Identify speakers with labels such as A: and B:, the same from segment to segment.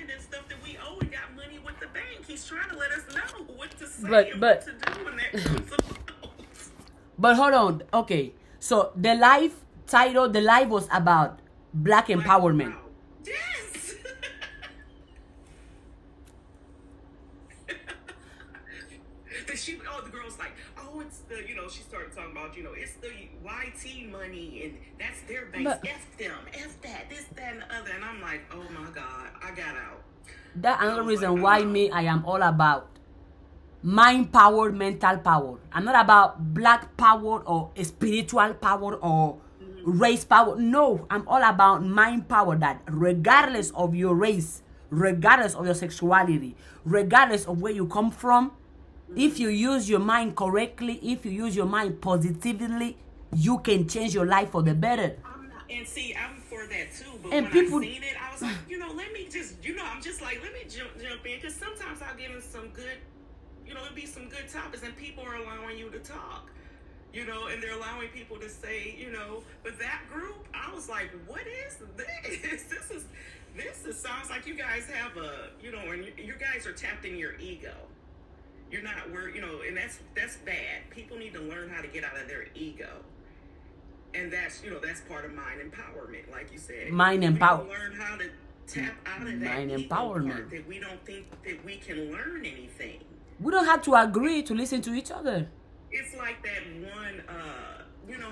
A: payment and stuff that we owe and got money with the bank. He's trying to let us know what to say and
B: but
A: what to do when that comes about.
B: But hold on. Okay. So the live title, the live was about black empowerment.
A: Wow. Yes. The girl's like, oh, it's the, she started talking about, it's the YT money and that's their banks. F them, F that, this, that, and the other. And I'm like, oh my God, I got out.
B: That's another reason why I am all about mind power, mental power. I'm not about black power or spiritual power or race power. No, I'm all about mind power, that regardless of your race, regardless of your sexuality, regardless of where you come from, if you use your mind correctly, if you use your mind positively, you can change your life for the better.
A: And see, I'm for that too. But
B: and
A: when
B: people,
A: I seen it, I was like, let me just, I'm just like, let me jump in. Because sometimes I'll get in some good, it'll be some good topics and people are allowing you to talk, and they're allowing people to say, but that group, I was like, what is this? This sounds like you guys have a, and you guys are tapped in your ego. You're not where, and that's bad. People need to learn how to get out of their ego. And that's, that's part of mind empowerment, like you said.
B: Mind empowerment.
A: Learn how to tap out of that
B: mind
A: ego
B: empowerment.
A: part that we don't think that we can learn anything.
B: We don't have to agree to listen to each other.
A: It's like that one,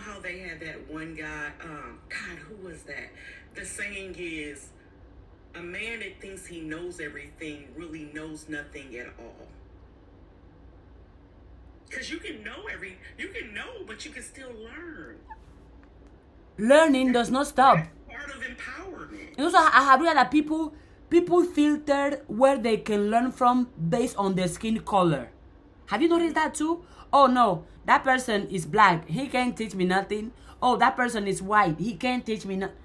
A: how they had that one guy, God, who was that? The saying is, a man that thinks he knows everything really knows nothing at all. Because you can know, but you can still learn.
B: Learning does not stop.
A: That's part of empowerment.
B: And also, I have realized that people filter where they can learn from based on their skin color. Have you noticed that too? Oh no, that person is black, he can't teach me nothing. Oh, that person is white, he can't teach me nothing.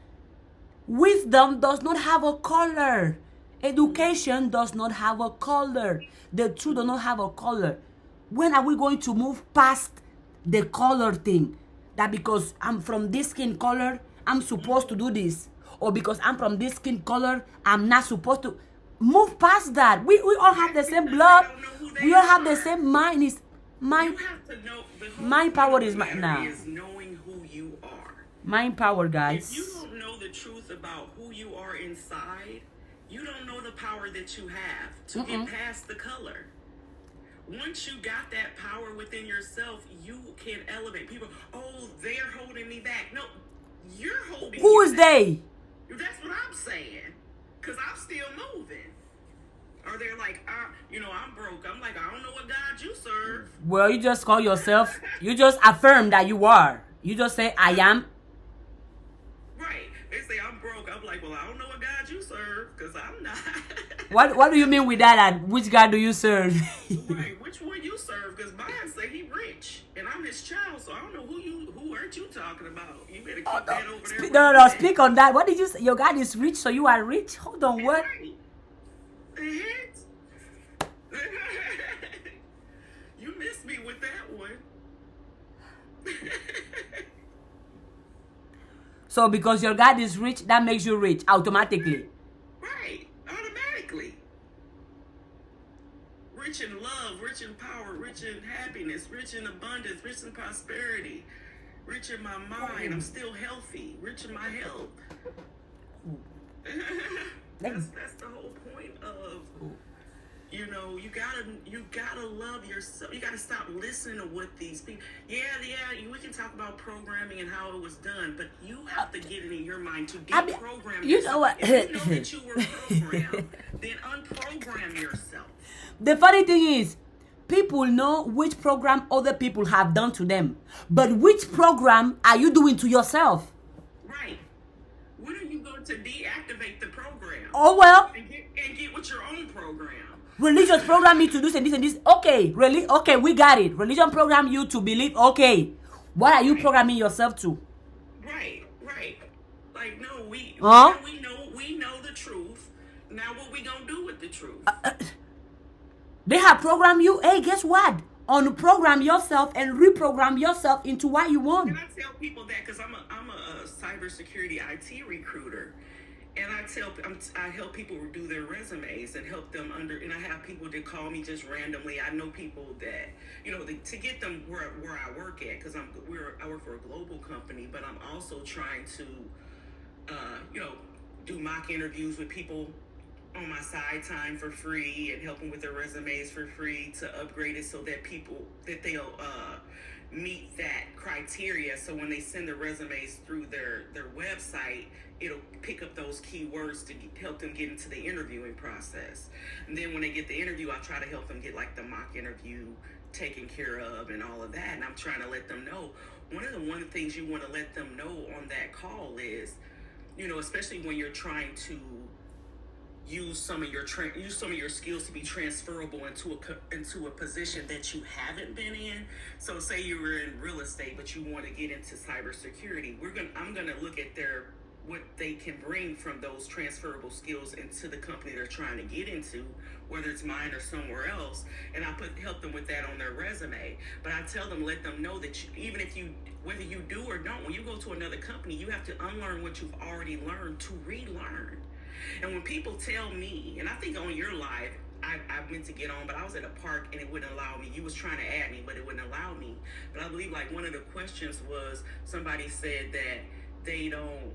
B: Wisdom does not have a color. Education does not have a color. The truth does not have a color. When are we going to move past the color thing? That because I'm from this skin color, I'm supposed to do this. Or because I'm from this skin color, I'm not supposed to. Move past that. We all have the same blood. We all have the same mind. Is mind. Mind power is now.
A: Is knowing who you are.
B: Mind power, guys.
A: If you don't know the truth about who you are inside, you don't know the power that you have to get past the color. Once you got that power within yourself, you can elevate people. Oh, they're holding me back. No, you're holding.
B: Who is they?
A: That's what I'm saying. Because I'm still moving. Or they're like, I'm broke. I'm like, I don't know what God you serve.
B: Well, you just call yourself, you just affirm that you are. You just say, I am.
A: Right. They say I'm broke. I'm like, well, I don't know what God you serve. Because I'm not.
B: What do you mean with that? And which God do you serve?
A: Right. Which one you serve? Because mine say he rich. And I'm his child. So I don't know who aren't you talking about? You better keep that over there.
B: No, speak on that. What did you say? Your God is rich, so you are rich? Hold on, what?
A: Right. You missed me with that one.
B: So because your God is rich, that makes you rich automatically.
A: Right. Automatically. Rich in love, rich in power, rich in happiness, rich in abundance, rich in prosperity, rich in my mind. I'm still healthy, rich in my health. That's the whole point of, you gotta love yourself. You gotta stop listening to what these people. Yeah, we can talk about programming and how it was done, but you have to get it in your mind to deprogram yourself.
B: You know what?
A: If you know that you were programmed, then unprogram yourself.
B: The funny thing is, people know which program other people have done to them, but which program are you doing to yourself?
A: Right. When are you going to deactivate the program?
B: Oh well.
A: And get with your own program.
B: Religious program me to do this and this and this. Okay, okay, we got it. Religion program you to believe. Okay, what are you programming yourself to?
A: Right. Like no, we know the truth. Now what we gonna do with the truth?
B: They have programmed you. Hey, guess what? Unprogram yourself and reprogram yourself into what you want.
A: And I tell people that because I'm a cybersecurity IT recruiter. And I help people do their resumes and help them and I have people that call me just randomly. I know people that, to get them where I work at, because I work for a global company, but I'm also trying to, do mock interviews with people on my side time for free and help them with their resumes for free to upgrade it so that they'll meet that criteria. So when they send their resumes through their website, it'll pick up those keywords to help them get into the interviewing process. And then when they get the interview, I try to help them get like the mock interview taken care of and all of that. And I'm trying to let them know, one of the things you want to let them know on that call is, especially when you're trying to use some of your skills to be transferable into a position that you haven't been in. So say you were in real estate, but you want to get into cybersecurity. I'm gonna look at what they can bring from those transferable skills into the company they're trying to get into, whether it's mine or somewhere else, and I help them with that on their resume. But I tell them, let them know that whether you do or don't, when you go to another company, you have to unlearn what you've already learned to relearn. And when people tell me, and I think on your live, I meant to get on, but I was at a park and it wouldn't allow me. You was trying to add me, but it wouldn't allow me. But I believe like one of the questions was, somebody said that they don't,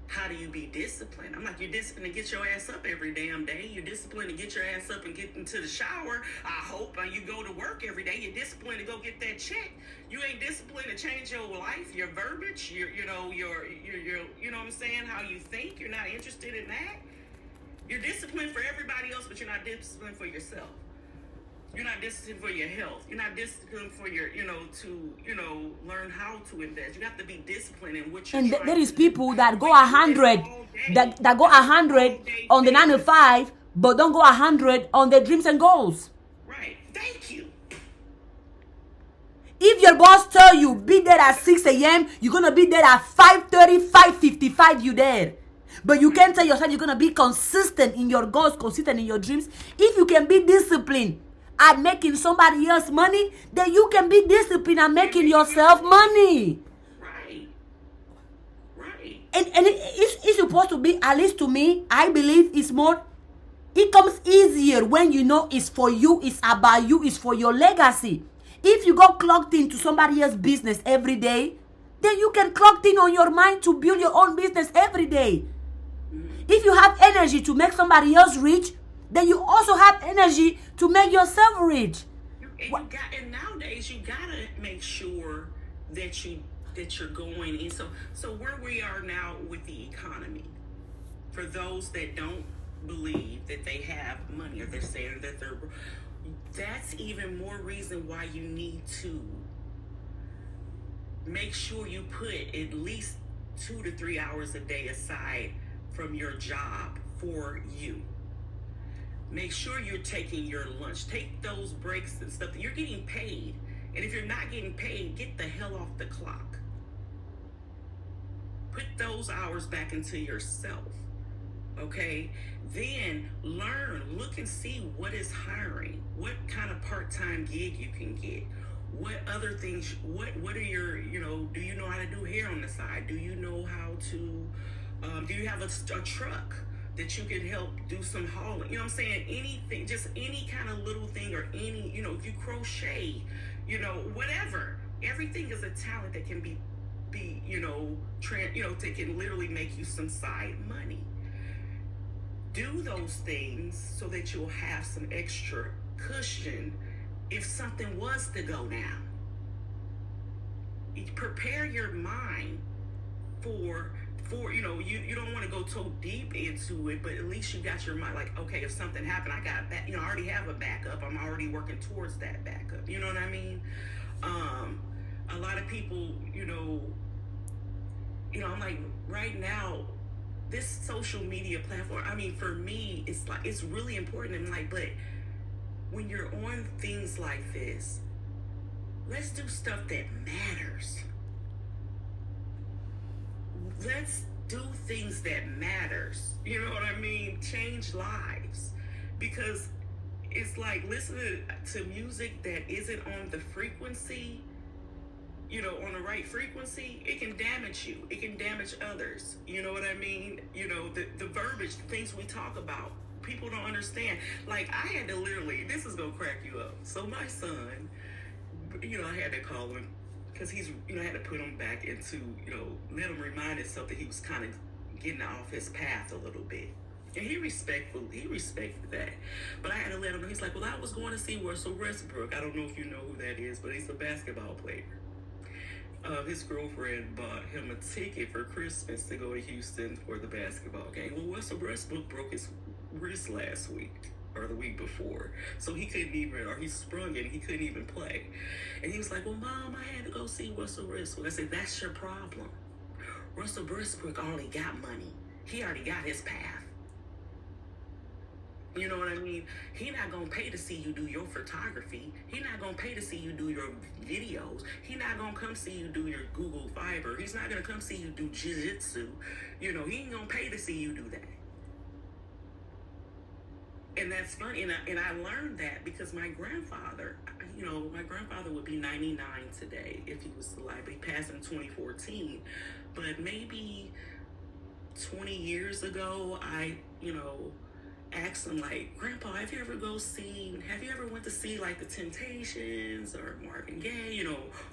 A: how do you be disciplined? I'm like, you're disciplined to get your ass up every damn day. You're disciplined to get your ass up and get into the shower. I hope you go to work every day. You're disciplined to go get that check. You ain't disciplined to change your life, your verbiage, your you know what I'm saying, how you think. You're not interested in that. You're disciplined for everybody else, but you're not disciplined for yourself. You're not disciplined for your health. You're not disciplined for your, to learn how to invest. You have to be disciplined in what you're
B: and
A: trying
B: there is
A: to
B: people
A: do.
B: that go 100, that go 100 on the 9 to 5, but don't go 100 on their dreams and goals.
A: Right. Thank you.
B: If your boss tell you be there at 6 a.m., you're gonna be there at 5:30, 5:55. You there. But you can't tell yourself you're gonna be consistent in your goals, consistent in your dreams. If you can be disciplined at making somebody else money, then you can be disciplined at making yourself money.
A: Right.
B: And it's supposed to be, at least to me, I believe it's more, it comes easier when you know it's for you, it's about you, it's for your legacy. If you go clocked into somebody else's business every day, then you can clock in on your mind to build your own business every day. If you have energy to make somebody else rich, then you also have energy to make yourself rich.
A: And nowadays you gotta make sure that you're going in. So where we are now with the economy, for those that don't believe that they have money, or they're saying that that's even more reason why you need to make sure you put at least 2 to 3 hours a day aside from your job for you. Make sure you're taking your lunch. Take those breaks and stuff. You're getting paid. And if you're not getting paid, get the hell off the clock. Put those hours back into yourself. Okay? Then learn, look and see what is hiring. What kind of part-time gig you can get. What other things, what are your, do you know how to do hair on the side? Do you know how to, do you have a truck that you can help do some hauling? You know what I'm saying? Anything, just any kind of little thing, or any, if you crochet, whatever. Everything is a talent that can be that can literally make you some side money. Do those things so that you'll have some extra cushion if something was to go down. Prepare your mind for you don't want to go so deep into it, but at least you got your mind like, okay, if something happened, I got that, I already have a backup. I'm already working towards that backup. You know what I mean? A lot of people, I'm like, right now, this social media platform, for me, it's like, it's really important. I'm like, but when you're on things like this, let's do stuff that matters. Let's do things that matters. You know what I mean? Change lives. Because it's like listening to music that isn't on the frequency, on the right frequency, it can damage you. It can damage others. You know what I mean? The verbiage, the things we talk about, people don't understand. Like, I had to literally, this is going to crack you up. So my son, I had to call him because he's, I had to put him back into, let him remind himself that he was kind of getting off his path a little bit. And he respected that. But I had to let him know. He's like, well, I was going to see Russell Westbrook. I don't know if you know who that is, but he's a basketball player. His girlfriend bought him a ticket for Christmas to go to Houston for the basketball game. Well, Russell Westbrook broke his wrist last week or the week before, so he couldn't even, or he sprung it and he couldn't even play. And he was like, well, Mom, I had to go see Russell Westbrook. I said, that's your problem. Russell Westbrook only got money. He already got his path. You know what I mean? He not gonna pay to see you do your photography. He not gonna pay to see you do your videos. He not gonna come see you do your Google Fiber. He's not gonna come see you do jiu-jitsu. He ain't gonna pay to see you do that. And that's funny. And I learned that because my grandfather, my grandfather would be 99 today if he was alive. He passed in 2014. But maybe 20 years ago, I asked him, like, Grandpa, have you ever went to see like the Temptations or Marvin Gaye,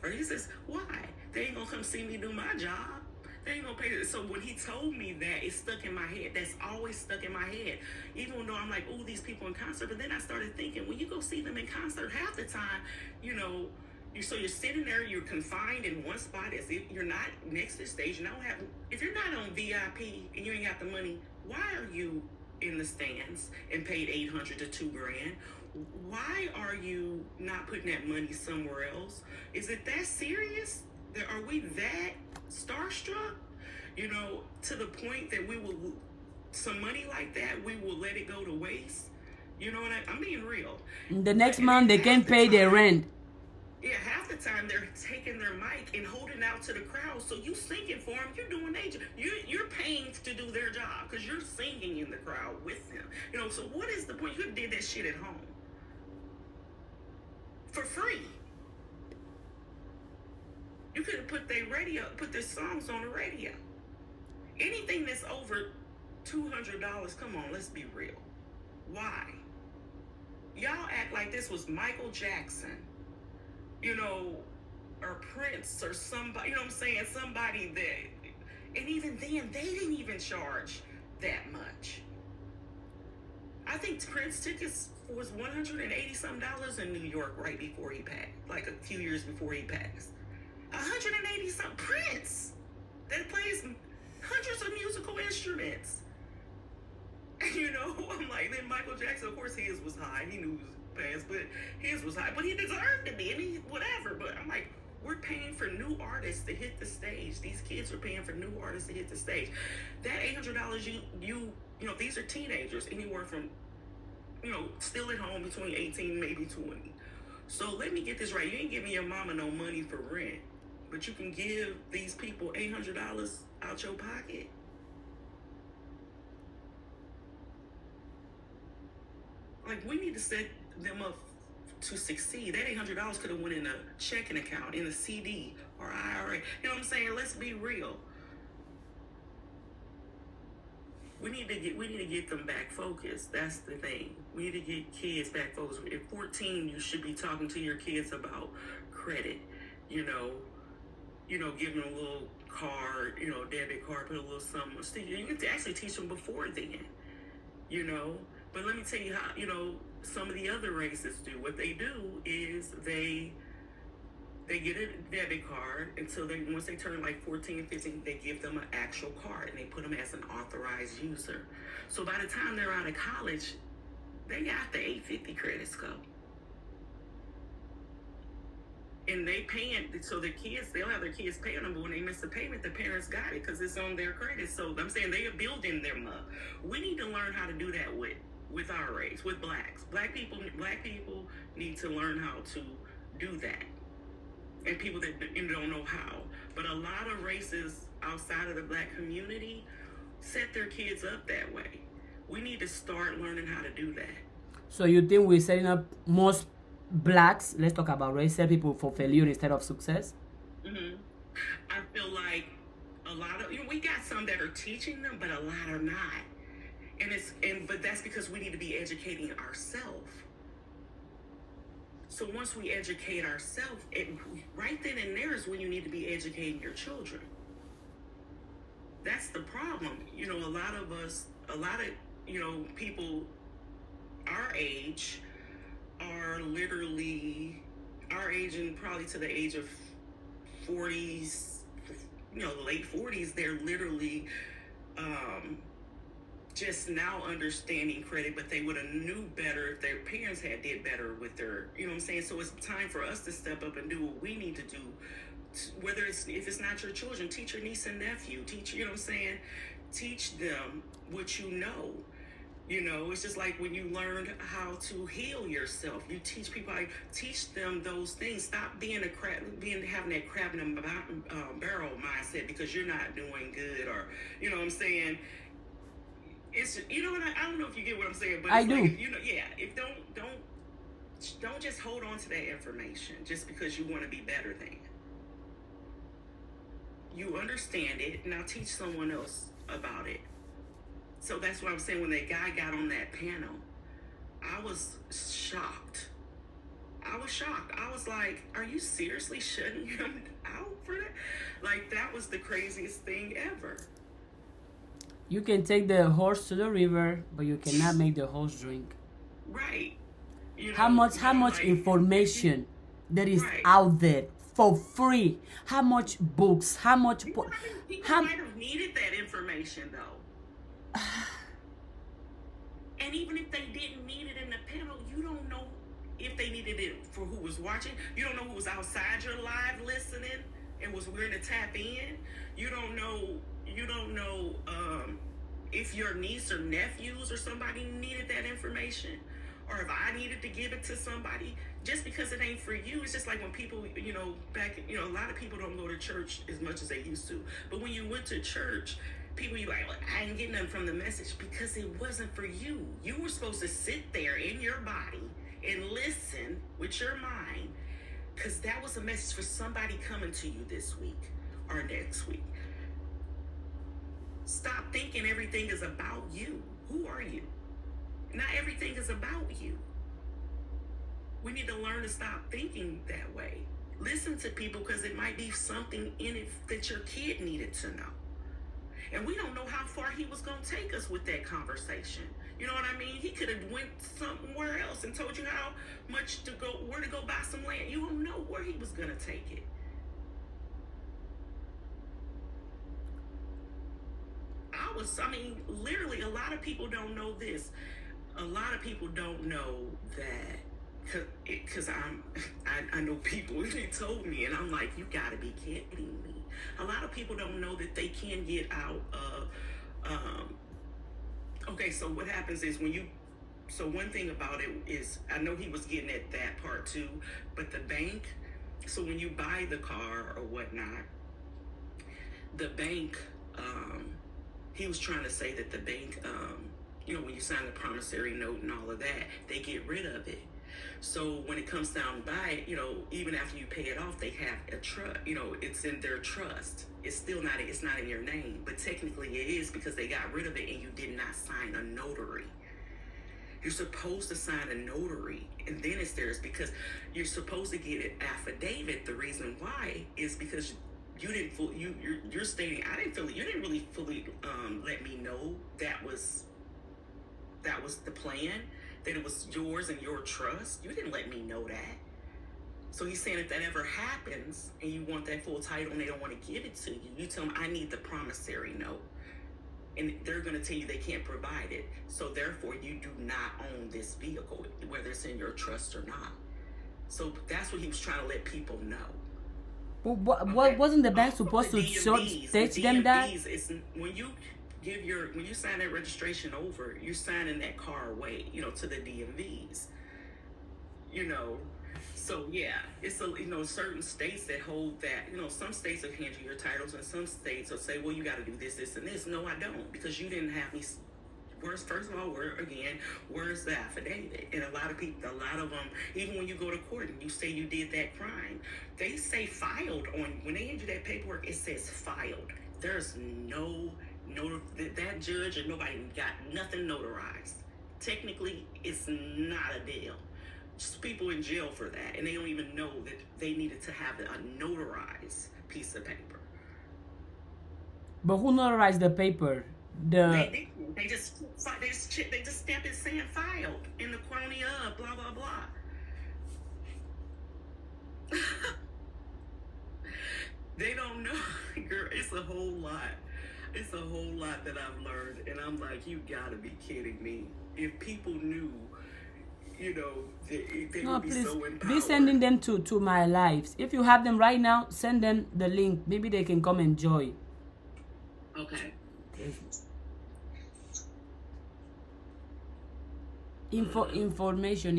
A: or he says, why? They ain't gonna come see me do my job. They ain't gonna pay this. So when he told me that, it stuck in my head. That's always stuck in my head. Even though I'm like, oh, these people in concert. But then I started thinking, when you go see them in concert, half the time, so you're sitting there, you're confined in one spot as if you're not next to the stage. If you're not on VIP and you ain't got the money, why are you in the stands and paid $800 to $2,000? Why are you not putting that money somewhere else? Is it that serious? Are we that starstruck? To the point that we will, some money like that, we will let it go to waste? I'm being real.
B: The next month they can't pay their rent.
A: Yeah, half the time they're taking their mic and holding out to the crowd. So you singing for them, you're doing you're paying to do their job because you're singing in the crowd with them. So what is the point? You could have did that shit at home for free. You could have put their songs on the radio. Anything that's over $200, come on, let's be real. Why? Y'all act like this was Michael Jackson, or Prince or somebody, what I'm saying? Somebody that, and even then, they didn't even charge that much. I think Prince tickets was $180-some in New York right before he passed, like a few years before he passed. 180-some Prince that plays hundreds of musical instruments. I'm like, then Michael Jackson, of course his was high. He knew he was passed, but his was high. But he deserved to be, and whatever. But I'm like, we're paying for new artists to hit the stage. These kids are paying for new artists to hit the stage. That $800, these are teenagers, anywhere from, still at home between 18 maybe 20. So let me get this right. You ain't giving your mama no money for rent, but you can give these people $800 out your pocket. Like, we need to set them up to succeed. That $800 could have went in a checking account, in a CD or IRA. You know what I'm saying? Let's be real. We need to get them back focused. That's the thing. We need to get kids back focused. At 14, you should be talking to your kids about credit. Give them a little card, debit card, put a little something. You can actually teach them before then. But let me tell you how, some of the other races do. What they do is they get a debit card until once they turn like 14, 15, they give them an actual card and they put them as an authorized user. So by the time they're out of college, they got the 850 credit score. And they paying, so the kids, they'll have their kids paying them, but when they miss the payment, the parents got it because it's on their credit. So I'm saying they are building them up. We need to learn how to do that with our race, with blacks. Black people need to learn how to do that. And people that don't know how. But a lot of races outside of the black community set their kids up that way. We need to start learning how to do that.
B: So you think we're setting up most blacks, let's talk about race, set people for failure instead of success?
A: Mm-hmm. A lot of, we got some that are teaching them, but a lot are not. But that's because we need to be educating ourselves. So once we educate ourselves, right then and there is when you need to be educating your children. That's the problem. A lot of us, people our age are literally our age, and probably to the age of 40s, late 40s, they're literally just now understanding credit, but they would have knew better if their parents had did better with their, what I'm saying? So it's time for us to step up and do what we need to do. Whether if it's not your children, teach your niece and nephew, teach, what I'm saying? Teach them what you know. It's just like when you learned how to heal yourself. You teach people, teach them those things. Stop being having that crab in the barrel mindset because you're not doing good, or what I'm saying. It's what I don't know if you get what I'm saying, but
B: I
A: it's
B: do.
A: like, if don't just hold on to that information just because you want to be better than. You understand it, now teach someone else about it. So that's what I'm saying. When that guy got on that panel, I was shocked. I was like, are you seriously shutting him out for that? Like, that was the craziest thing ever.
B: You can take the horse to the river, but you cannot make the horse drink.
A: Right.
B: How much information there is out there for free? How much books? How much?
A: People might have needed that information, though. And even if they didn't need it in the panel, you don't know if they needed it for who was watching. You don't know who was outside your live listening and was willing to tap in. You don't know if your niece or nephews or somebody needed that information, or if I needed to give it to somebody. Just because it ain't for you, it's just like when people, back, a lot of people don't go to church as much as they used to. But when you went to church, people, you like, I ain't getting nothing from the message because it wasn't for you. You were supposed to sit there in your body and listen with your mind, because that was a message for somebody coming to you this week or next week. Stop thinking everything is about you. Who are you? Not everything is about you. We need to learn to stop thinking that way. Listen to people, because it might be something in it that your kid needed to know. And we don't know how far he was going to take us with that conversation. You know what I mean? He could have went somewhere else and told you how much to go, where to go buy some land. You don't know where he was going to take it. Literally, a lot of people don't know this. A lot of people don't know that, because I know people, they told me, and I'm like, you gotta be kidding me. A lot of people don't know that they can get out of, okay, so what happens is so one thing about it is, I know he was getting at that part too, but the bank, so when you buy the car or whatnot, the bank, he was trying to say that the bank, when you sign the promissory note and all of that, they get rid of it. So when it comes down by it, even after you pay it off, they have a trust, it's in their trust. It's not in your name, but technically it is, because they got rid of it and you did not sign a notary. You're supposed to sign a notary, and then it's theirs, because you're supposed to get an affidavit. The reason why is because you didn't you're stating, you didn't really fully let me know that was the plan, that it was yours and your trust. You didn't let me know that. So he's saying, if that ever happens and you want that full title and they don't want to give it to you, you tell them, I need the promissory note. And they're going to tell you they can't provide it. So therefore, you do not own this vehicle, whether it's in your trust or not. So that's what he was trying to let people know.
B: But what wasn't the bank supposed to teach them that?
A: When you sign that registration over, you're signing that car away, to the DMVs. So yeah, it's certain states that hold that. Some states will hand you your titles, and some states will say, well, you got to do this, this, and this. No, I don't, because you didn't have me. First of all, where's the affidavit? And a lot of them, even when you go to court and you say you did that crime, they say filed on, when they hand you that paperwork, it says filed. There's no that judge and nobody got nothing notarized. Technically, it's not a deal. Just people in jail for that, and they don't even know that they needed to have a notarized piece of paper.
B: But who notarized the paper?
A: They just stamp it saying filed in the quantity of blah blah blah. They don't know, girl. It's a whole lot. It's a whole lot that I've learned, and I'm like, you gotta be kidding me. If people knew, you know, they
B: No,
A: would be
B: please
A: so empowered.
B: be sending them to my lives. If you have them right now, send them the link. Maybe they can come enjoy.
A: Okay.
B: Information,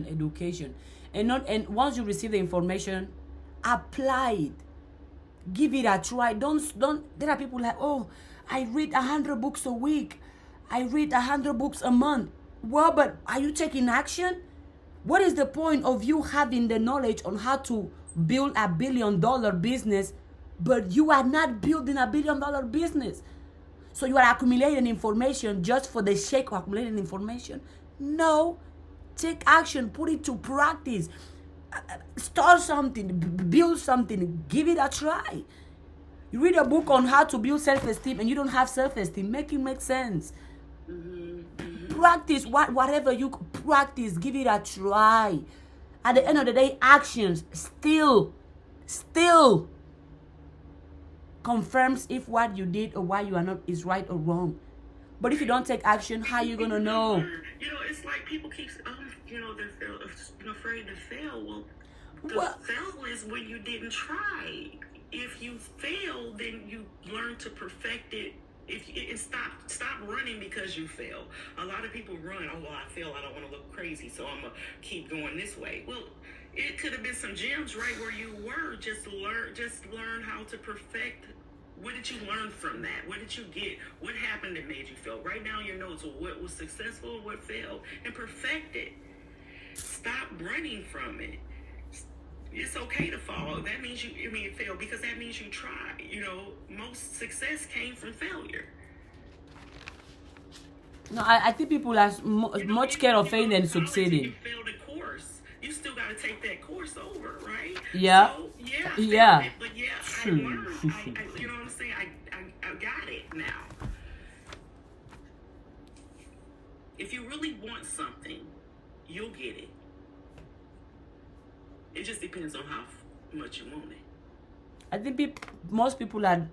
B: education, and once you receive the information, apply it. Give it a try. Don't. There are people like, oh, I read 100 books a week. I read 100 books a month. Well, but are you taking action? What is the point of you having the knowledge on how to build $1 billion business, but you are not building $1 billion business? So you are accumulating information just for the sake of accumulating information? No. Take action. Put it to practice. Start something. Build something. Give it a try. You read a book on how to build self-esteem and you don't have self-esteem. Make it make sense. Practice whatever you practice. Give it a try. At the end of the day, actions still confirms if what you did or what you are not is right or wrong. But if you don't take action, how are you gonna know?
A: You know, it's like people keep, you know, they're afraid to fail. Well, the fail is when you didn't try. If you fail, then you learn to perfect it. Stop running because you fail. A lot of people run. Oh, well, I fail. I don't want to look crazy, so I'm gonna keep going this way. Well, it could have been some gems right where you were. Just learn how to perfect. What did you learn from that? What did you get? What happened that made you fail? Write down your notes of what was successful and what failed, and perfect it. Stop running from it. It's okay to fall. That means fail, because that means you tried. You know, most success came from failure.
B: No, I think people are much scared of failing than succeeding.
A: You failed a course. You still got to take that course over, right?
B: Yeah.
A: So,
B: yeah.
A: But I learned. You know what I'm saying? I got it now. If you really want something, you'll get it. It just depends on how much you want it.
B: I think most people are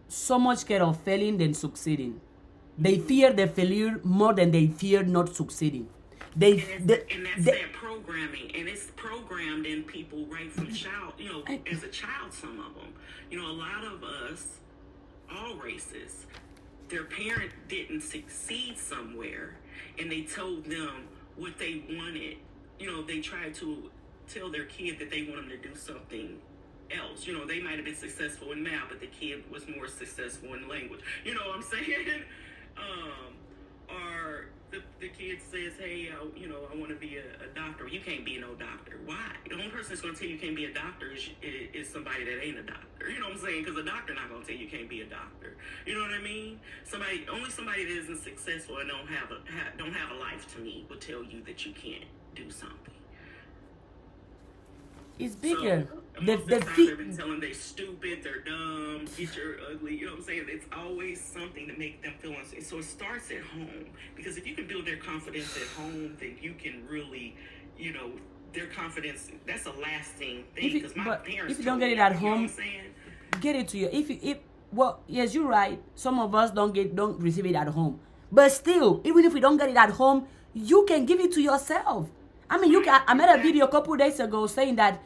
B: so much scared of failing than succeeding. They fear the failure more than they fear not succeeding.
A: And that's that programming, and it's programmed in people right from child. You know, as a child, some of them. You know, a lot of us, all races, their parent didn't succeed somewhere, and they told them what they wanted. You know, they tried to tell their kid that they want them to do something else. You know, they might have been successful in math, but the kid was more successful in language. You know what I'm saying? Or the kid says, hey, you know, I want to be a doctor. You can't be no doctor. Why? The only person that's going to tell you can't be a doctor is somebody that ain't a doctor. You know what I'm saying? Because a doctor not going to tell you can't be a doctor. You know what I mean? Only somebody that isn't successful and don't have a life, to me, will tell you that you can't do something.
B: It's bigger.
A: So, most of the time they've been telling them they're stupid, they're dumb, get your ugly. You know what I'm saying? It's always something to make them feel unsafe. So it starts at home, because if you can build their confidence at home, then you can really, you know, their confidence. That's a lasting thing. Because my parents.
B: If you don't get it at home, get it to you. Well, yes, you're right. Some of us don't receive it at home, but still, even if we don't get it at home, you can give it to yourself. I mean, I made a video a couple days ago saying that,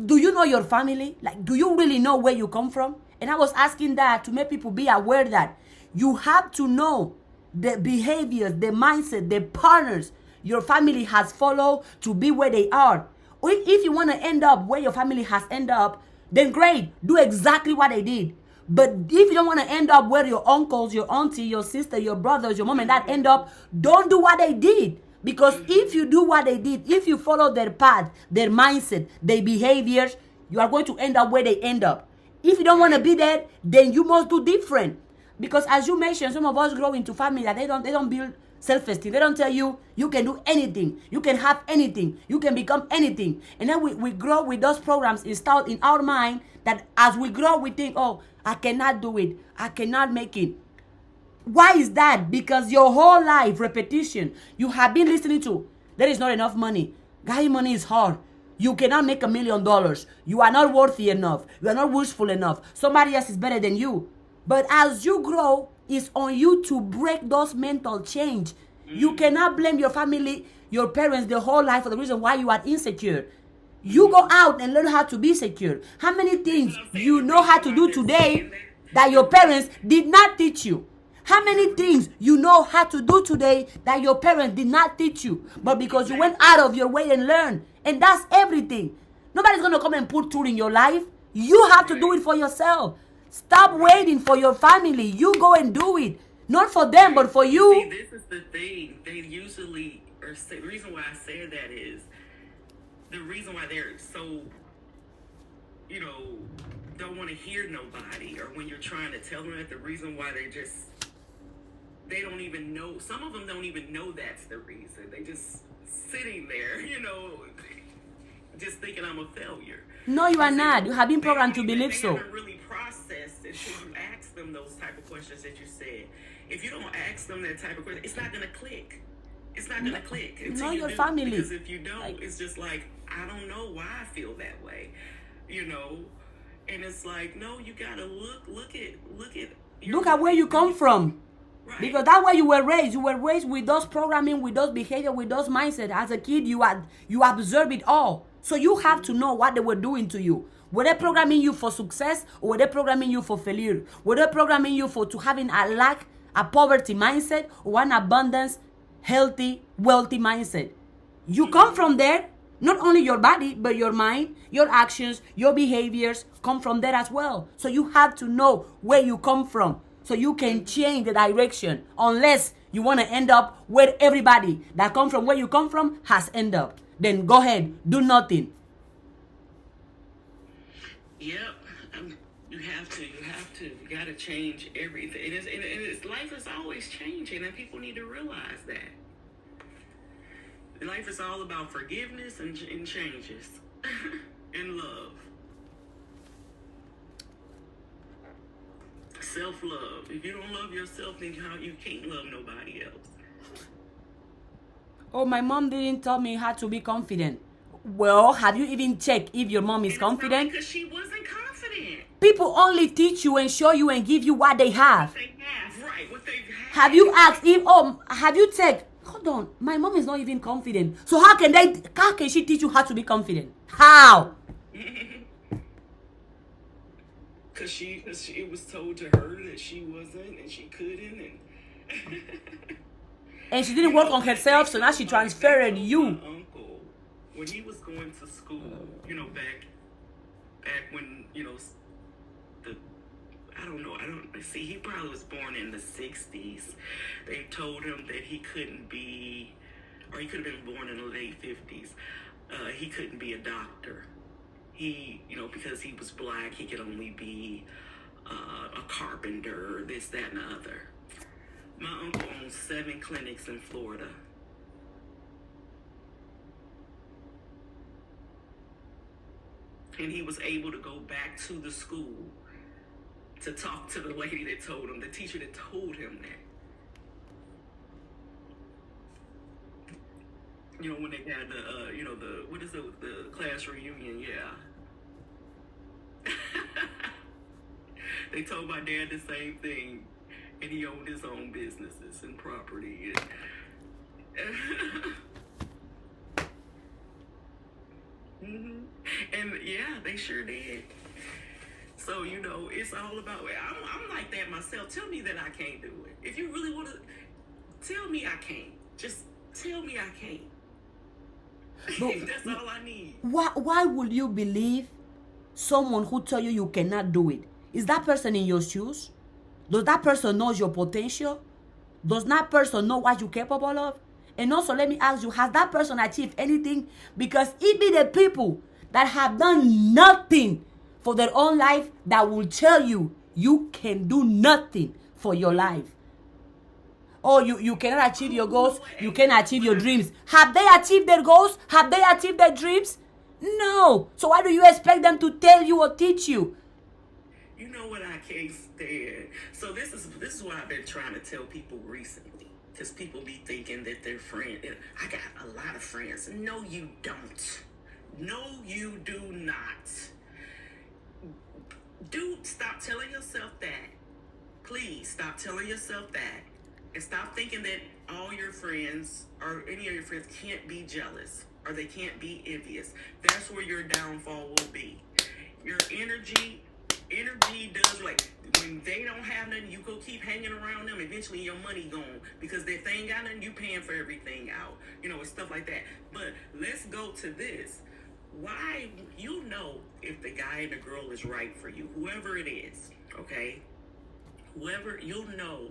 B: do you know your family? Like, do you really know where you come from? And I was asking that to make people be aware that you have to know the behaviors, the mindset, the partners your family has followed to be where they are. Or if you want to end up where your family has ended up, then great, do exactly what they did. But if you don't want to end up where your uncles, your auntie, your sister, your brothers, your mom and dad end up, don't do what they did. Because if you do what they did, if you follow their path, their mindset, their behaviors, you are going to end up where they end up. If you don't want to be there, then you must do different. Because as you mentioned, some of us grow into family that they don't build self-esteem. They don't tell you you can do anything, you can have anything, you can become anything. And then we grow with those programs installed in our mind that as we grow, we think, oh, I cannot do it, I cannot make it. Why is that? Because your whole life, repetition, you have been listening to, there is not enough money. Guy, money is hard. You cannot make $1 million. You are not worthy enough. You are not wishful enough. Somebody else is better than you. But as you grow, it's on you to break those mental change. You cannot blame your family, your parents, the whole life for the reason why you are insecure. You go out and learn how to be secure. How many things you know how to do today that your parents did not teach you? How many things you know how to do today that your parents did not teach you, but because you went out of your way and learned? And that's everything. Nobody's going to come and put truth in your life. You have to do it for yourself. Stop waiting for your family. You go and do it. Not for them, but for you.
A: See, this is the thing. They usually, or say, the reason why I said that is, the reason why they're so, don't want to hear nobody, or when you're trying to tell them that, the reason why they don't even know, some of them don't even know that's the reason. They just sitting there, just thinking I'm a failure.
B: No, you are not. You have been programmed to believe so.
A: They haven't really processed until you ask them those type of questions that you said. If you don't ask them that type of question, it's not going to click. It's not going to click.
B: Know your family.
A: Because if you don't, it's just like, I don't know why I feel that way, And it's like, no, you got to look at
B: where you come from.
A: Right.
B: Because that's where you were raised. You were raised with those programming, with those behavior, with those mindset. As a kid, you observe it all. So you have to know what they were doing to you. Were they programming you for success, or were they programming you for failure? Were they programming you to having a lack, a poverty mindset, or an abundance, healthy, wealthy mindset? You come from there. Not only your body, but your mind, your actions, your behaviors come from there as well. So you have to know where you come from, so you can change the direction, unless you want to end up where everybody that come from where you come from has ended up. Then go ahead, do nothing.
A: Yep, you have to. You got to change everything. Life is always changing, and people need to realize that. Life is all about forgiveness and changes and love. Self-love. If you don't love yourself, then you can't love nobody else.
B: Oh, my mom didn't tell me how to be confident. Well, have you even checked if your mom is confident?
A: Because she wasn't confident.
B: People only teach you and show you and give you what they have.
A: What they have, right? What they have.
B: Have you asked if? Have you checked? Hold on, my mom is not even confident. So how can she teach you how to be confident? How?
A: Because it was told to her that she wasn't and she couldn't,
B: and she didn't work on herself, so now she transferred you.
A: My uncle, when he was going to school, back when, he probably was born in the 60s. They told him that he couldn't be, or he could have been born in the late 50s. He couldn't be a doctor. He, because he was black, he could only be a carpenter, this, that, and the other. My uncle owns 7 clinics in Florida. And he was able to go back to the school to talk to the lady that told him, the teacher that told him that. When they had the class reunion, yeah. They told my dad the same thing, and he owned his own businesses and property. And yeah, they sure did. So, it's all about, I'm like that myself. Tell me that I can't do it. If you really want to, tell me I can't. Just tell me I can't. That's all I need.
B: Why would you believe someone who tell you cannot do it? Is that person in your shoes? Does that person know your potential? Does that person know what you're capable of? And also, let me ask you, has that person achieved anything? Because it be the people that have done nothing for their own life that will tell you you can do nothing for your life. Oh, you cannot achieve your goals. You cannot achieve your dreams. Have they achieved their goals? Have they achieved their dreams? No. So why do you expect them to tell you or teach you?
A: You know what I can't stand? So this is what I've been trying to tell people recently. Because people be thinking that they're friends. I got a lot of friends. No, you don't. No, you do not. Dude, stop telling yourself that. Please stop telling yourself that. And stop thinking that all your friends or any of your friends can't be jealous or they can't be envious. That's where your downfall will be. Your energy does, like, when they don't have nothing, you go keep hanging around them. Eventually your money gone, because if they ain't got nothing, you paying for everything out, and stuff like that. But let's go to this. Why, if the guy and the girl is right for you, whoever it is, okay? Whoever, you'll know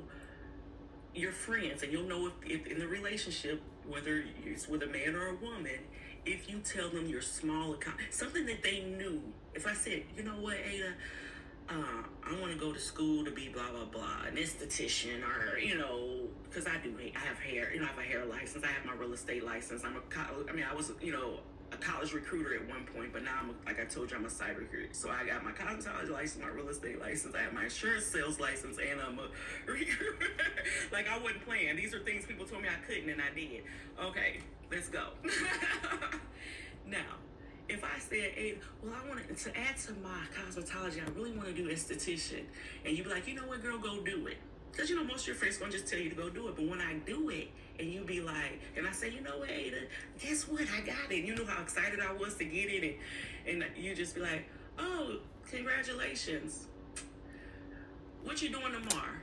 A: your friends, and you'll know if in the relationship, whether it's with a man or a woman, if you tell them your small account, something that they knew. If I said, you know what, Ada, I want to go to school to be blah, blah, blah, an esthetician, or, because I have hair, I have a hair license, I have my real estate license, I was, a college recruiter at one point, but now like I told you, I'm a side recruiter. So I got my college license, my real estate license, I have my insurance sales license, and I'm a recruiter. Like, I wasn't playing. These are things people told me I couldn't, and I did. Okay, let's go. Now, if I said, hey, well, I want to add to my cosmetology, I really want to do esthetician, and you be like, you know what, girl, go do it. Because, most of your friends going to just tell you to go do it. But when I do it, and you be like, and I say, you know what, Ada, guess what? I got it. You know how excited I was to get it. And you just be like, oh, congratulations. What you doing tomorrow?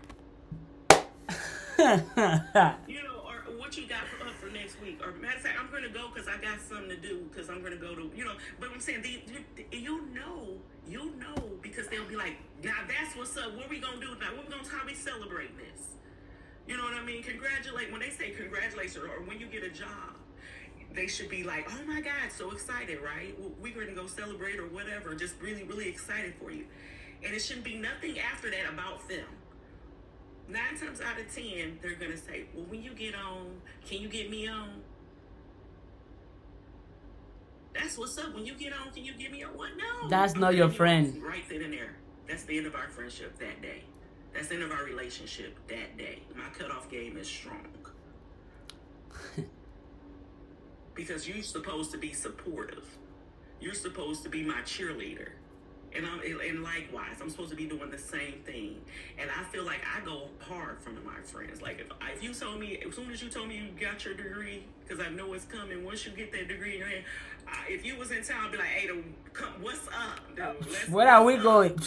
A: Or what you got for next week? Or matter of fact, I'm going to go because I got something to do, because I'm going to go to, But I'm saying, you'll know, because they'll be like, now that's what's up. What we going to do now? What we going to how we celebrate this? You know what I mean? When they say congratulations, or when you get a job, they should be like, oh my God, so excited, right? We're going to go celebrate or whatever. Just really, really excited for you. And it shouldn't be nothing after that about them. 9 times out of 10, they're going to say, well, when you get on, can you get me on? That's what's up. When you get on, can you get me on? What? No.
B: That's not your friend.
A: Right then and there. That's the end of our friendship that day. That's the end of our relationship that day. My cutoff game is strong. Because you're supposed to be supportive. You're supposed to be my cheerleader. And likewise, I'm supposed to be doing the same thing. And I feel like I go hard from my friends. Like, if you told me, as soon as you told me you got your degree, because I know it's coming, once you get that degree in your hand, if you was in town, I'd be like, hey, come, what's up, dude?
B: Where are we going?
A: Go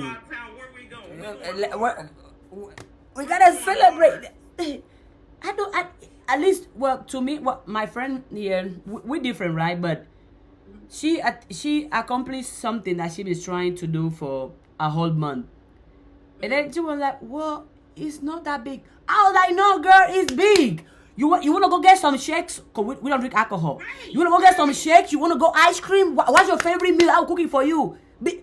A: out of town, where we going?
B: We gotta celebrate. At least, well, to me, my friend here, we're different, right? But she accomplished something that she was trying to do for a whole month. And then she was like, well, it's not that big. I was like, no, girl, it's big. You want to go get some shakes? Because we don't drink alcohol. Right. You want to go get some shakes? You want to go ice cream? What's your favorite meal? I'm cooking for you. Even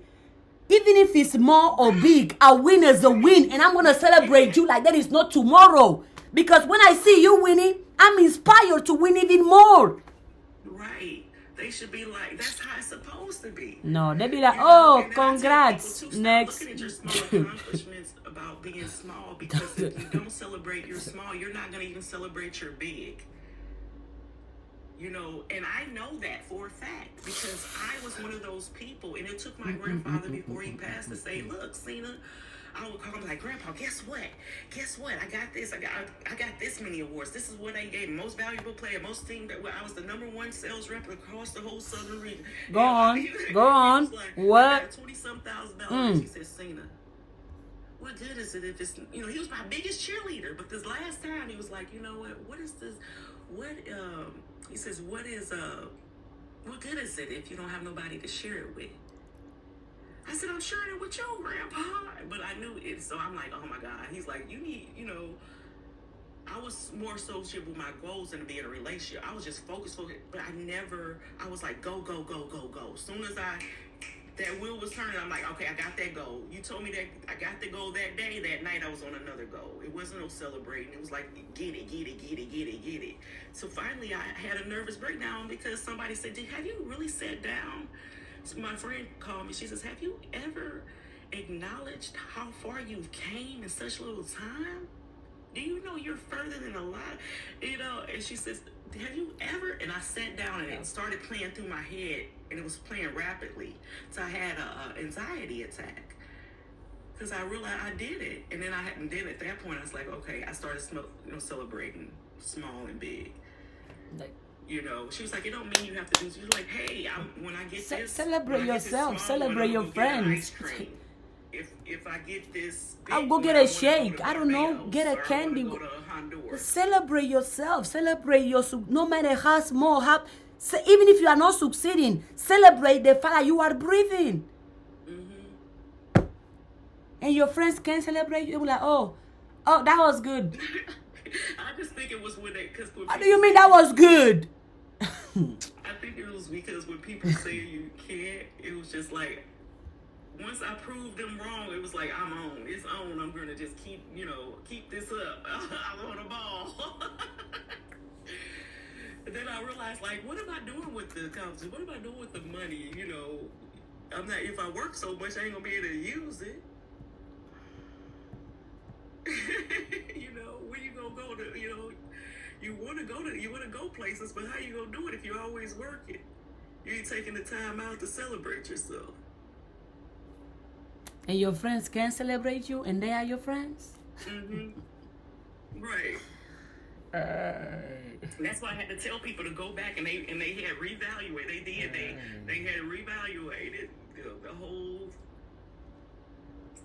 B: if it's small or big, a win is a win. And I'm going to celebrate you like that is not tomorrow. Because when I see you winning, I'm inspired to win even more.
A: Right. They should be like, that's how it's supposed to be.
B: No, they be like, oh, congrats. Next.
A: Look at your small accomplishments about being small, because if you don't celebrate your small, you're not going to even celebrate your big. And I know that for a fact, because I was one of those people, and it took my grandfather before he passed to say, look, Cena, I would call him like, Grandpa, guess what? I got this. I got this many awards. This is what they gave me. Most valuable player, most team. I was the #1 sales rep across the whole southern region.
B: Go on.
A: Like,
B: what?
A: $20,000. He said, Cena, what good is it if it's, he was my biggest cheerleader. But this last time, he was like, you know what is this? He says, what good is it if you don't have nobody to share it with? I said, I'm sharing it with your grandpa. But I knew it, so I'm like, oh my God. He's like, you need, I was more associated with my goals than to be in a relationship. I was just focused, but I was like, go. As soon as that wheel was turning. I'm like, okay, I got that goal. You told me that I got the goal that day. That night I was on another goal. It wasn't no celebrating. It was like, get it, get it, get it, get it, get it. So finally I had a nervous breakdown because somebody said, have you really sat down? So my friend called me. She says, have you ever acknowledged how far you've came in such little time? Do you know you're further than a lot? You know, and she says, have you ever? And I sat down and it started playing through my head, and it was playing rapidly. So I had a anxiety attack because I realized I did it. And then then at that point I was like, okay, I started celebrating small and big.
B: Like,
A: you know, she was like, it don't mean you have to do. She's like, hey, when I get this,
B: celebrate yourself, celebrate your friends.
A: If I get this,
B: I'll go get a shake. I don't know, get a candy. Celebrate yourself. Celebrate your no matter how small, even if you are not succeeding, celebrate the fact that you are breathing. Mm-hmm. And your friends can celebrate you. They'll be like, oh, that was good.
A: I just think it was when they.
B: What do you mean that was good?
A: I think it was because when people say you can't, it was just like, once I proved them wrong, it was like, I'm on. It's on. I'm going to just keep this up. I'm on the ball. And then I realized, like, what am I doing with the competition? What am I doing with the money? You know, I'm not, if I work so much, I ain't going to be able to use it. You know, where you going to go to, you know, you want to go places, but how you going to do it if you're always working? You ain't taking the time out to celebrate yourself.
B: And your friends can celebrate you, and they are your friends.
A: Mm-hmm. Right. That's why I had to tell people to go back, and they had reevaluated. They did. They had reevaluated the whole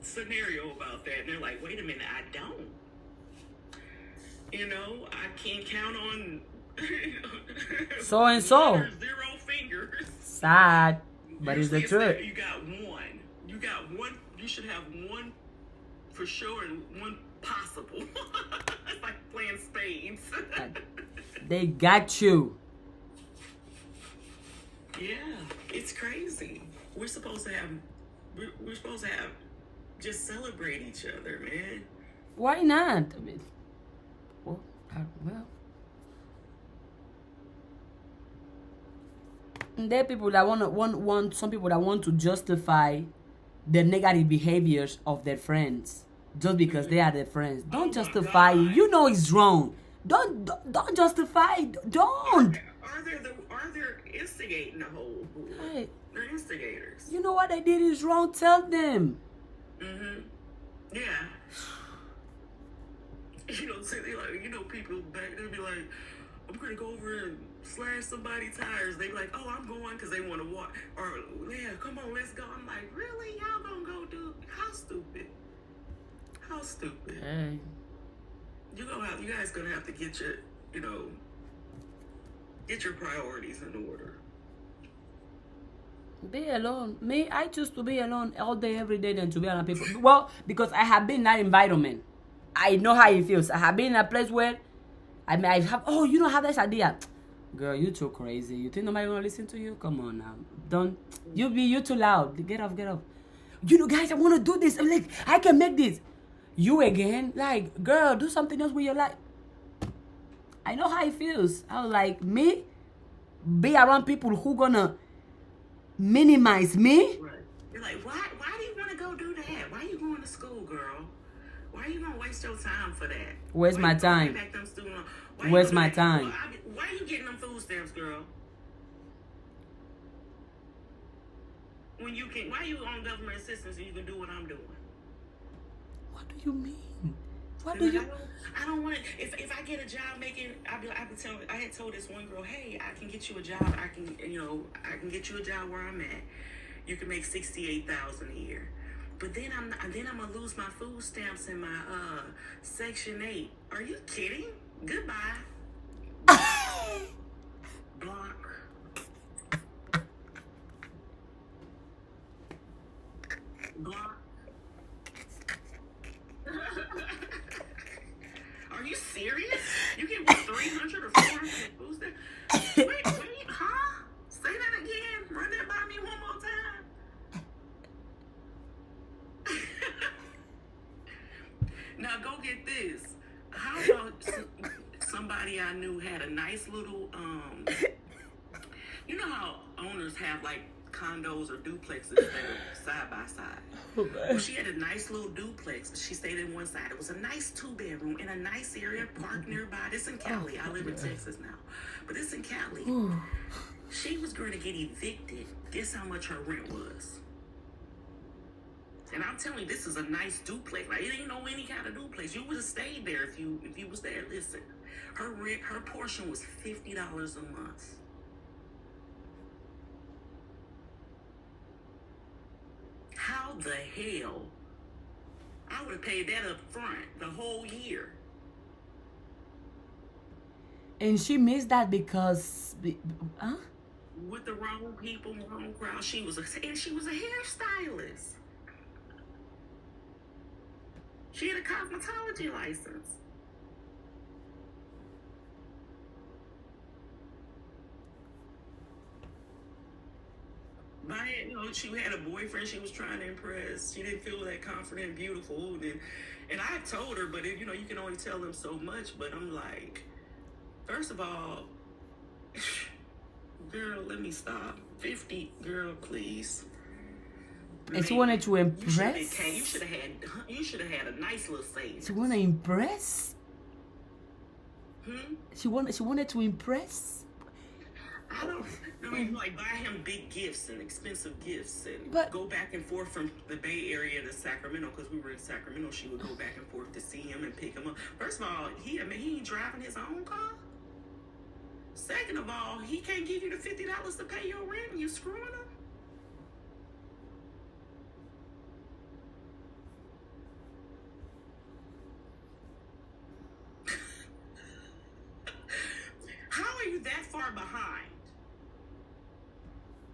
A: scenario about that, and they're like, "Wait a minute, I don't. You know, I can't count on
B: so and so
A: 0 fingers."
B: Sad, but it's the truth.
A: You got one. You got one. You should have one for sure and one possible. It's like playing spades.
B: They got you.
A: Yeah, it's crazy. We're supposed to have just celebrate each other, man.
B: Why not? I mean, well. And there are people that want some people that want to justify the negative behaviors of their friends just because they are their friends. Don't justify it. You know it's wrong. Don't justify it. Don't.
A: Are there instigating the whole group?
B: Hey,
A: they're instigators.
B: You know what they did is wrong. Tell them.
A: Mm-hmm. Yeah. You know, say they like, you know, people back they'll be like, I'm gonna go over and slash somebody's tires. They be like, oh, I'm going because they want to walk. Or yeah, come on, let's go. I'm like, really? Y'all gonna go do? How stupid? How stupid?
B: Hey.
A: You guys gonna have to get your, you know, get your priorities in order.
B: Be alone. Me, I choose to be alone all day, every day than to be around people. Well, because I have been in that environment. I know how it feels. I have been in a place where, I mean, I have, oh, you don't have this idea. Girl, you too crazy. You think nobody gonna listen to you? Come on now. Don't, you too loud. Get off. You know, guys, I want to do this. I'm like, I can make this. You again? Like, girl, do something else with your life. I know how it feels. I was like, me? Be around people who gonna minimize me?
A: Right. You're like, why do you want to go do that? Why are you going to school, girl? Why are you going to waste your time for that?
B: Where's my time? Where's my time?
A: Why are you getting them food stamps, girl? When you can, why are you on government assistance and you can do what I'm doing?
B: What do you mean? What
A: I don't want to. If I get a job making, I had told this one girl, hey, I can get you a job. I can get you a job where I'm at. You can make $68,000 a year. But then I'm gonna lose my food stamps and my Section 8. Are you kidding? Goodbye. Block. Block. Are you serious? You can get 300 or 400 food stamps? Wait, huh? Say that again. Run that by me one more time. had a nice little, you know how owners have like condos or duplexes that are side by side. Well, she had a nice little duplex. She stayed in one side. It was a nice 2-bedroom in a nice area, parked nearby. This in Cali. I live in Texas now, but it's in Cali. She was going to get evicted. Guess how much her rent was? And I'm telling you, this is a nice duplex. Like, it ain't no any kind of duplex. You would have stayed there if you was there. Listen, her rent, her portion was $50 a month. How the hell? I would have paid that up front the whole year.
B: And she missed that because, huh?
A: With the wrong people, wrong crowd. She was a hairstylist. She had a cosmetology license. She had a boyfriend she was trying to impress. She didn't feel that confident and beautiful. And I told her, but you can only tell them so much. But I'm like, first of all, girl, let me stop. 50, girl, please.
B: And she wanted to impress?
A: You should have had a nice little savings.
B: She wanted to impress?
A: Hmm?
B: She wanted to impress?
A: I don't like buy him big gifts and expensive gifts and go back and forth from the Bay Area to Sacramento, because we were in Sacramento. She would go back and forth to see him and pick him up. First of all, he ain't driving his own car. Second of all, he can't give you the $50 to pay your rent and you screwing him. How are you that far behind?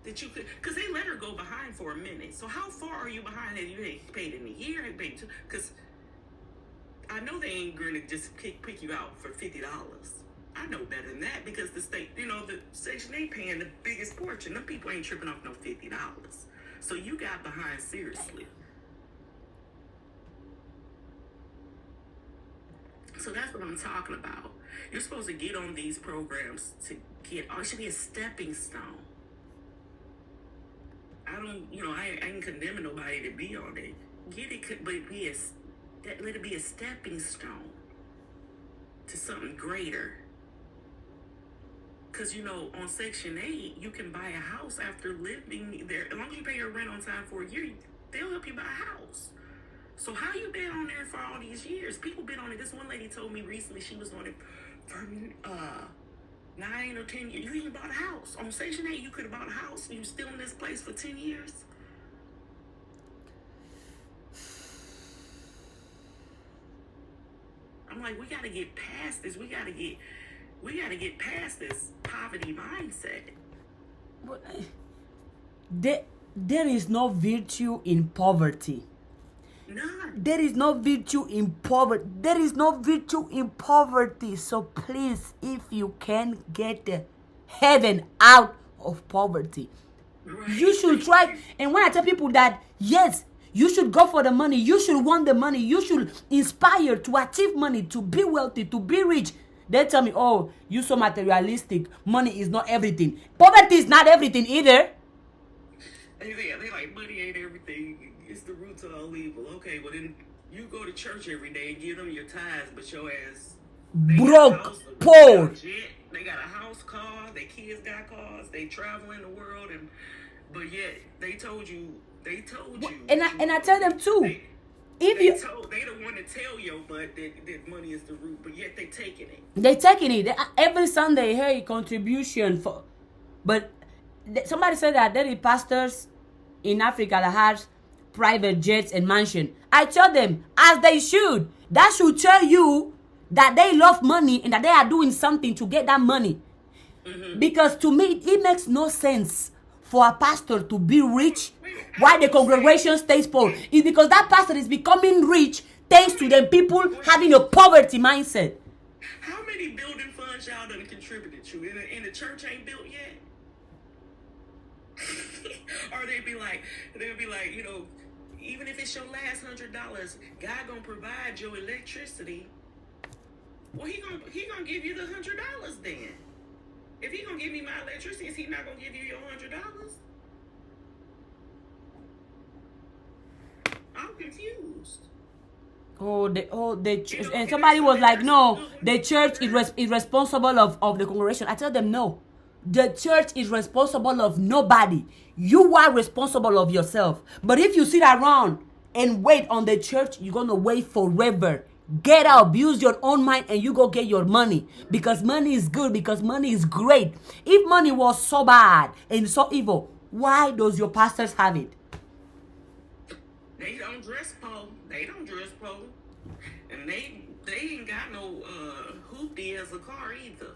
A: That you could, because they let her go behind for a minute. So how far are you behind that you ain't paid in a year, ain't paid two? Because I know they ain't going to just pick you out for $50. I know better than that, because the state, the Section 8 paying the biggest portion. Them people ain't tripping off no $50. So you got behind seriously. So that's what I'm talking about. You're supposed to get on these programs to it should be a stepping stone. I ain't condemning nobody to be on it. Get it, but let it be a stepping stone to something greater. Because, on Section 8, you can buy a house after living there. As long as you pay your rent on time for a year, they'll help you buy a house. So how you been on there for all these years? People been on it. This one lady told me recently she was on it for 9 or 10 years. You even bought a house. On Section 8, you could have bought a house and you still in this place for 10 years. I'm like, we got to get past this. We got to get past this poverty mindset.
B: But there is no virtue in poverty.
A: None.
B: There is no virtue in poverty. There is no virtue in poverty. So please, if you can get the heaven out of poverty,
A: Right.
B: you should try. And when I tell people that, yes, you should go for the money, you should want the money, you should inspire to achieve money, to be wealthy, to be rich, they tell me, oh, you're so materialistic. Money is not everything. Poverty is not everything either.
A: They like, money ain't everything. It's the root to all evil. Okay, well then you go to church every day and give them your tithes, but your ass
B: Broke, poor.
A: They got a house, car, their kids got cars, they travel in the world, but yet they told you.
B: And I tell them too.
A: They don't want to tell your butt that money is the root, but yet they taking it.
B: They taking it every Sunday. Hey, contribution for, but somebody said that there are pastors in Africa that have private jets and mansion. I tell them, as they should. That should tell you that they love money and that they are doing something to get that money. Mm-hmm. Because to me, it makes no sense for a pastor to be rich while the congregation stays poor. It's because that pastor is becoming rich thanks to them people having a poverty mindset.
A: How many building funds y'all done contributed to? And the church ain't built yet? Or they'll be like, even if it's your last $100, God gonna provide your electricity. Well, he gonna give you the $100 then. If he gonna give me my electricity, is he not gonna give you your $100? I'm confused.
B: And somebody was like, no, the church is responsible of the congregation. I tell them, no, the church is responsible of nobody. You are responsible of yourself. But if you sit around and wait on the church, you're gonna wait forever. Get out, use your own mind, and you go get your money, because money is good, because money is great. If money was so bad and so evil, why does your pastors have it?
A: They don't dress pole. And they ain't got no hoopty as a car either.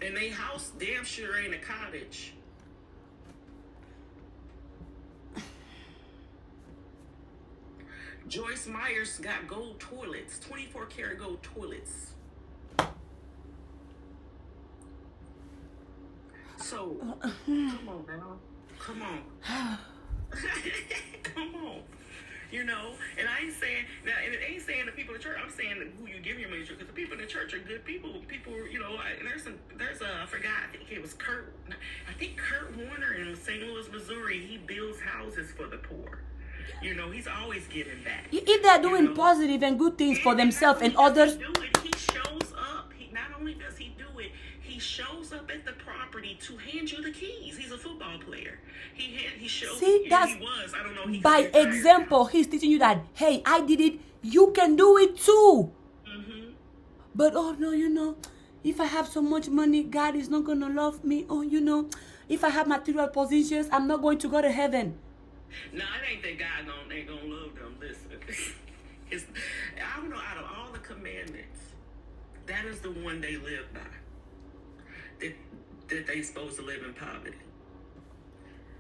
A: And they house damn sure ain't a cottage. Joyce Myers got gold toilets, 24 karat gold toilets. So, come on now. Come on. Come on. You know, and I ain't saying now, and it ain't saying the people in the church. I'm saying who you give your money to, because the people in the church are good people. People, you know, there's a I forgot. I think it was Kurt Warner in St. Louis, Missouri. He builds houses for the poor. You know, he's always giving back.
B: If they're doing positive and good things for themselves and others,
A: he shows up. Not only does he do it, he shows up at the property to hand you the keys. He's a football player. He shows.
B: See, that's
A: he was. I don't know.
B: By example, he's teaching you that, hey, I did it. You can do it too.
A: Mm-hmm.
B: But oh no, you know, if I have so much money, God is not gonna love me. Oh, you know, if I have material positions, I'm not going to go to heaven.
A: No, it ain't that God ain't gonna love them. Listen, I don't know, out of all the commandments, that is the one they live by. That they supposed to live in poverty,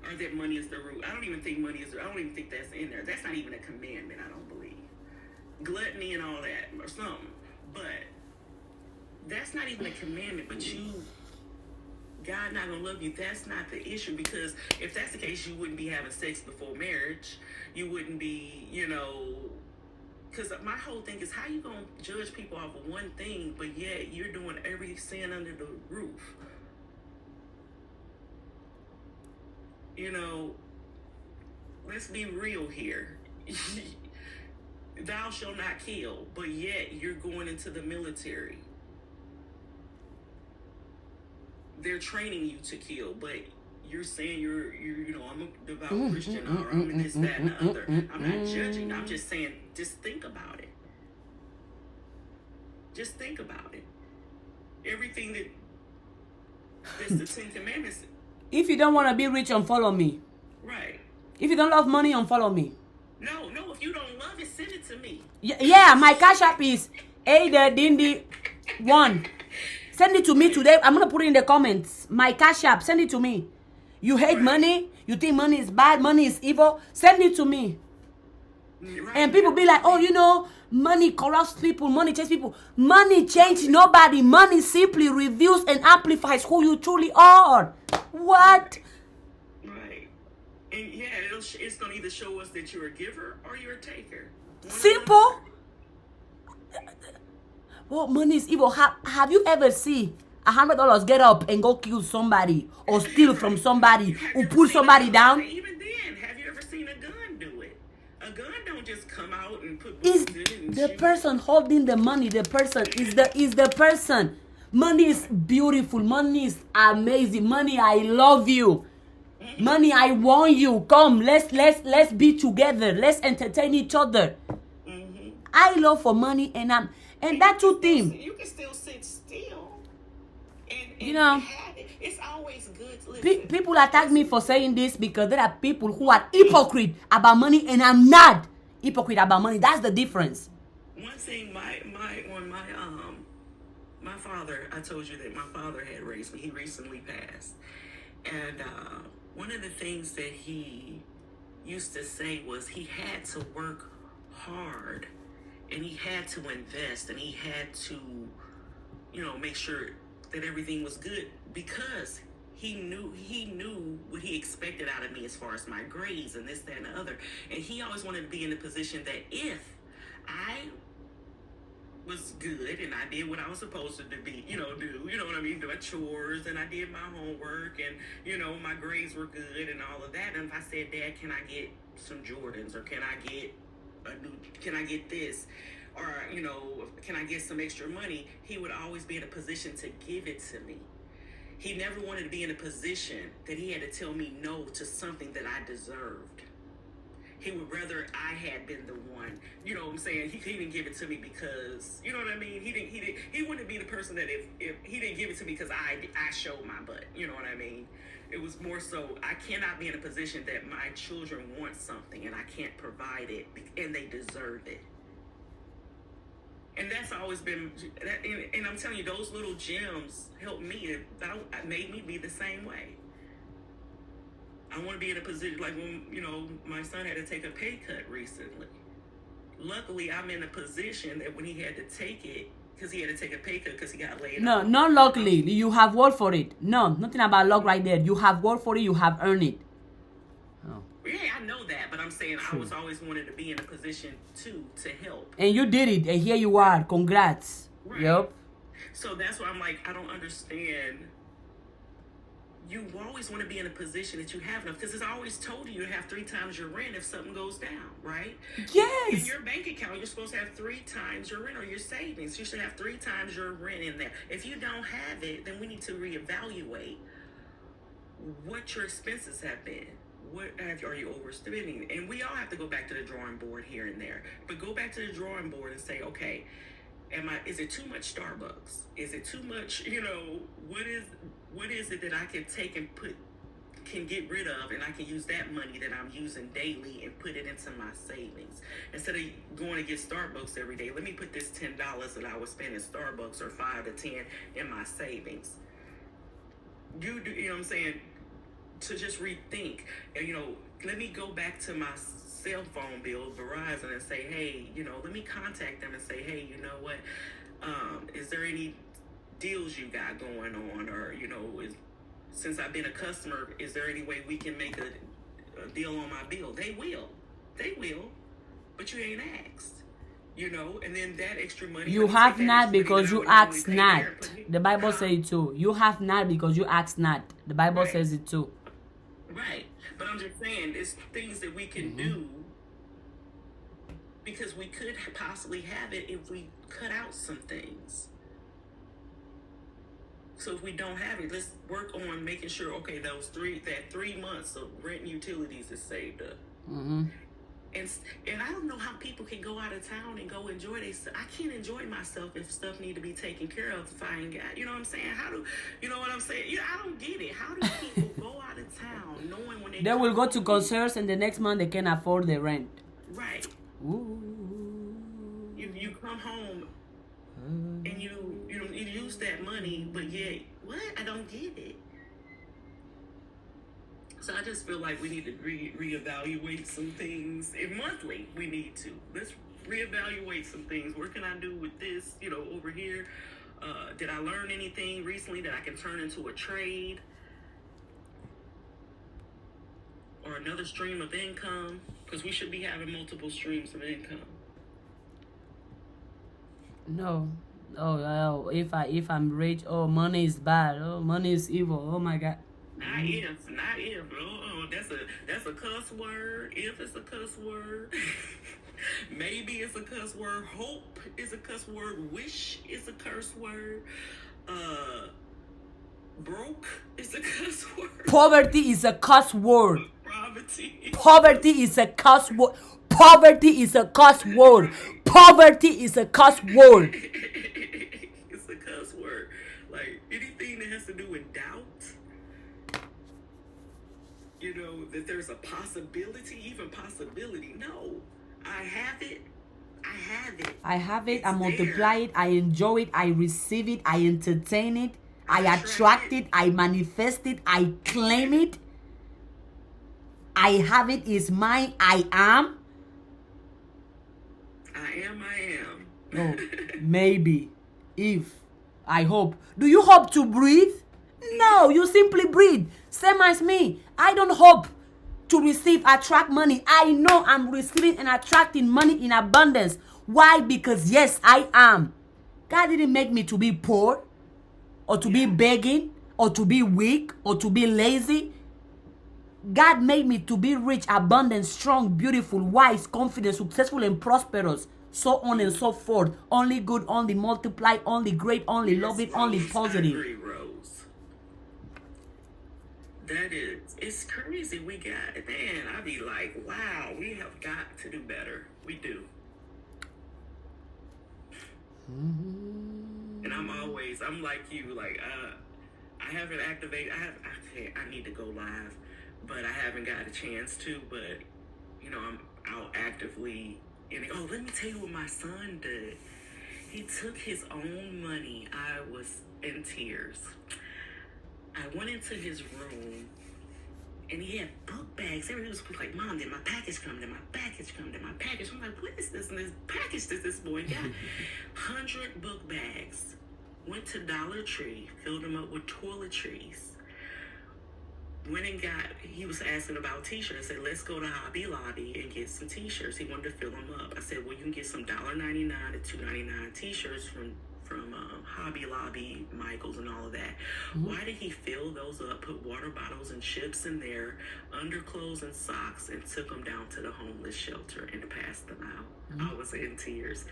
A: or that money is the root. I don't even think that's in there. That's not even a commandment. I don't believe gluttony and all that or something. But that's not even a commandment. But God not gonna love you. That's not the issue, because if that's the case, you wouldn't be having sex before marriage. You wouldn't be, you know, because my whole thing is, how you gonna judge people off of one thing, but yet you're doing every sin under the roof? You know, let's be real here. Thou shalt not kill, but yet you're going into the military. They're training you to kill, but you're saying you're you know, I'm a devout Christian, or I'm in this, that, and the other. I'm not judging. I'm just saying, just think about it. Just think about it. Everything that's the Ten Commandments.
B: If you don't want to be rich, unfollow me.
A: Right.
B: If you don't love money, unfollow me.
A: No, if you don't love it, send it to me.
B: Yeah, my cash app is Ada-Dindi1. Send it to me today. I'm going to put it in the comments. My cash app, send it to me. You hate money? You think money is bad? Money is evil? Send it to me. Right. And people be like, oh, you know, money corrupts people. Money changes people. Money changes nobody. Money simply reveals and amplifies who you truly are. What?
A: Right. And yeah, it's going to either show us that you're a giver or you're a taker.
B: Simple. Well, money is evil. Have you ever seen $100 get up and go kill somebody or steal from somebody or pull somebody down?
A: Even then, have you ever seen a gun do it? A gun don't just come out and put
B: Is
A: bullets in it and
B: the
A: shoot.
B: person holding the money? The person is the person. Money is beautiful. Money is amazing. Money, I love you. Mm-hmm. Money, I want you. Come, let's be together. Let's entertain each other. Mm-hmm. I love for money, and that two things.
A: You can still sit still, and
B: you know,
A: have it. It's always good to listen.
B: People attack me for saying this because there are people who are hypocrite about money, and I'm not hypocrite about money. That's the difference.
A: One thing, my father, I told you that my father had raised me. He recently passed, and one of the things that he used to say was he had to work hard. And he had to invest, and he had to, you know, make sure that everything was good, because he knew what he expected out of me as far as my grades and this, that, and the other. And he always wanted to be in a position that if I was good, and I did what I was supposed to be, do, you know what I mean, do chores, and I did my homework, and, my grades were good and all of that. And if I said, Dad, can I get some Jordans, or can I get this, or, can I get some extra money, he would always be in a position to give it to me. He never wanted to be in a position that he had to tell me no to something that I deserved. He would rather I had been the one, you know what I'm saying? He didn't give it to me because, you know what I mean? He wouldn't be the person that if he didn't give it to me because I showed my butt, you know what I mean? It was more so, I cannot be in a position that my children want something and I can't provide it, and they deserve it. And that's always been, and I'm telling you, those little gems helped me, made me be the same way. I want to be in a position, like when, my son had to take a pay cut recently. Luckily, I'm in a position that when he had to take it, because he had to take a pay cut because he got laid off.
B: No, not luckily. You have worked for it. No, nothing about luck right there. You have worked for it. You have earned it.
A: Oh. Yeah, I know that, but I'm saying I was always wanted to be in a position to help.
B: And you did it, and here you are. Congrats.
A: Right.
B: Yep.
A: So that's why I'm like, I don't understand. You always want to be in a position that you have enough, because it's always told you to have 3 times your rent if something goes down, right?
B: Yes.
A: In your bank account, you're supposed to have 3 times your rent, or your savings. You should have 3 times your rent in there. If you don't have it, then we need to reevaluate what your expenses have been. Are you overspending? And we all have to go back to the drawing board here and there. But go back to the drawing board and say, okay, is it too much Starbucks? Is it too much, what is it that I can take and can get rid of, and I can use that money that I'm using daily and put it into my savings? Instead of going to get Starbucks every day, let me put this $10 that I would spend in Starbucks, or 5 to 10 in my savings. You know what I'm saying? To just rethink, and let me go back to my cell phone bill, Verizon, and say, hey, let me contact them and say, hey, you know what, is there any deals you got going on, or since I've been a customer, is there any way we can make a deal on my bill? They will, but you ain't asked. And then that extra money.
B: You have not because you ask not. The Bible says it too. You have not because you ask not. The Bible says it too.
A: Right. But I'm just saying, it's things that we can do, because we could possibly have it if we cut out some things. So if we don't have it, let's work on making sure, okay, that 3 months of rent and utilities is saved up.
B: Mm-hmm.
A: And I don't know how people can go out of town and go enjoy themselves. I can't enjoy myself if stuff need to be taken care of if I ain't got, you know what I'm saying? You know what I'm saying? I don't get it. How do people go out of town knowing when
B: they will go to concerts, and the next month they can afford the rent?
A: Right.
B: Ooh.
A: You come home and you use that money, but yet, what? I don't get it. So I just feel like we need to reevaluate some things. And monthly, we need to. Let's reevaluate some things. What can I do with this, over here? Did I learn anything recently that I can turn into a trade? Or another stream of income? Because we should be having multiple streams of income.
B: No. Oh, if I'm rich, money is bad. Oh, money is evil. Oh my God.
A: Not if. Oh, that's a cuss word. If it's a cuss word. Maybe it's a cuss word. Hope is a cuss word. Wish is a curse word. Broke is a cuss word.
B: Poverty is a cuss word.
A: Poverty.
B: Poverty is a cuss word. Poverty is a cuss word. Poverty is a cuss word.
A: It's a cuss word. Like anything that has to do with doubt. That there's a possibility, No, I have it.
B: I multiply it. I enjoy it. I receive it. I entertain it. I attract it. I manifest it. I claim it. I have it. It's mine. I am.
A: Oh,
B: maybe. If. I hope. Do you hope to breathe? No, you simply breathe. Same as me. I don't hope to attract money. I know I'm receiving and attracting money in abundance. Why? Because yes, I am. God didn't make me to be poor, or to be begging, or to be weak, or to be lazy. God made me to be rich, abundant, strong, beautiful, wise, confident, successful, and prosperous. So on and so forth. Only good, only multiply, only great, only loving, only positive.
A: I agree, Rose. That is, it's crazy. We got, man, I be like, wow, we have got to do better. We do. And I'm like you, like, I haven't activated, I need to go live, but I haven't got a chance to, but, you know, I'll actively, oh, let me tell you what my son did. He took his own money. I was in tears. I went into his room, and he had book bags. Everybody was like, Mom, did my package come? Did my package come? Did my package? I'm like, what is this? And this package that this boy got? 100 book bags. Went to Dollar Tree, filled them up with toiletries. Went and he was asking about t-shirts. I said, let's go to Hobby Lobby and get some t-shirts. He wanted to fill them up. I said, well, you can get some $1.99 to $2.99 t-shirts from Hobby Lobby, Michaels, and all of that. Why did he fill those up, put water bottles and chips in there, underclothes and socks, and took them down to the homeless shelter and passed them out? I was in tears.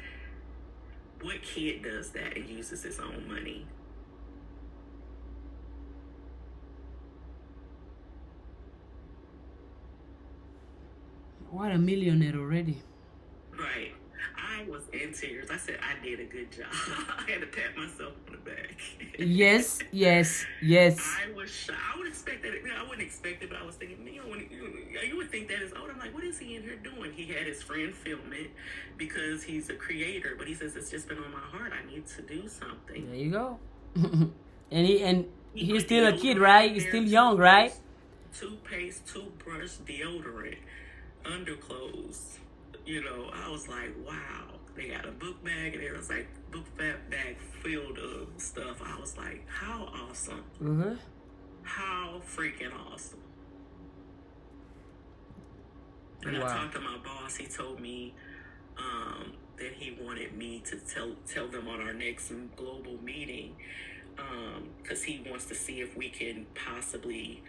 A: What kid does that and uses his own money?
B: What a millionaire already.
A: Right. I was in tears. I said I did a good job. I had to pat myself on the back.
B: Yes.
A: I was shocked. I would expect that. I wouldn't expect it, but I was thinking, you would think that is old. I'm like, what is he in here doing? He had his friend film it because he's a creator, but he says it's just been on my heart. I need to do something.
B: There you go. and he's still a kid, right? He's still young, right?
A: Toothpaste, toothbrush, deodorant, underclothes. I was like, wow. They got a book bag, and there was like book bag filled of stuff. I was like, how awesome. How freaking awesome. And I talked to my boss. He told me that he wanted me to tell them on our next global meeting, because he wants to see if we can possibly,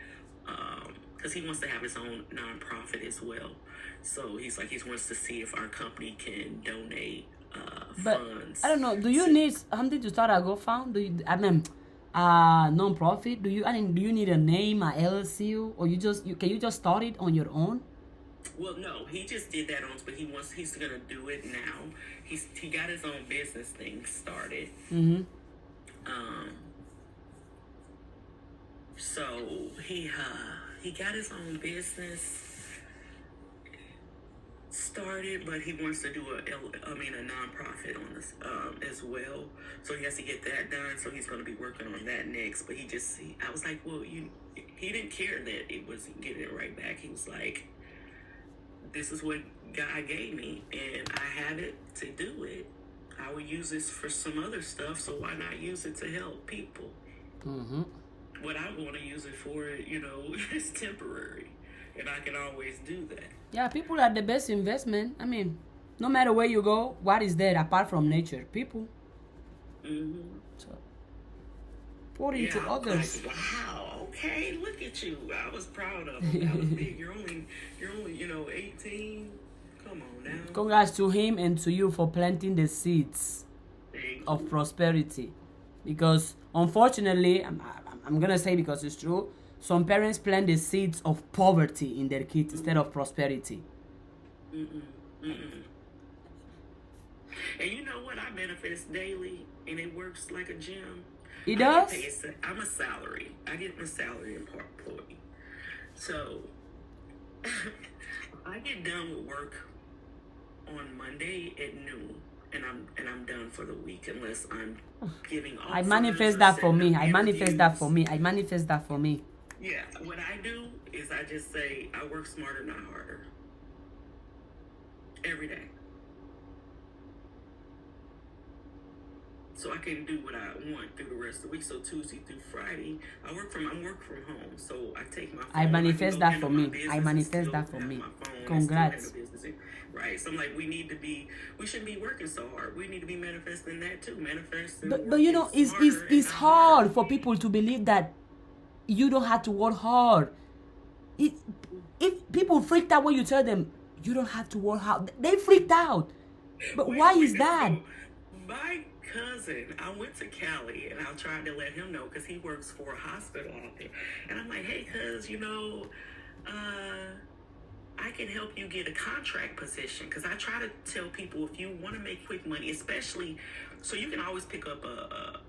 A: because he wants to have his own nonprofit as well. So he wants to see if our company can donate funds.
B: I don't know. Do you need something to start a GoFund? Non-profit? Do you need a name, a LLC, or can you just start it on your own?
A: Well, no, he just did that but he's gonna do it now. He got his own business thing started. So he got his own business started, but he wants to do a nonprofit on this as well. So he has to get that done. So he's going to be working on that next. But I was like, well, he didn't care that it was getting it right back. He was like, this is what God gave me, and I have it to do it. I will use this for some other stuff, so why not use it to help people? What I want to use it for, is temporary, and I can always do that.
B: Yeah, people are the best investment. I mean, no matter where you go, what is there apart from nature? People. So, pour into others.
A: Like, wow, okay, look at you. I was proud of him. That was big. You're only 18. Come on now.
B: Congrats to him and to you for planting the seeds of prosperity. Because unfortunately, I'm gonna say because it's true, some parents plant the seeds of poverty in their kids instead of prosperity.
A: And you know what? I manifest daily, and it works like a gym.
B: It does?
A: I'm a salary. I get my salary employee. So I get done with work on Monday at noon, and I'm done for the week unless I'm giving offers.
B: I manifest that for me. I manifest that for me.
A: Yeah, what I do is I just say I work smarter, not harder. Every day. So I can do what I want through the rest of the week. So Tuesday through Friday, I work from home. So I take my phone.
B: I manifest that for me. Congrats.
A: right? So I'm like, we shouldn't be working so hard. We need to be manifesting that too. Manifesting.
B: But you know, it's hard for people to believe that you don't have to work hard. If people freaked out when you tell them you don't have to work hard, they freaked out. But why is that?
A: My cousin, I went to Cali and I tried to let him know because he works for a hospital out there. And I'm like, hey, cuz, I can help you get a contract position. Because I try to tell people if you want to make quick money, especially, so you can always pick up a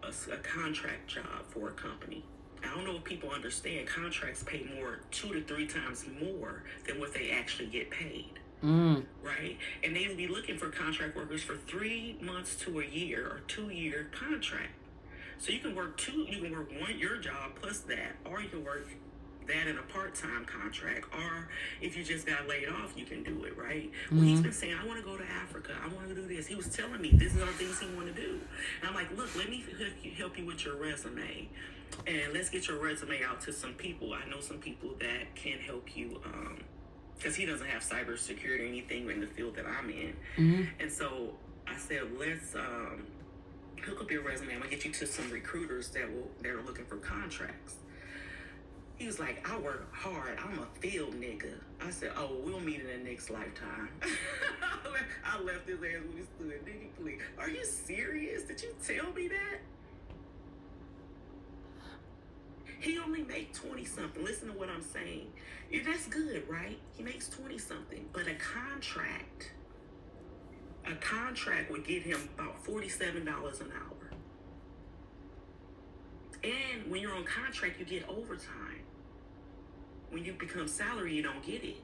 A: contract job for a company. I don't know if people understand contracts pay 2 to 3 times more than what they actually get paid. Right? And they will be looking for contract workers for 3 months to a year or 2-year contract. So you can work your job plus that, or you can work that in a part-time contract, or if you just got laid off, you can do it, right? Well, he's been saying, I want to go to Africa. I want to do this. He was telling me this is all the things he want to do. And I'm like, look, let me help you with your resume. And let's get your resume out to some people. I know some people that can help you, because he doesn't have cybersecurity or anything in the field that I'm in. And so I said, let's hook up your resume. I'm gonna get you to some recruiters that are looking for contracts. He was like, I work hard. I'm a field nigga. I said, oh, we'll meet in the next lifetime. I left his ass when he stood. Nigga, please. Are you serious? Did you tell me that? He only make 20-something. Listen to what I'm saying. Yeah, that's good, right? He makes 20-something. But a contract would get him about $47 an hour. And when you're on contract, you get overtime. When you become salary, you don't get it.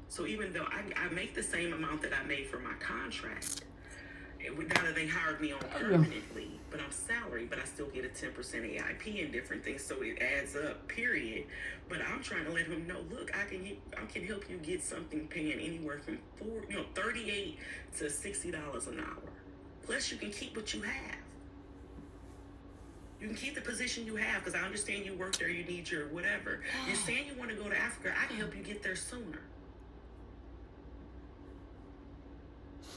A: So even though I make the same amount that I made for my contract, now that they hired me on permanently, but I'm salary, but I still get a 10% AIP and different things, so it adds up, period. But I'm trying to let him know, look, I can help you get something paying anywhere from $38 to $60 an hour. Plus, you can keep what you have. You can keep the position you have, because I understand you work there, you need your whatever. You're saying you want to go to Africa, I can help you get there sooner.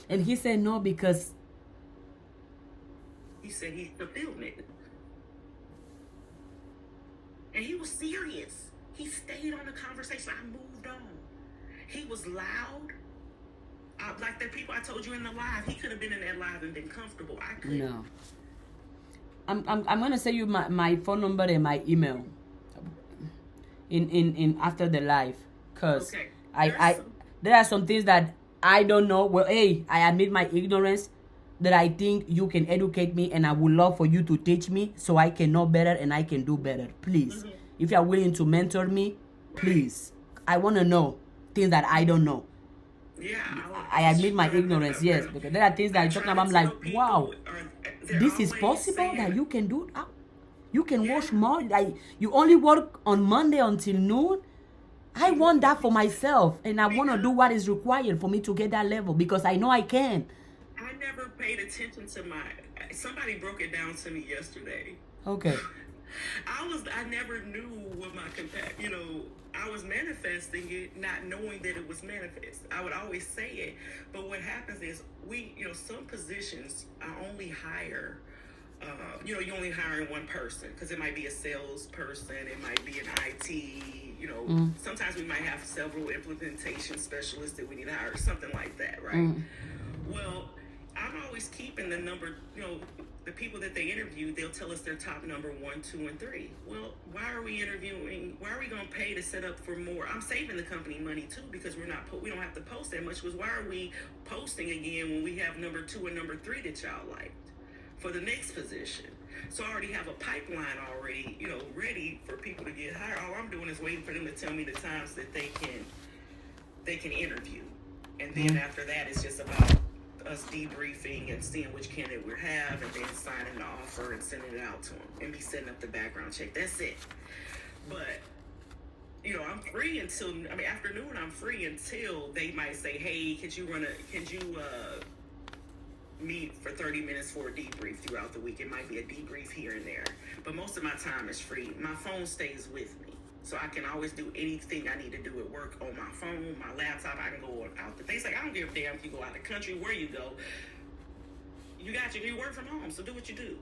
B: And he said no because
A: he said he's the field nigga. And he was serious. He stayed on the conversation. I moved on. He was loud. Like the people I told you in the live, he could have been in that live and been comfortable. I couldn't. No.
B: I'm gonna send you my phone number and my email in after the live, cause okay. There are some things that I don't know. Well, hey, I admit my ignorance, that I think you can educate me, and I would love for you to teach me so I can know better and I can do better. Please, if you are willing to mentor me, please. I want to know things that I don't know.
A: Yeah,
B: I admit my ignorance, yes, because there are things that I'm talking about. I'm like, wow, this is possible that you can do. You can wash more. Like, you only work on Monday until noon. I want that for myself, and I want to do what is required for me to get that level, because I know I can.
A: I never paid attention to somebody broke it down to me yesterday.
B: Okay.
A: I never knew what I was manifesting it, not knowing that it was manifest. I would always say it, but what happens is some positions I only hire, you only hire one person, because it might be a salesperson, it might be an IT, sometimes we might have several implementation specialists that we need to hire, something like that, right? Well, I'm always keeping the number, the people that they interview, they'll tell us their top number 1, 2, and 3. Well, why are we interviewing? Why are we going to pay to set up for more? I'm saving the company money too, because we don't have to post that much. Because why are we posting again when we have number 2 and number 3 that y'all liked for the next position? So I already have a pipeline already, ready for people to get hired. All I'm doing is waiting for them to tell me the times that they can interview, and then after that, it's just about us debriefing and seeing which candidate we have, and then signing the offer and sending it out to them, and be setting up the background check. That's it. But I'm free until afternoon. I'm free until they might say, "Hey, could you meet for 30 minutes for a debrief throughout the week?" It might be a debrief here and there, but most of my time is free. My phone stays with me. So I can always do anything I need to do at work on my phone, my laptop. I can go out. They say I don't give a damn if you go out the country, where you go. You work from home, so do what you do.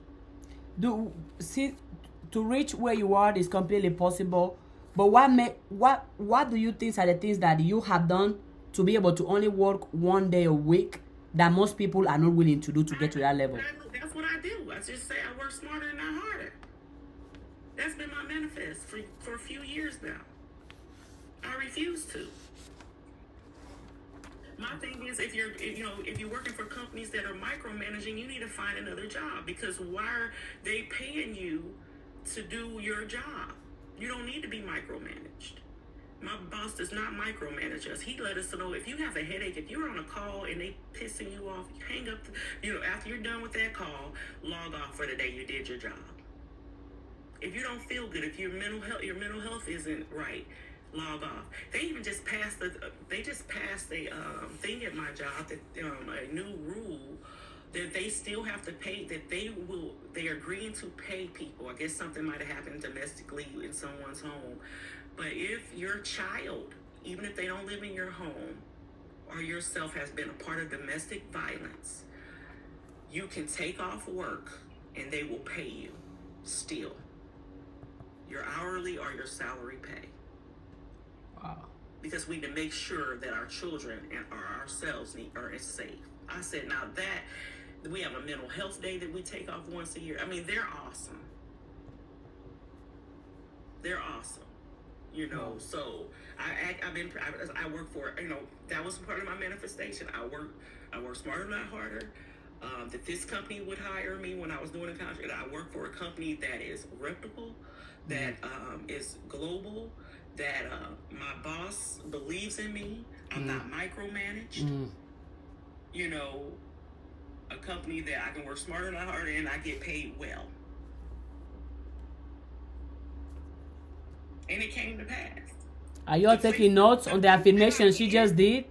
B: To reach where you are is completely possible. But what do you think are the things that you have done to be able to only work 1 day a week that most people are not willing to do to get to that level?
A: That's what I do. I just say I work smarter and not harder. That's been my manifest for a few years now. I refuse to. My thing is, if you're working for companies that are micromanaging, you need to find another job, because why are they paying you to do your job? You don't need to be micromanaged. My boss does not micromanage us. He let us know if you have a headache, if you're on a call and they pissing you off, hang up. After you're done with that call, log off for the day. You did your job. If you don't feel good, if your mental health isn't right, log off. They even just passed a thing at my job that a new rule that they still have to pay, that they are agreeing to pay people. I guess something might have happened domestically in someone's home. But if your child, even if they don't live in your home, or yourself has been a part of domestic violence, you can take off work and they will pay you still. Your hourly or your salary pay.
B: Wow.
A: Because we need to make sure that our children and ourselves are safe. I said, now that we have a mental health day that we take off once a year. I mean, they're awesome. They're awesome. So I work for, that was part of my manifestation. I work smarter, not harder. That this company would hire me when I was doing a contract. I work for a company that is reputable, that is global, that my boss believes in me. I'm not micromanaged. A company that I can work smarter, not harder, and I get paid well. And it came to pass.
B: Are you all taking notes on the affirmation she just did?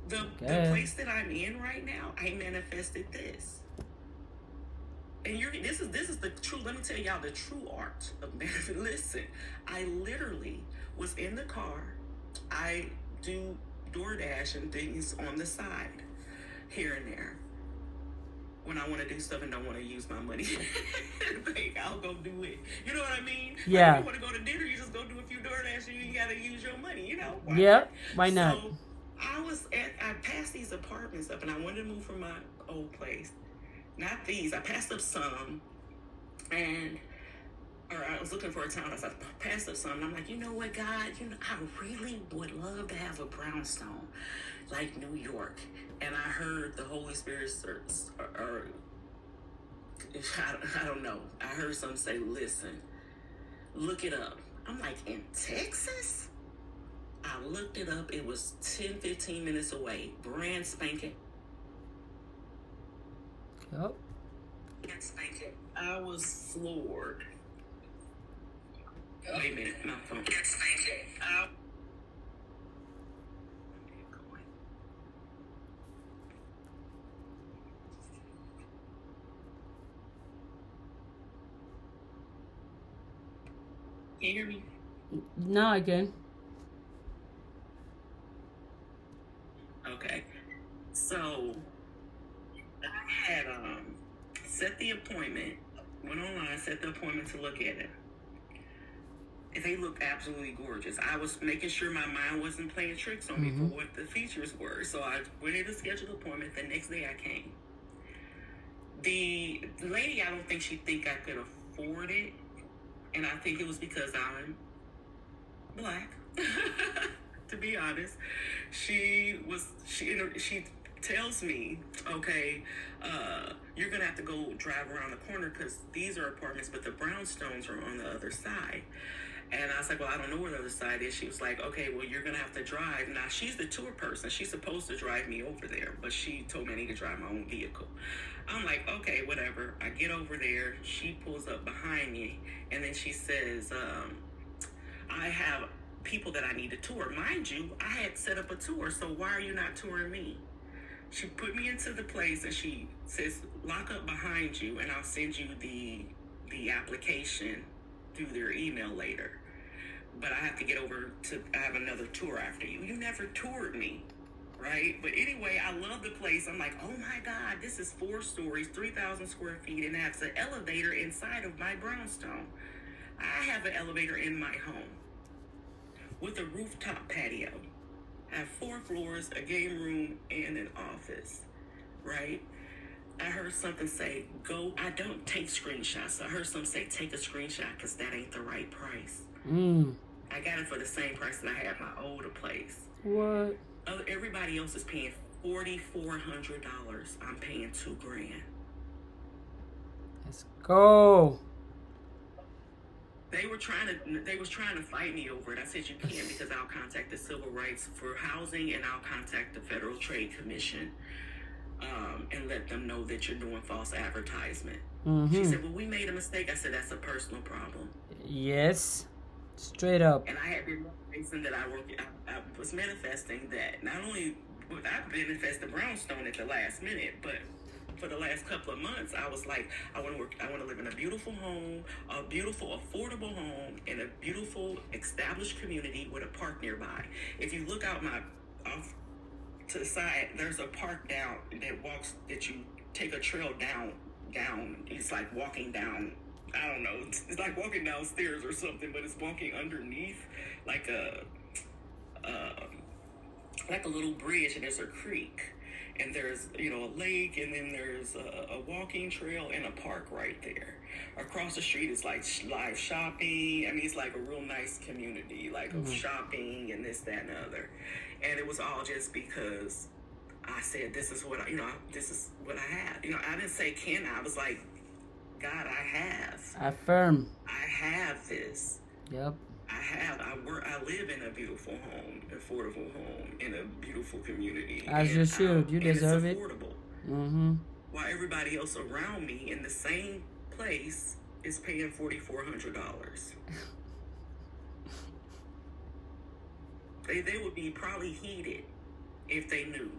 A: The place that I'm in right now, I manifested this. And this is the true, let me tell y'all the true art of manifesting. Listen, I literally was in the car. I do DoorDash and things on the side, here and there. When I want to do stuff and don't want to use my money, I'll go do it. You know what I mean?
B: Yeah.
A: Like, you want to go to dinner, you just go do a few DoorDash and you got to use your money,
B: Why not?
A: So I passed these apartments up and I wanted to move from my old place. Not these. I passed up some or I was looking for a town. I passed up some. And I'm like, you know what, God? I really would love to have a brownstone like New York. And I heard the Holy Spirit, or I don't know. I heard some say, listen, look it up. I'm like, in Texas? I looked it up. It was 10, 15 minutes away. Brand spanking.
B: Yep.
A: Brand spanking. I was floored. Wait a minute, my phone. Brand spanking. Can you hear me?
B: Now again.
A: Okay. So I had set the appointment, went online, set the appointment to look at it. And they look absolutely gorgeous. I was making sure my mind wasn't playing tricks on me for what the features were. So I went in to schedule the appointment. The next day I came. The lady, I don't think she think I could afford it. And I think it was because I'm Black. To be honest, she tells me, okay, you're gonna have to go drive around the corner because these are apartments, but the brownstones are on the other side. And I was like, well, I don't know where the other side is. She was like, okay, well, you're gonna have to drive. Now she's the tour person. She's supposed to drive me over there, but she told me I need to drive my own vehicle. I'm like, okay, whatever. I get over there. She pulls up behind me, and then she says, I have people that I need to tour. Mind you, I had set up a tour, so why are you not touring me? She put me into the place, and she says, lock up behind you, and I'll send you the application through their email later. but I have to get over to, I have another tour after you. You never toured me, right? But anyway, I love the place. I'm like, oh my God, this is 4 stories, 3,000 square feet, and has an elevator inside of my brownstone. I have an elevator in my home with a rooftop patio. I have 4 floors, a game room, and an office, right? I heard something say, I don't take screenshots. I heard something say, take a screenshot because that ain't the right price. I got it for the same price that I had my older place.
B: What?
A: Everybody else is paying $4,400. I'm paying $2,000.
B: Let's go.
A: They was trying to fight me over it. I said, you can't, because I'll contact the Civil Rights for Housing and I'll contact the Federal Trade Commission and let them know that you're doing false advertisement. She said, well, we made a mistake. I said, that's a personal problem.
B: Yes. Straight up.
A: And I had been reason that I was manifesting that. Not only would I manifest the brownstone at the last minute, but for the last couple of months, I was like, I want to live in a beautiful home, a beautiful, affordable home, in a beautiful, established community with a park nearby. If you look out off to the side, there's a park down that you take a trail down. It's like walking down, I don't know, it's like walking downstairs or something, but it's walking underneath like a little bridge, and there's a creek. And there's, a lake, and then there's a walking trail and a park right there. Across the street is like live shopping. I mean, it's like a real nice community, like of shopping and this, that, and the other. And it was all just because I said, this is what this is what I have. I didn't say can I was like, God, I have.
B: Affirm.
A: I have this.
B: Yep.
A: I live in a beautiful home, affordable home, in a beautiful community.
B: As you should. You deserve it.
A: Affordable. While everybody else around me in the same place is paying $4,400. They would be probably heated if they knew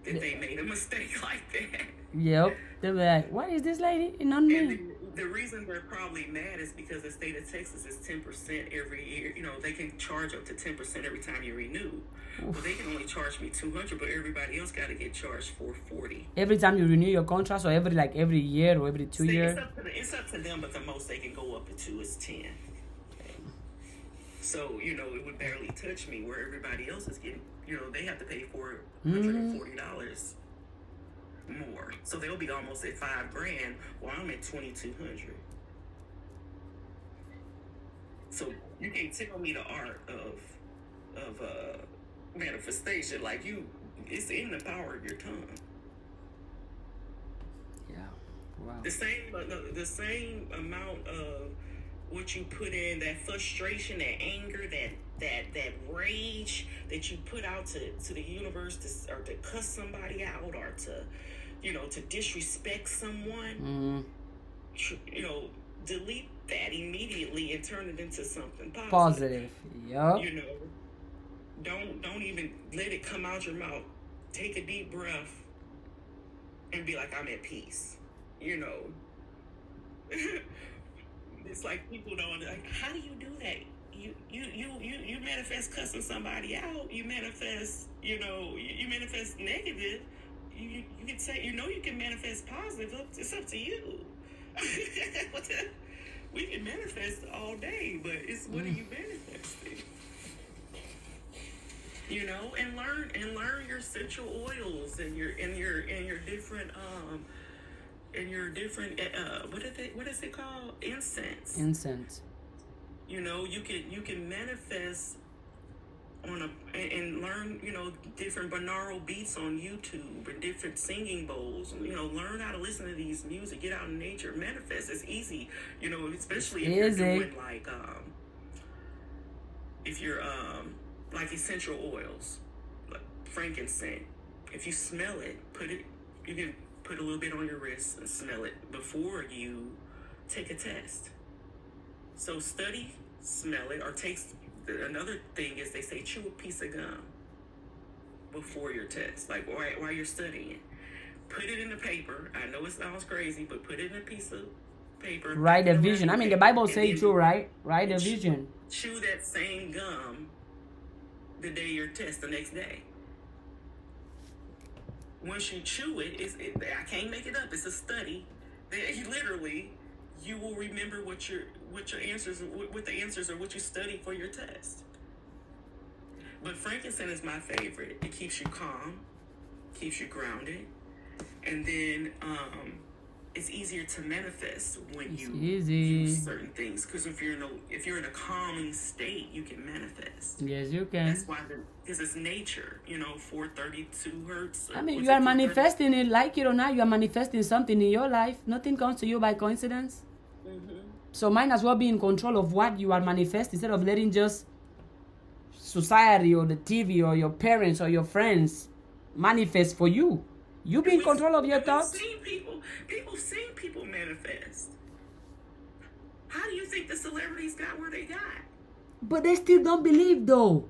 A: that they made a mistake like that.
B: Yep. They'll be like, what is this lady? Not me.
A: And the reason they're probably mad is because the state of Texas is 10% every year. They can charge up to 10% every time you renew. Well, they can only charge me $200, but everybody else got to get charged $440.
B: Every time you renew your contract, or every year or every 2 years?
A: It's up to them, but the most they can go up to is 10. So, it would barely touch me, where everybody else is getting, they have to pay $440 more. So they'll be almost at $5,000 while I'm at $2,200. So you can't tell me the art of manifestation. Like it's in the power of your tongue.
B: Yeah. Wow.
A: The same amount of what you put in, that frustration, that anger, that rage that you put out to the universe, or to cuss somebody out, or to disrespect someone, delete that immediately and turn it into something positive.
B: Yep.
A: Don't even let it come out your mouth. Take a deep breath and be like, I'm at peace. It's like people don't, like, how do you do that? You manifest cussing somebody out. You manifest, you manifest negative. You can say, you can manifest positive. It's up to you. We can manifest all day, but it's what are you manifesting? And learn your essential oils and your different what is it called? Incense. You can manifest and learn, different binaural beats on YouTube and different singing bowls. Learn how to listen to these music. Get out in nature. Manifest. It's easy. Especially if you're doing if you're like essential oils, like frankincense. If you smell it, you can put a little bit on your wrist and smell it before you take a test. So study, smell it, or taste. Another thing is they say chew a piece of gum before your test, like while you're studying. Put it in the paper. I know it sounds crazy, but put it in a piece of paper.
B: Write a vision. I mean, the Bible says too, right? Write a vision.
A: chew that same gum the day your test the next day. Once you chew it, I can't make it up. It's a study that you will remember what your answers, what the answers are, what you studied for your test. But frankincense is my favorite. It keeps you calm, keeps you grounded, and then it's easier to manifest when you use certain things. Because if you're in a calming state, you can manifest.
B: Yes, you can.
A: That's why, because it's nature. 432 hertz.
B: I mean, you are manifesting it, like it or not. You are manifesting something in your life. Nothing comes to you by coincidence.
A: Mm-hmm.
B: So might as well be in control of what you are manifesting instead of letting just society or the TV or your parents or your friends manifest for you. You be in control of your thoughts.
A: People seen people manifest. How do you think the celebrities got where they got?
B: But they still don't believe, though.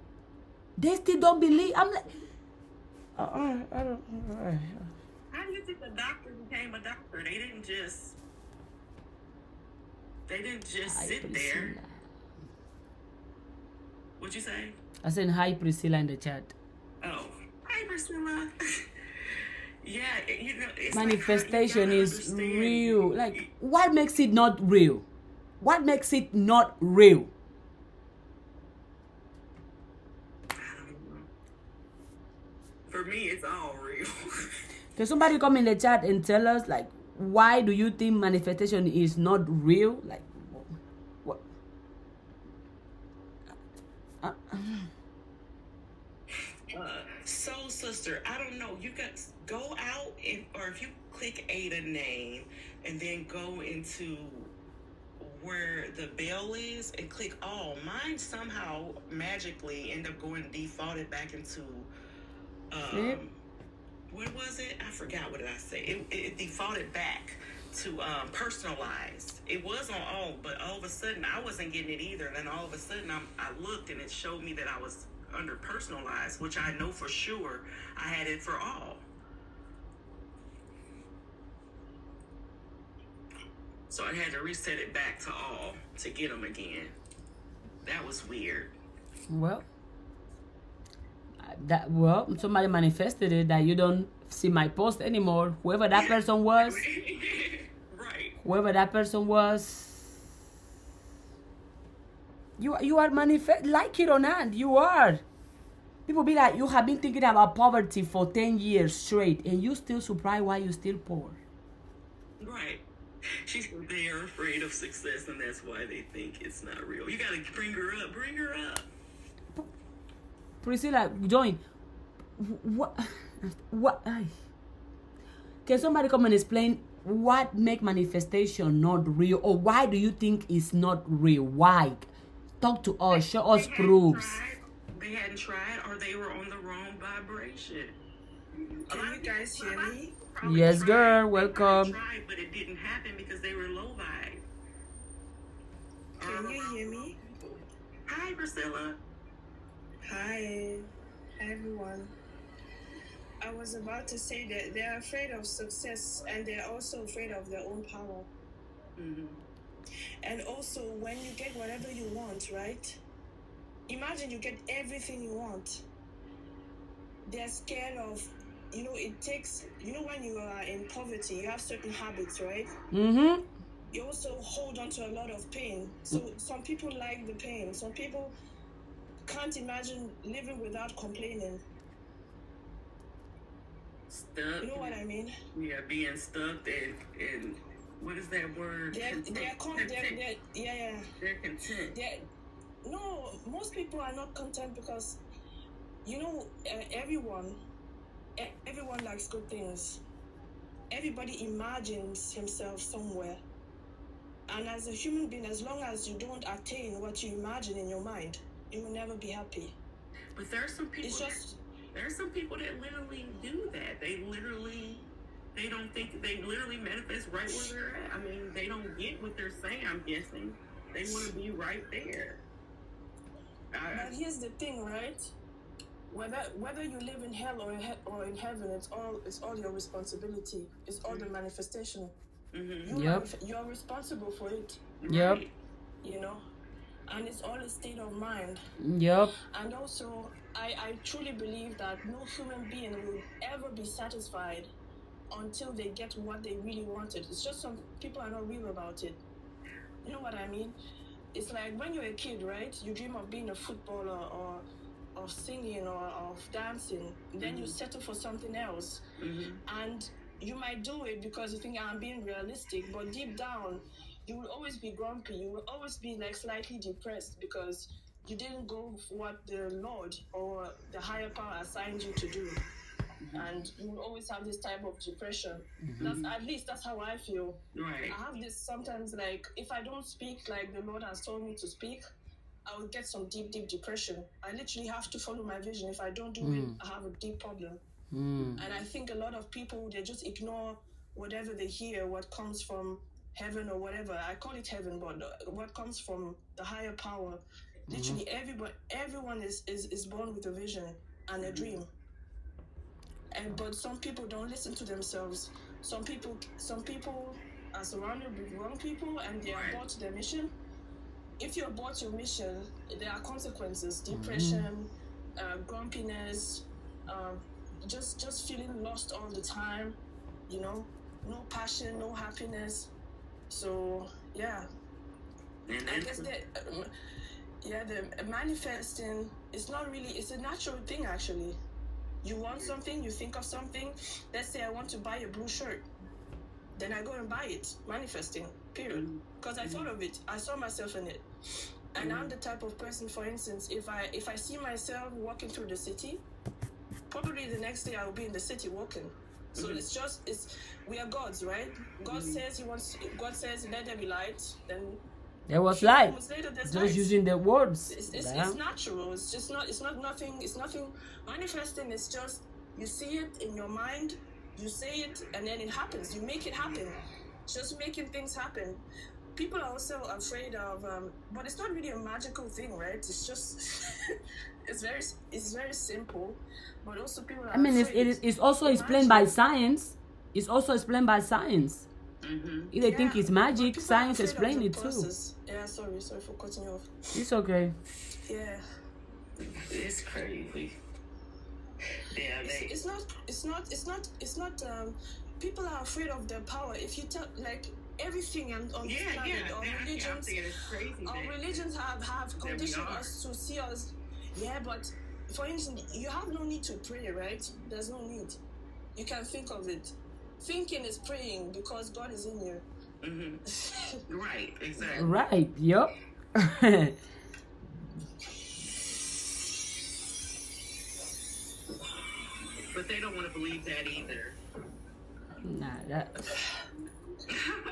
B: They still don't believe. I'm like, I don't.
A: How do you think the doctor became a doctor? They didn't just sit there. What'd you say?
B: I said hi, Priscilla, in the chat.
A: Oh, hi, Priscilla. Yeah, it's
B: manifestation is real. Like, what makes it not real? What makes it not real?
A: I don't know. For me, it's all real.
B: Can somebody come in the chat and tell us, like, why do you think manifestation is not real? Like, what?
A: Soul Sister, I don't know. You got go out or if you click Ada name and then go into where the bell is and click all. Mine somehow magically end up going defaulted back into what was it? I forgot what did I say. It defaulted back to personalized. It was on all, but all of a sudden I wasn't getting it either. And then all of a sudden I looked and it showed me that I was under personalized, which I know for sure I had it for all. So I had to reset it back to all to get them again. That was weird.
B: Well, somebody manifested it that you don't see my post anymore. Whoever that person was,
A: right?
B: Whoever that person was, you are manifest, like it or not, you are. People be like, you have been thinking about poverty for 10 years straight, and you still surprised why you still poor.
A: Right. They are afraid of success, and that's why they think it's not real. You gotta bring her up. Bring her up.
B: Priscilla, join. What? Can somebody come and explain what make manifestation not real, or why do you think it's not real? Why? Talk to us. Show us proofs.
A: They hadn't tried, or they were on the wrong vibration.
C: Can you guys hear me?
B: Yes, girl. Welcome.
A: Tried, but it didn't happen because they were low vibe.
C: Can you hear me?
A: Hi, Priscilla.
C: Hi, everyone. I was about to say that they're afraid of success and they're also afraid of their own power.
A: Mm-hmm.
C: And also, when you get whatever you want, right? Imagine you get everything you want. They're scared of, it takes, when you are in poverty, you have certain habits, right?
B: Mm-hmm.
C: You also hold on to a lot of pain. So some people like the pain. Some people can't imagine living without complaining.
A: Stuck.
C: You know what I mean?
A: Yeah, being stuck and what is that word?
C: They're
A: content.
C: No, most people are not content because, everyone likes good things. Everybody imagines himself somewhere. And as a human being, as long as you don't attain what you imagine in your mind, you will never be happy.
A: But there are some people. There are some people that literally do that. They literally manifest right where they're at. I mean, they don't get what they're saying. I'm guessing they want to be right there.
C: But here's the thing, right? Whether you live in hell or in heaven, it's all your responsibility. It's all the manifestation.
A: Mm-hmm.
C: You're responsible for it.
B: Yep.
C: and it's all a state of mind.
B: Yep.
C: And also, I truly believe that no human being will ever be satisfied until they get what they really wanted. It's just some people are not real about it. You know what I mean? It's like when you're a kid, right? You dream of being a footballer or of singing or of dancing. Then you settle for something else. And you might do it because you think I'm being realistic, but deep down, you will always be grumpy. You will always be like slightly depressed because you didn't go for what the Lord or the higher power assigned you to do. And you will always have this type of depression. At least that's how I feel.
A: Right.
C: I have this sometimes, like, if I don't speak like the Lord has told me to speak, I will get some deep depression. I literally have to follow my vision. If I don't do it, I have a deep problem. And I think a lot of people, they just ignore whatever they hear, what comes from heaven or whatever. I call it heaven, but what comes from the higher power. Literally everyone is born with a vision and a dream. But some people don't listen to themselves. Some people are surrounded with wrong people and they are bought to their mission. If you're bought your mission, there are consequences: depression, grumpiness, just feeling lost all the time. You know, no passion, no happiness. So yeah, I guess that the manifesting is not really. It's a natural thing actually. You want something, you think of something. Let's say I want to buy a blue shirt. Then I go and buy it, manifesting, period. Because I thought of it, I saw myself in it. And I'm the type of person, for instance, if I see myself walking through the city, probably the next day I will be in the city walking. So we are gods, right? God says let there be light, then
B: there was light.
C: Later,
B: Just
C: light.
B: using the words.
C: It's natural. It's nothing. Manifesting is just, you see it in your mind, you say it, and then it happens. You make it happen. Just making things happen. People are also afraid of, but it's not really a magical thing, right? It's just, it's very simple. But also people are afraid.
B: It's also explained by science. It's also explained by science. If they think it's magic, science explains it too.
C: Yeah, sorry for cutting you off.
B: It's okay.
C: Yeah.
A: It's crazy. Yeah,
C: it's not. People are afraid of their power. If you tell, like, everything on this planet, religions have conditioned us to see us. Yeah, but for instance, you have no need to pray, right? There's no need. You can think of it. Thinking is praying because God is in you.
A: Right, exactly.
B: Right, yep.
A: But they don't want to believe that either.
B: Nah,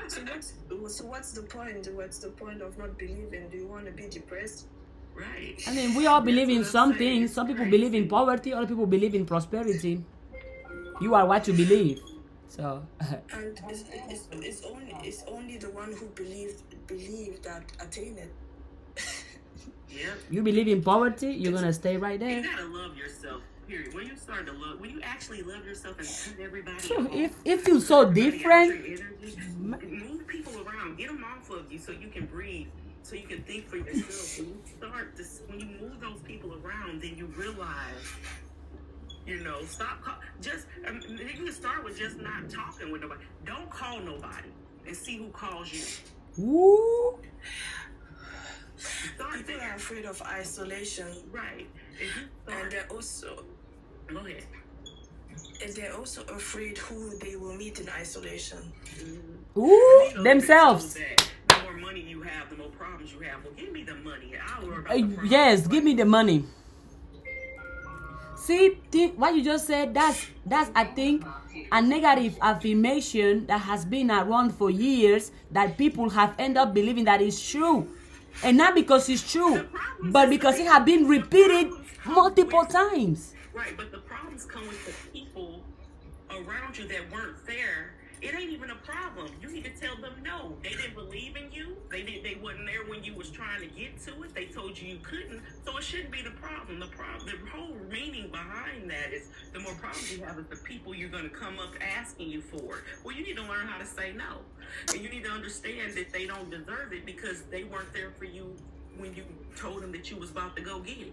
C: So what's the point? What's the point of not believing? Do you want to be depressed?
A: Right.
B: I mean, we all believe in something. Some people believe in poverty, other people believe in prosperity. You are what you believe. So.
C: And it's only the one who believe that attain it.
A: Yeah.
B: You believe in poverty, you're gonna stay right there.
A: You gotta love yourself. Period. When you actually love yourself and cut everybody off,
B: it feels so different.
A: Move people around, get them off of you so you can breathe, so you can think for yourself. When you move those people around, then you realize, you know, you can start with just not talking with nobody. Don't call nobody and see who calls you.
B: Ooh.
C: People are afraid of isolation.
A: Right.
C: And they're also...
A: Go ahead.
C: And they're also afraid who they will meet in isolation.
B: Ooh, themselves.
A: The more money you have, the more problems you have. Well, give me the money. I'll worry about the problems.
B: Yes, give me the money. See, what you just said, that's I think a negative affirmation that has been around for years, that people have ended up believing that it's true. And not because it's true, but because it has been repeated multiple times.
A: Right, but the problems come with the people around you that weren't there. It ain't even a problem. You need to tell them no. They didn't believe in you. They wasn't there when you was trying to get to it. They told you couldn't. So it shouldn't be the problem. The whole meaning behind that is the more problems you have is the people you're going to come up asking you for. Well, you need to learn how to say no. And you need to understand that they don't deserve it because they weren't there for you when you told them that you was about to go get it.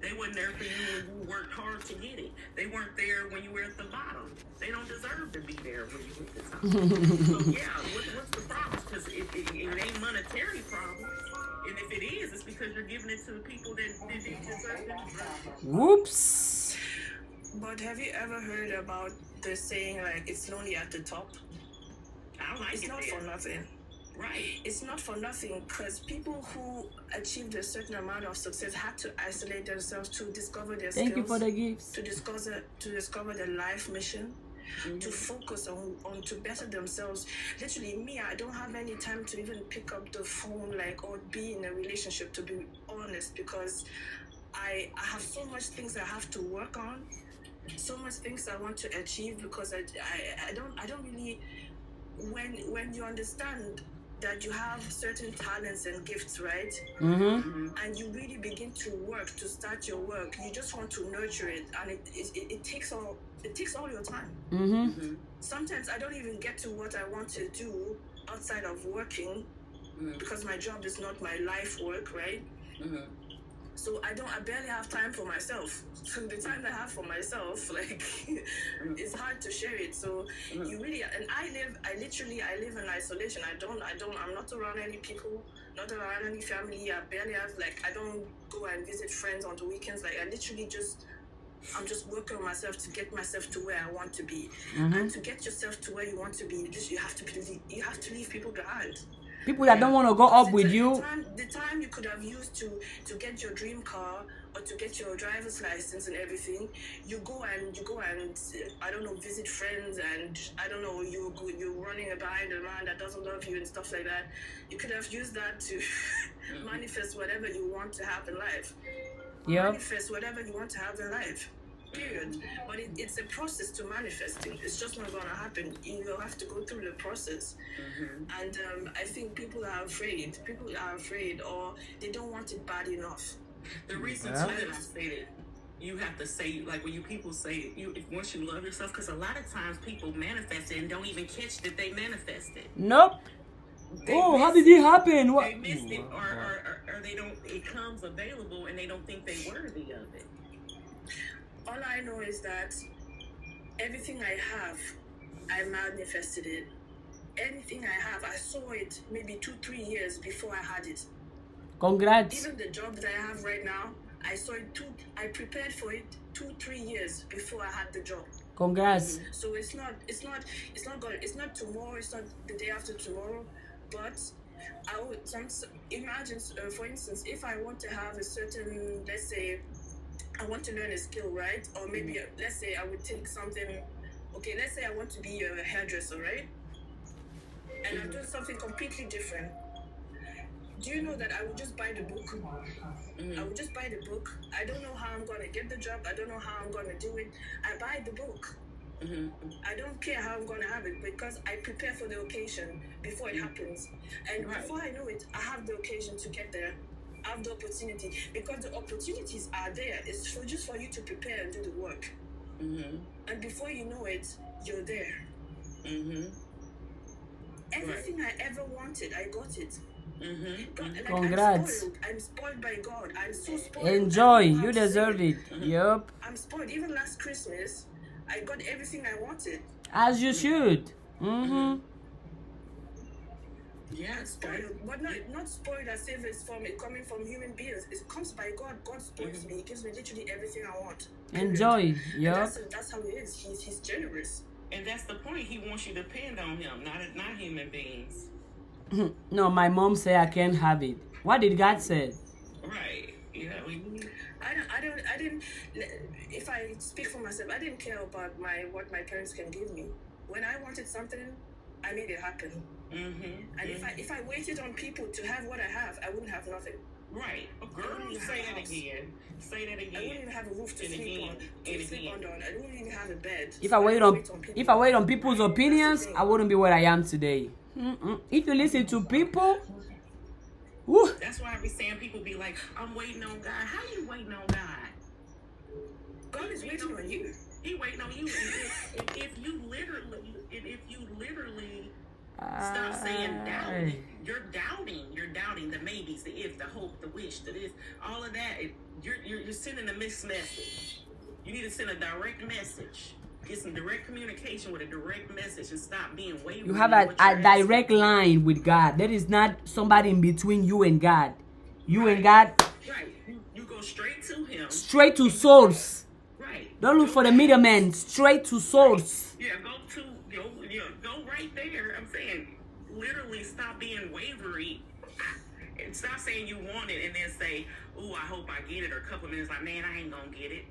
A: They weren't there for you when you worked hard to get it. They weren't there when you were at the bottom. They don't deserve to be there when you hit the top. So yeah, what's the problem? Because it ain't monetary problem. And if it is, it's because you're giving it to the people that deserve it.
B: Whoops.
C: But have you ever heard about the saying like it's lonely at the top?
A: I like
C: It's
A: it
C: not
A: there.
C: for nothing.
A: Right.
C: It's not for nothing because people who achieved a certain amount of success had to isolate themselves to discover their
B: Thank you
C: skills,
B: for the gifts.
C: to discover their life mission, to focus on to better themselves. Literally, me, I don't have any time to even pick up the phone or be in a relationship, to be honest, because I have so much things I have to work on, so much things I want to achieve, because I don't really, when you understand that you have certain talents and gifts, right? And you really begin to work, to start your work, you just want to nurture it, and it takes all your time. Sometimes I don't even get to what I want to do outside of working, because my job is not my life work, right? So I barely have time for myself. So the time I have for myself, it's hard to share it. So you really, and I live in isolation. I'm not around any people, not around any family. I barely have, I don't go and visit friends on the weekends. I'm just working on myself to get myself to where I want to be. And to get yourself to where you want to be, you have to leave people behind.
B: People that don't want to go up with you.
C: The time you could have used to get your dream car or to get your driver's license and everything, you go and I don't know, visit friends, and I don't know, you're running behind a man that doesn't love you and stuff like that. You could have used that to manifest whatever you want to have in life. Manifest whatever you want to have in life. Period. But it's a process to manifesting. It's just not gonna happen. You have to go through the process. And I think people are afraid, or they don't want it bad enough.
A: The reason too that I say that you have to say, when people say once you love yourself, because a lot of times people manifest it and don't even catch that they manifested.
B: Nope. How did it happen? What?
A: They missed it, or they don't. It comes available and they don't think they're worthy of it.
C: All I know is that everything I have, I manifested it. Anything I have, I saw it maybe 2-3 years before I had it.
B: Congrats.
C: Even the job that I have right now, I saw it I prepared for it 2-3 years before I had the job.
B: Congrats.
C: So it's not tomorrow, it's not the day after tomorrow, but I would imagine, for instance, if I want to have a certain, let's say, I want to learn a skill, right? Or maybe, let's say I would take something, okay, let's say I want to be a hairdresser, right? And I'm doing something completely different. Do you know that I would just buy the book? I would just buy the book. I don't know how I'm going to get the job. I don't know how I'm going to do it. I buy the book. I don't care how I'm going to have it, because I prepare for the occasion before it happens. And before I know it, I have the occasion to get there. I have the opportunity, because the opportunities are there. It's just for you to prepare and do the work. And before you know it, you're there. Everything I ever wanted, I got it. God,
B: Congrats.
C: I'm spoiled by God. I'm so spoiled.
B: Enjoy. You deserve it. Yup.
C: I'm spoiled. Even last Christmas, I got everything I wanted.
B: As you should.
C: Yeah, spoiled, but not spoiled as if it's coming from human beings. It comes by God. God spoils me. He gives me literally everything I want.
B: Enjoy. Yup.
C: That's how he is. He's generous.
A: And that's the point. He wants you to depend on him, not human beings.
B: No, my mom said I can't have it. What did God say?
A: Right. Yeah.
C: I didn't. If I speak for myself, I didn't care about what my parents can give me. When I wanted something, I made it happen. And if I waited on people to have what I have, I wouldn't have nothing.
A: Right. Girl, say that again. Say that again.
C: I wouldn't even have a roof to sleep on. I wouldn't even have a bed.
B: If I wait on people's opinions, I wouldn't be where I am today. If you listen to people, woo.
A: That's why I be saying people be like, I'm waiting on God. How you waiting on God?
C: God is waiting on you.
A: He waiting on you. If you literally Stop saying doubt. You're doubting the maybes, the if, the hope, the wish, the this, all of that. You're sending a mixed message. You need to send a direct message. Get some direct communication with a direct message and stop being wavering.
B: You have a direct line with God. There is not somebody in between you and God. You and God.
A: Right. You go straight to Him.
B: Straight to source.
A: Right.
B: Don't look for the middleman. Straight to source.
A: Yeah, go right there. I'm saying, literally, stop being wavery. And stop saying you want it and then say, "Oh, I hope I get it." Or a couple of minutes, like, "Man, I ain't gonna get it."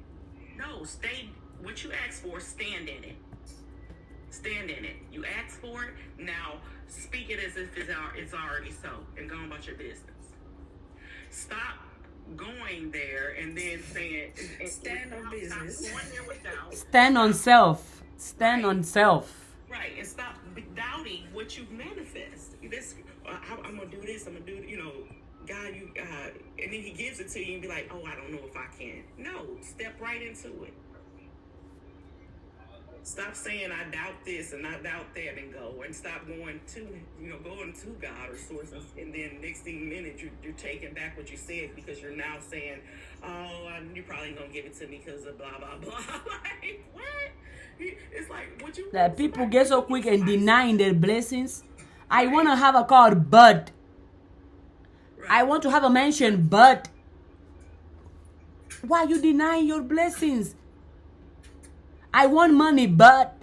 A: No, stay. What you ask for, stand in it. Stand in it. You ask for it. Now, speak it as if it's already so, and go on about your business. Stop going there and then saying,
C: Stand on business.
A: Stop going there without.
B: Stand on self. Stand on self.
A: Right, and stop doubting what you manifest. I'm gonna do this. I'm gonna do, God, and then He gives it to you and be like, "Oh, I don't know if I can." No, step right into it. Stop saying I doubt this and I doubt that, and go and stop going to God or source, and then next thing minute you're taking back what you said because you're now saying, "Oh, you're probably gonna give it to me because of blah blah blah." Like, what? It's like, what you?
B: That people get so quick and denying their blessings. I want to have a car, but I want to have a mansion, but why you denying your blessings? I want money, but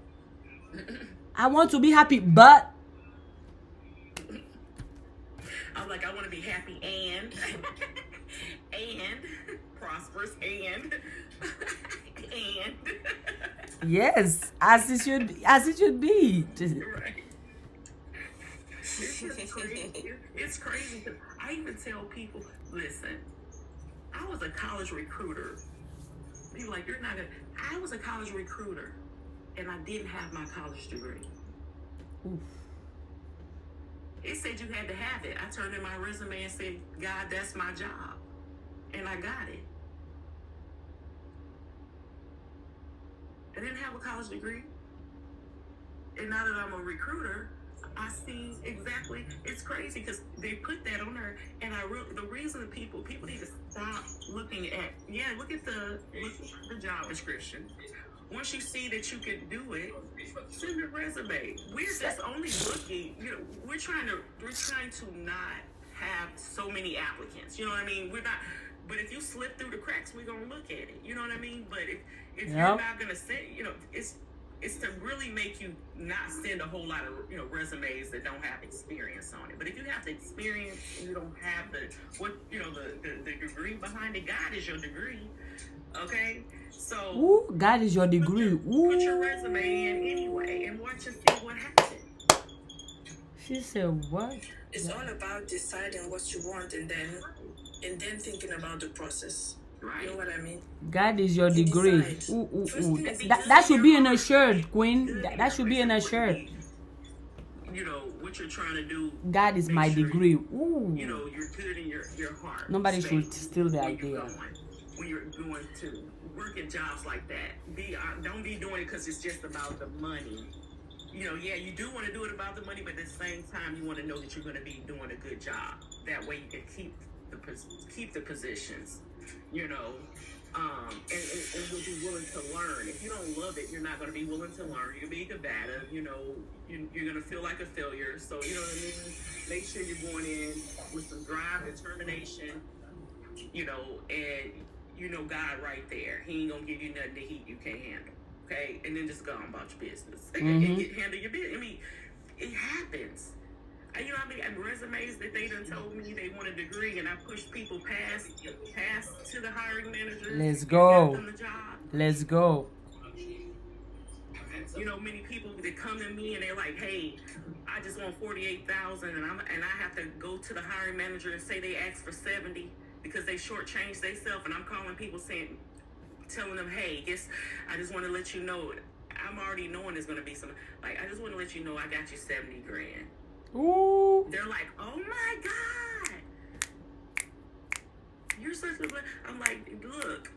B: I want to be happy, but
A: I'm like, I want to be happy and prosperous and
B: yes, as it should be.
A: Right. It's just crazy. It's crazy. I even tell people, listen, I was a college recruiter. People like, you're not I was a college recruiter, and I didn't have my college degree.
B: Oof.
A: It said you had to have it. I turned in my resume and said, "God, that's my job," and I got it. I didn't have a college degree, and now that I'm a recruiter, I see exactly. It's crazy because they put that on there, and the reason people need to stop looking at look at the job description. Once you see that you can do it, send your resume. We're just only looking. We're trying to not have so many applicants. You know what I mean? We're not. But if you slip through the cracks, we're gonna look at it. You know what I mean? But if you're not gonna send, it's to really make you not send a whole lot of resumes that don't have experience on it. But if you have the experience and you don't have the degree behind it, God is your degree. Okay, so
B: ooh, God is your degree.
A: Put your resume in anyway and watch and see what happens.
B: She said what?
C: It's all about deciding what you want and then thinking about the process.
A: Right.
C: You know what I mean?
B: God is your degree. Ooh. That should be in a shirt, Queen. That should be in a shirt.
A: What you're trying to do.
B: God is my degree. Ooh.
A: You're good in your heart.
B: Nobody should steal the idea.
A: When you're going to work at jobs like that, don't be doing it because it's just about the money. You do want to do it about the money, but at the same time, you want to know that you're going to be doing a good job. That way, you can keep the positions. And you'll be willing to learn. If you don't love it, you're not going to be willing to learn. You'll be combative. You're going to feel like a failure. So, you know what I mean? Make sure you're going in with some drive, determination, and God right there. He ain't going to give you nothing to heat you can't handle. Okay? And then just go on about your business. And handle your business. I mean, it happens. Resumes that they done told me they want a degree, and I pushed people past to the hiring manager.
B: Let's go.
A: The job.
B: Let's go.
A: Many people that come to me and they're like, "Hey, I just want 48,000, and I have to go to the hiring manager and say they asked for 70 because they shortchanged themselves." And I'm calling people telling them, "Hey, I just want to let you know, I'm already knowing there's going to be some. Like, I just want to let you know I got you 70 grand."
B: Ooh.
A: They're like, "Oh my God, you're such a." I'm like, "Look,"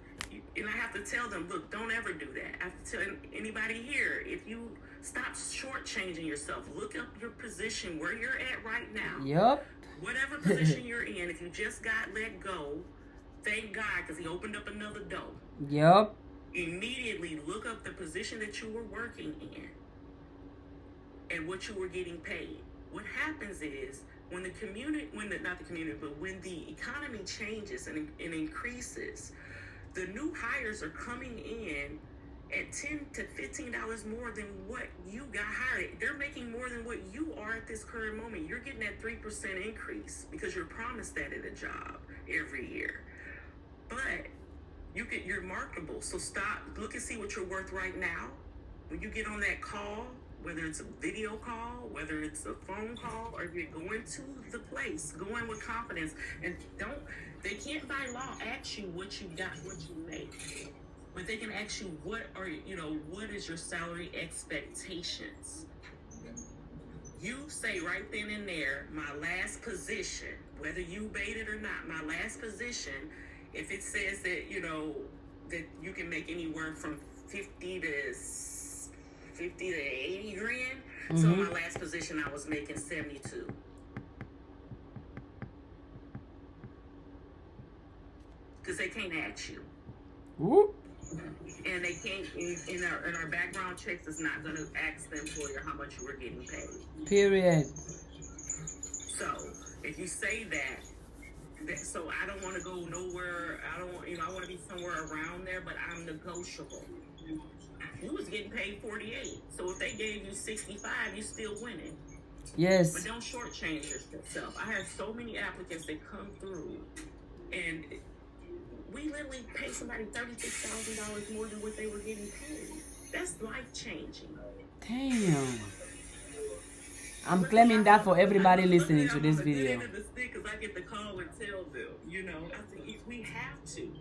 A: and I have to tell them, "Look, don't ever do that." I have to tell anybody here, if you Stop shortchanging yourself. Look up your position where you're at right now.
B: Yup.
A: Whatever position you're in, if you just got let go, thank God, because he opened up another door.
B: Yup.
A: Immediately look up the position that you were working in and what you were getting paid. What happens is when the economy changes and increases, the new hires are coming in at $10 to $15 more than what you got hired. They're making more than what you are at this current moment. You're getting that 3% increase because you're promised that at a job every year. But you're marketable. So stop, look and see what you're worth right now. When you get on that call, whether it's a video call, whether it's a phone call, or if you're going to the place, go in with confidence, and they can't by law ask you what you got, what you make. But they can ask you what is your salary expectations. You say right then and there, my last position, whether you made it or not, my last position, if it says that, that you can make anywhere from 50 to 80 grand. So my last position, I was making 72. Because they can't ask you.
B: Whoop.
A: And they can't, in our background checks, is not going to ask the employer how much you were getting paid.
B: Period.
A: So if you say that, so I don't want to go nowhere. I don't want, I want to be somewhere around there, but I'm negotiable. You was getting paid 48. So if they gave you 65, you still winning.
B: Yes.
A: But don't shortchange yourself. I have so many applicants that come through, and we literally pay somebody $36,000 more than what they were getting paid. That's life-changing.
B: Damn. I'm claiming that for everybody listening to this video.
A: Because I get the call and tell them, I think we have to.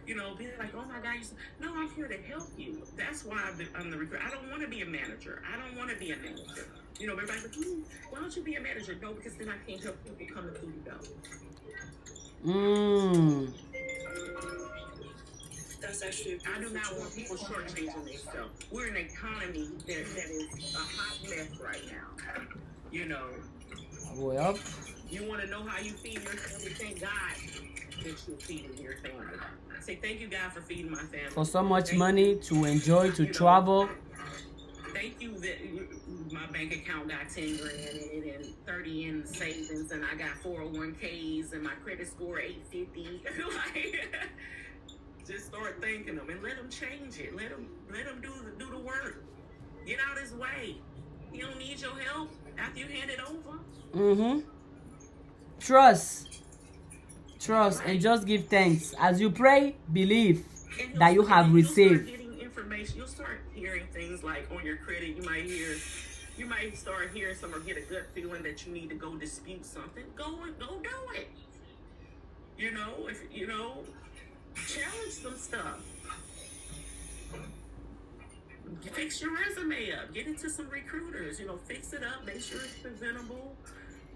A: Be like, oh my God, no, I'm here to help you. That's why I'm the recruiter. I don't want to be a manager. I don't want to be a manager. Everybody's like, why don't you be a manager? No, because then I can't help people coming through the door.
C: That's actually
A: I do not want people shortchanging themselves. We're in an economy that is a hot mess right now.
B: Well,
A: you want to know how you feed your family? Thank God that you're feeding your family. Say thank you, God, for feeding my family.
B: For so much money to enjoy, to travel.
A: Thank you that my bank account got 10 grand in it and 30 in savings, and I got 401ks and my credit score 850. Just start thanking them and let them change it. Let them do the work. Get out his way. He don't need your help after you hand it over.
B: Trust, and just give thanks. As you pray, believe that you have received.
A: Getting information. You'll start hearing things like on your credit. You might start hearing some or get a gut feeling that you need to go dispute something. Go do it. Challenge some stuff. Fix your resume up. Get into some recruiters. Fix it up. Make sure it's presentable.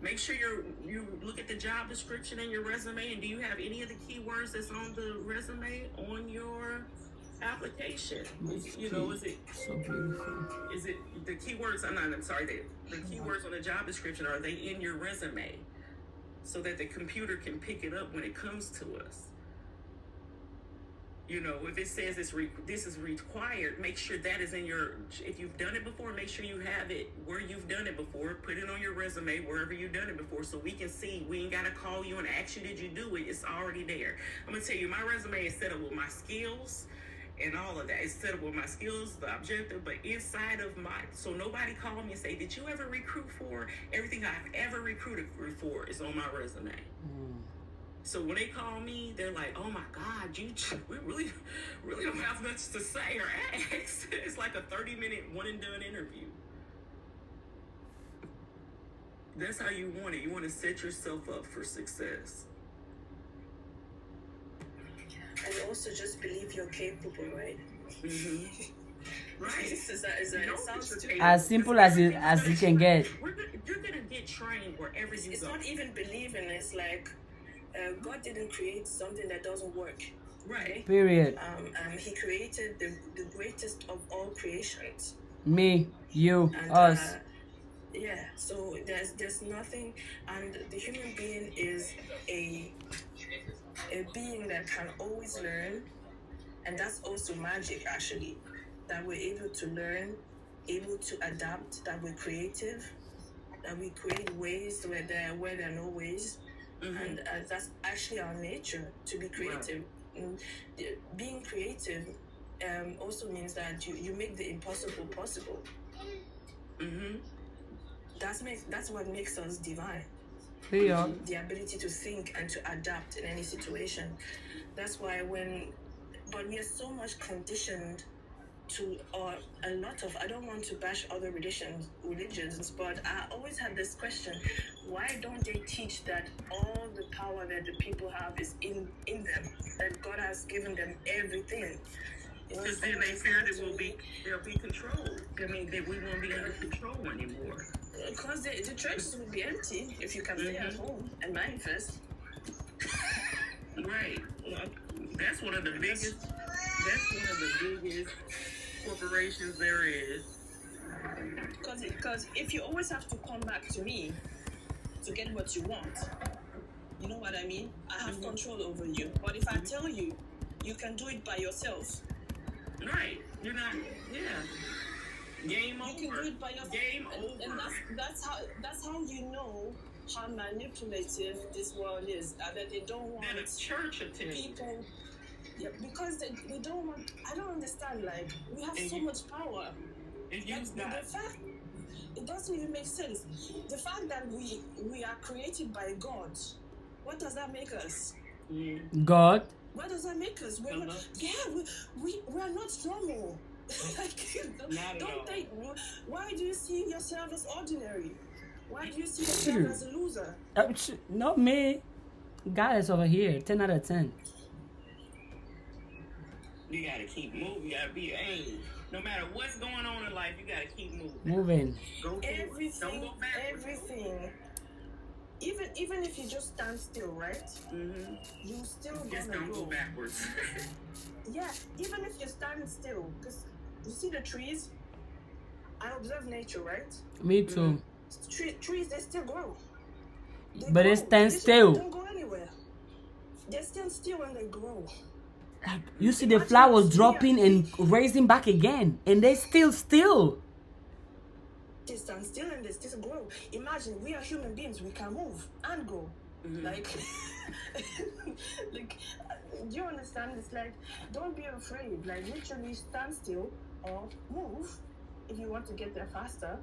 A: Make sure you look at the job description in your resume, and do you have any of the keywords that's on the resume on your application? Is it
B: so beautiful.
A: Is it the keywords? I'm sorry. The keywords on the job description, are they in your resume so that the computer can pick it up when it comes to us? If it says this is required, make sure that is in your, if you've done it before, make sure you have it where you've done it before. Put it on your resume wherever you've done it before, so we can see. We ain't got to call you and ask you, did you do it? It's already there. I'm going to tell you, my resume is set up with my skills and all of that. It's set up with my skills, the objective, but inside of so nobody call me and say, did you ever recruit for? Everything I've ever recruited for is on my resume. So when they call me, they're like, oh my God, we really don't have much to say or ask. It's like a 30-minute one and done interview. That's how you want it. You want to set yourself up for success.
C: And also just believe you're capable, right?
A: Right.
B: As simple as it can get.
C: You're going to get trained wherever you go. It's not even believing. It's like, God didn't create something that doesn't work.
A: Right.
B: Period.
C: He created the greatest of all creations.
B: Me, you,
C: And
B: us.
C: yeah, so there's nothing, and the human being is a being that can always learn, and that's also magic actually, that we're able to learn, able to adapt, that we're creative, that we create ways where there are no ways. And that's actually our nature, to be creative. And being creative also means that you make the impossible possible. That's what makes us divine.
B: Yeah.
C: The ability to think and to adapt in any situation. That's why but we are so much conditioned to, or a lot of, I don't want to bash other religions, but I always had this question: why don't they teach that all the power that the people have is in them, that God has given them everything?
A: Because then they fear that they'll be controlled. I mean, that we won't be under control anymore.
C: Because the churches will be empty if you can stay at home and manifest.
A: Right. Well, that's one of the biggest corporations there is.
C: Because if you always have to come back to me to get what you want, you know what I mean? I have control over you. But if I tell you, you can do it by yourself.
A: Right. You're not. Yeah. Game over.
C: You can do it by yourself.
A: Game over.
C: And that's how you know how manipulative this world is. That they don't want
A: And a church attendant.
C: people. Yeah, because they don't want. I don't understand. Like, we have so much power.
A: And use
C: The
A: that.
C: fact, it doesn't even make sense. The fact that we are created by God, what does that make us?
B: God.
C: What does that make us? We are not normal.
A: Not at all.
C: Why do you see yourself as ordinary? Why do you see yourself as a loser?
B: Not me. Guys over here, 10 out of 10.
A: You gotta keep moving. You gotta be no matter what's going on in life, you gotta keep moving.
B: Moving.
A: Go forward.
C: Everything,
A: Don't go backwards.
C: everything. Even if you just stand still, right? You still
A: Just
C: gonna
A: don't go
C: go.
A: backwards.
C: Yeah, even if you're standing still, because you see the trees. I observe nature, right?
B: Me too.
C: Trees, they still grow.
B: But they stand still.
C: They don't go anywhere. They stand still and they grow.
B: You see the flowers dropping and raising back again, and they still.
C: They stand still and they still grow. Imagine, we are human beings. We can move and grow. Like, do you understand? It's like, don't be afraid. Like, literally stand still or move if you want to get there faster.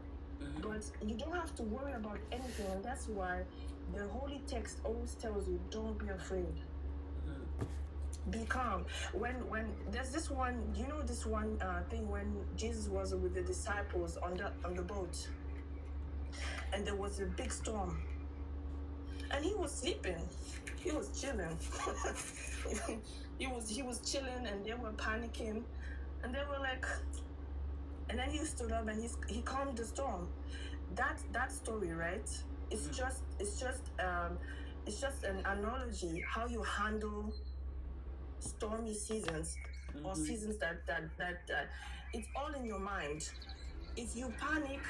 C: But you don't have to worry about anything, and that's why the holy text always tells you, don't be afraid. Be calm. When there's this one, you know, this one thing when Jesus was with the disciples on the boat, and there was a big storm, and he was sleeping, he was chilling. he was chilling, and they were panicking, and they were like, and then he stood up and he calmed the storm. That story, right? It's just an analogy how you handle stormy seasons or seasons that it's all in your mind. If you panic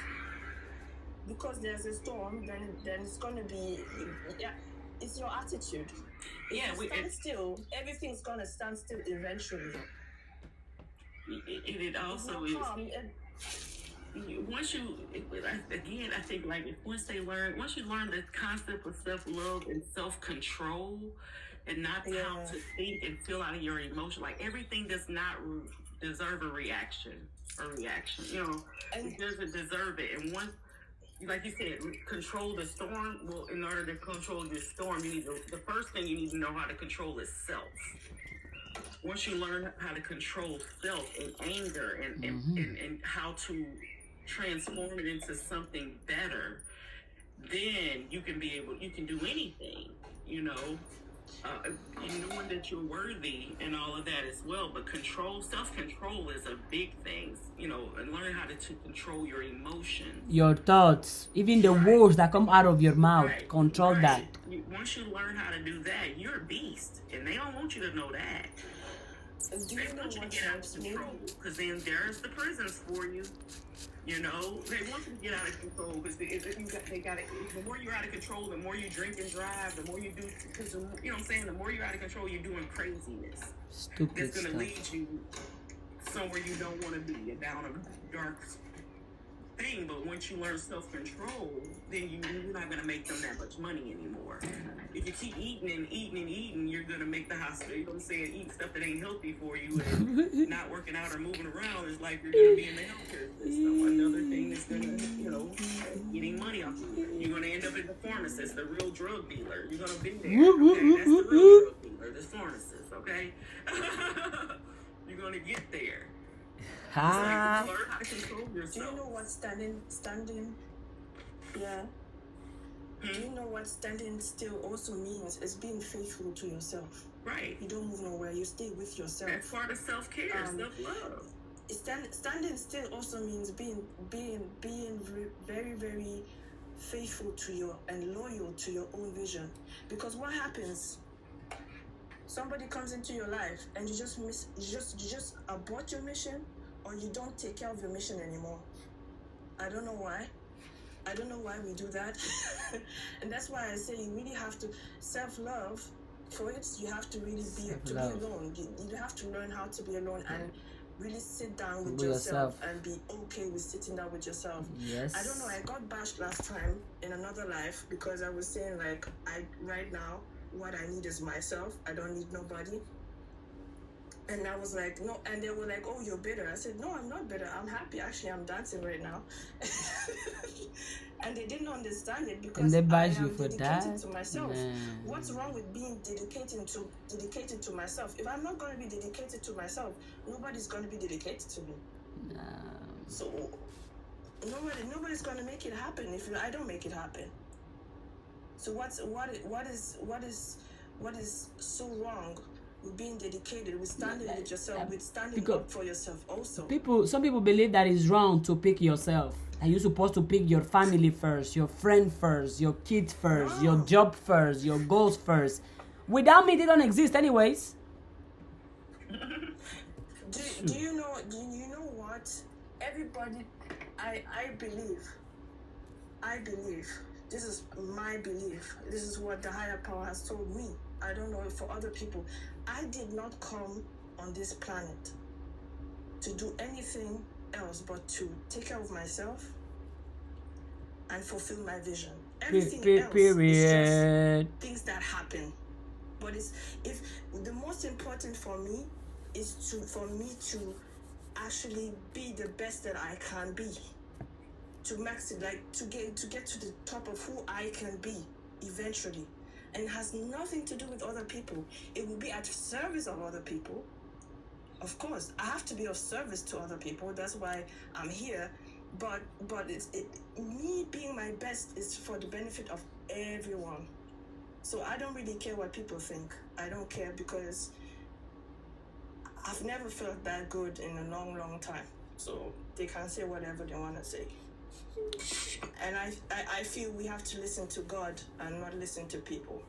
C: because there's a storm, then it's gonna be it's your attitude. If you stand still, everything's gonna stand still eventually.
A: It also is. Once you, again, I think like once you learn the concept of self-love and self-control, and not how to think and feel out of your emotion, like everything does not deserve a reaction. You know, it doesn't deserve it. And once, like you said, control the storm. Well, in order to control your storm, you need the first thing you need to know how to control is self. Once you learn how to control self and anger and how to transform it into something better, then you can do anything, you know, knowing that you're worthy and all of that as well. But self-control is a big thing, you know, and learning how to control your emotions.
B: Your thoughts, even the words that come out of your mouth, control that.
A: Once you learn how to do that, you're a beast, and they don't want you to know that.
C: Do
A: They
C: you know
A: want you to
C: what
A: get out
C: helps
A: of
C: me?
A: control, because then there's the prisons for you. You know, they want you to get out of control, because they got it. The more you're out of control, the more you drink and drive, the more you do. Because you know what I'm saying. The more you're out of control, you're doing craziness.
B: Stupid
A: That's gonna
B: stuff.
A: lead you somewhere you don't want to be, down a dark thing. But once you learn self-control, then you're not gonna make them that much money anymore. If you keep eating, you're gonna make the hospital. You know what I'm saying? Eating stuff that ain't healthy for you and not working out or moving around is like you're gonna be in the healthcare system. Another thing that's gonna, getting money off you. You're gonna end up as the pharmacist, the real drug dealer. You're gonna be there. Okay, that's the real drug dealer, the pharmacist. Okay, you're gonna get there.
B: Ah.
A: Learn how to control yourself.
C: Do you know what standing? Yeah. Do you know what standing still also means? It's being faithful to yourself.
A: Right.
C: You don't move nowhere. You stay with yourself.
A: That's part of self-care, self-love.
C: Standing still also means being very, very faithful to your and loyal to your own vision. Because what happens? Somebody comes into your life and you just abort your mission, or you don't take care of your mission anymore. I don't know why. I don't know why we do that. And that's why I say you really have to self-love. For it, you have to really be alone. You have to learn how to be alone and really sit down with yourself and be okay with sitting down with yourself.
B: Yes.
C: I don't know, I got bashed last time in another life because I was saying like, right now, what I need is myself. I don't need nobody. And I was like, no, and they were like, oh, you're bitter. I said, no, I'm not bitter. I'm happy. Actually, I'm dancing right now. And they didn't understand it because
B: they
C: I
B: bash
C: am
B: you for
C: dedicated
B: that?
C: to myself.
B: Man.
C: What's wrong with being dedicated to myself? If I'm not going to be dedicated to myself, nobody's going to be dedicated to me.
B: No.
C: So nobody's going to make it happen if I don't make it happen. So what is so wrong with being dedicated, with standing with yourself, with standing up for yourself also?
B: Some people believe that it's wrong to pick yourself. And you're supposed to pick your family first, your friend first, your kids first, your job first, your goals first. Without me, they don't exist anyways.
C: Do you know what? Everybody, I believe, this is my belief. This is what the higher power has told me. I don't know if for other people. I did not come on this planet to do anything else but to take care of myself and fulfill my vision. Everything else is just things that happen. But if the most important for me is for me to actually be the best that I can be, to get to the top of who I can be eventually. And it has nothing to do with other people. It will be at service of other people. Of course, I have to be of service to other people. That's why I'm here. But me being my best is for the benefit of everyone. So I don't really care what people think. I don't care because I've never felt that good in a long, long time. So they can say whatever they want to say. And I feel we have to listen to God and not listen to people.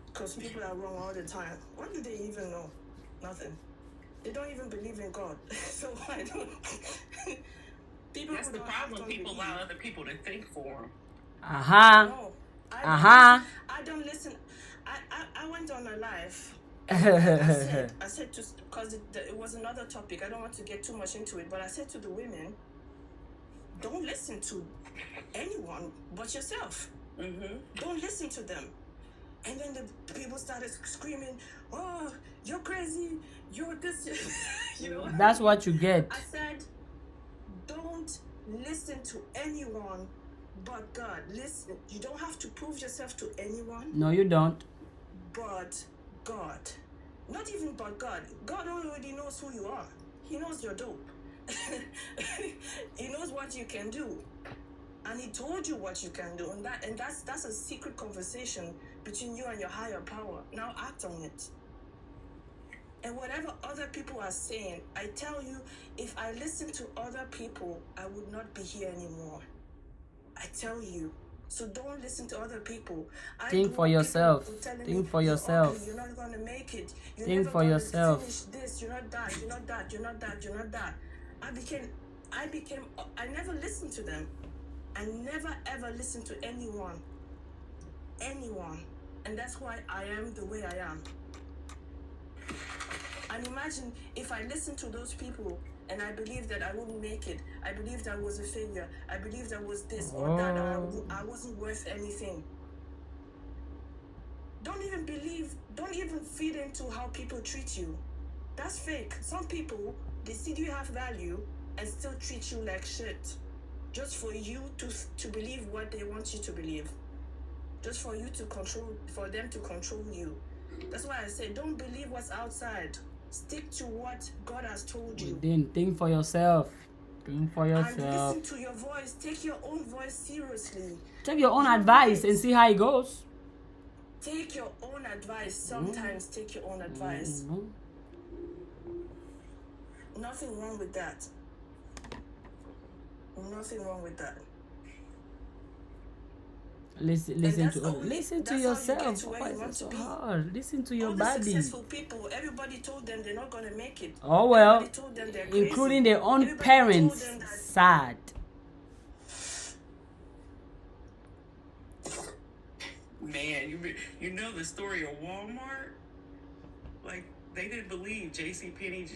C: Because people are wrong all the time. What do they even know? Nothing. They don't even believe in God. So I don't...
A: That's the problem. People allow other people to think for them.
C: No, I don't listen. I went on a live. I said to, because it was another topic. I don't want to get too much into it, but I said to the women, don't listen to anyone but yourself. Mm-hmm. Don't listen to them. And then the people started screaming, oh, you're crazy, you're this, you know.
B: That's what you get.
C: I said, don't listen to anyone but God. Listen, you don't have to prove yourself to anyone.
B: No, you don't.
C: But God. Not even but God. God already knows who you are. He knows you're dope. He knows what you can do. And he told you what you can do. And that's a secret conversation between you and your higher power. Now act on it. And whatever other people are saying, I tell you, if I listened to other people, I would not be here anymore. I tell you, So don't listen to other people. I
B: Think
C: grew
B: for
C: up, people
B: yourself.
C: were telling
B: Think
C: me,
B: for
C: you're
B: yourself.
C: ugly, you're not gonna make it, you're
B: Think
C: never
B: for
C: gonna
B: yourself.
C: finish this, you're not that, you're not that, you're not that, you're not that. I never listened to them. I never ever listened to anyone. And that's why I am the way I am. And imagine if I listened to those people and I believed that I wouldn't make it, I believed I was a failure, I believed I was this or that, or I wasn't worth anything. Don't even feed into how people treat you. That's fake. Some people, they see you have value and still treat you like shit. Just for you to believe what they want you to believe. Just for them to control you. That's why I say, don't believe what's outside. Stick to what God has told you.
B: Then think for yourself. Think for
C: And
B: yourself.
C: listen to your voice. Take your own voice seriously.
B: Take your own advice and see how it goes.
C: Take your own advice. Sometimes take your own advice. Nothing wrong with that. Nothing wrong with that.
B: Listen
C: that's
B: to
C: only-
B: listen to
C: that's how you
B: yourself.
C: get to
B: Why
C: where you
B: is it
C: want
B: so
C: to be.
B: hard? Listen to your
C: All the
B: body.
C: successful people, everybody told them they're not going to make it.
B: Oh well,
C: Everybody told them they're crazy.
B: including their own
C: Everybody
B: parents.
C: told them that-
B: Sad.
A: Man, you know the story of Walmart? Like, they didn't believe JCPenney,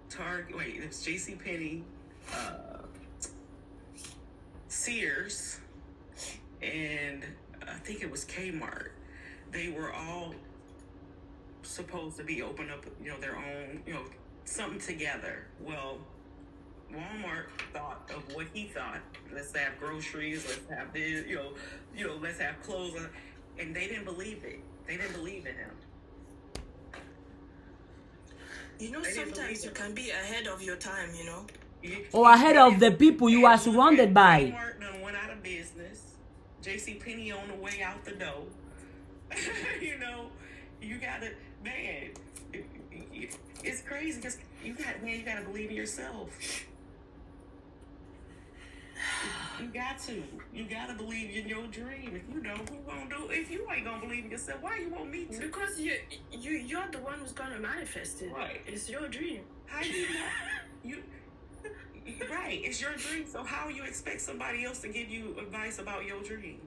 A: Target, wait, it was JCPenney, Sears, and I think it was Kmart. They were all supposed to be open up, their own, something together. Well, Walmart thought of what he thought. Let's have groceries, let's have this, let's have clothes. And they didn't believe it. They didn't believe in him.
C: Sometimes you can be ahead of your time,
B: Or ahead of the people you are surrounded by.
A: Walmart done went out of business. JCPenney on the way out the door. You gotta, man, it's crazy because you gotta believe in yourself. You gotta believe in your dream. If you know, who gonna do? If you ain't gonna believe in yourself, why you want me to?
C: Because you're the one who's gonna manifest it.
A: Right.
C: It's your dream.
A: How you know? Right, it's your dream. So how you expect somebody else to give you advice about your dream?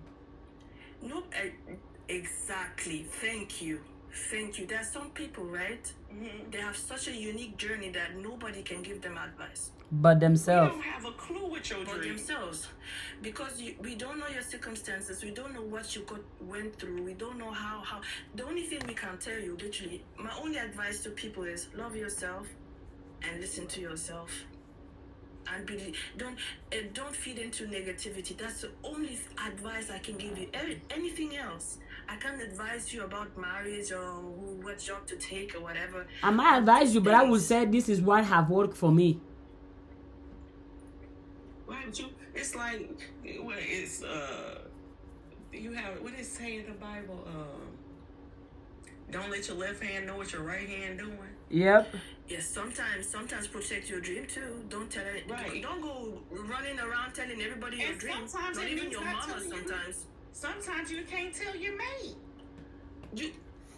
C: No, exactly. Thank you. There are some people, right? Mm-hmm. They have such a unique journey that nobody can give them advice.
B: But themselves.
A: You don't have a clue what your dream.
C: But themselves, because we don't know your circumstances. We don't know what you went through. We don't know how. The only thing we can tell you, literally, my only advice to people is love yourself and listen to yourself. And believe. Don't feed into negativity. That's the only advice I can give you. Anything else, I can't advise you about marriage or what job to take or whatever.
B: I might advise you, but I would say this is what have worked for me.
A: Why would you? It's like it's you have what it say in the Bible? Don't let your left hand know what your right hand doing.
B: Yep.
C: Yes, sometimes protect your dream too. Don't tell it.
A: Right.
C: Don't go running around telling everybody your dream.
A: Sometimes
C: not even your mama.
A: Sometimes you can't tell your mate.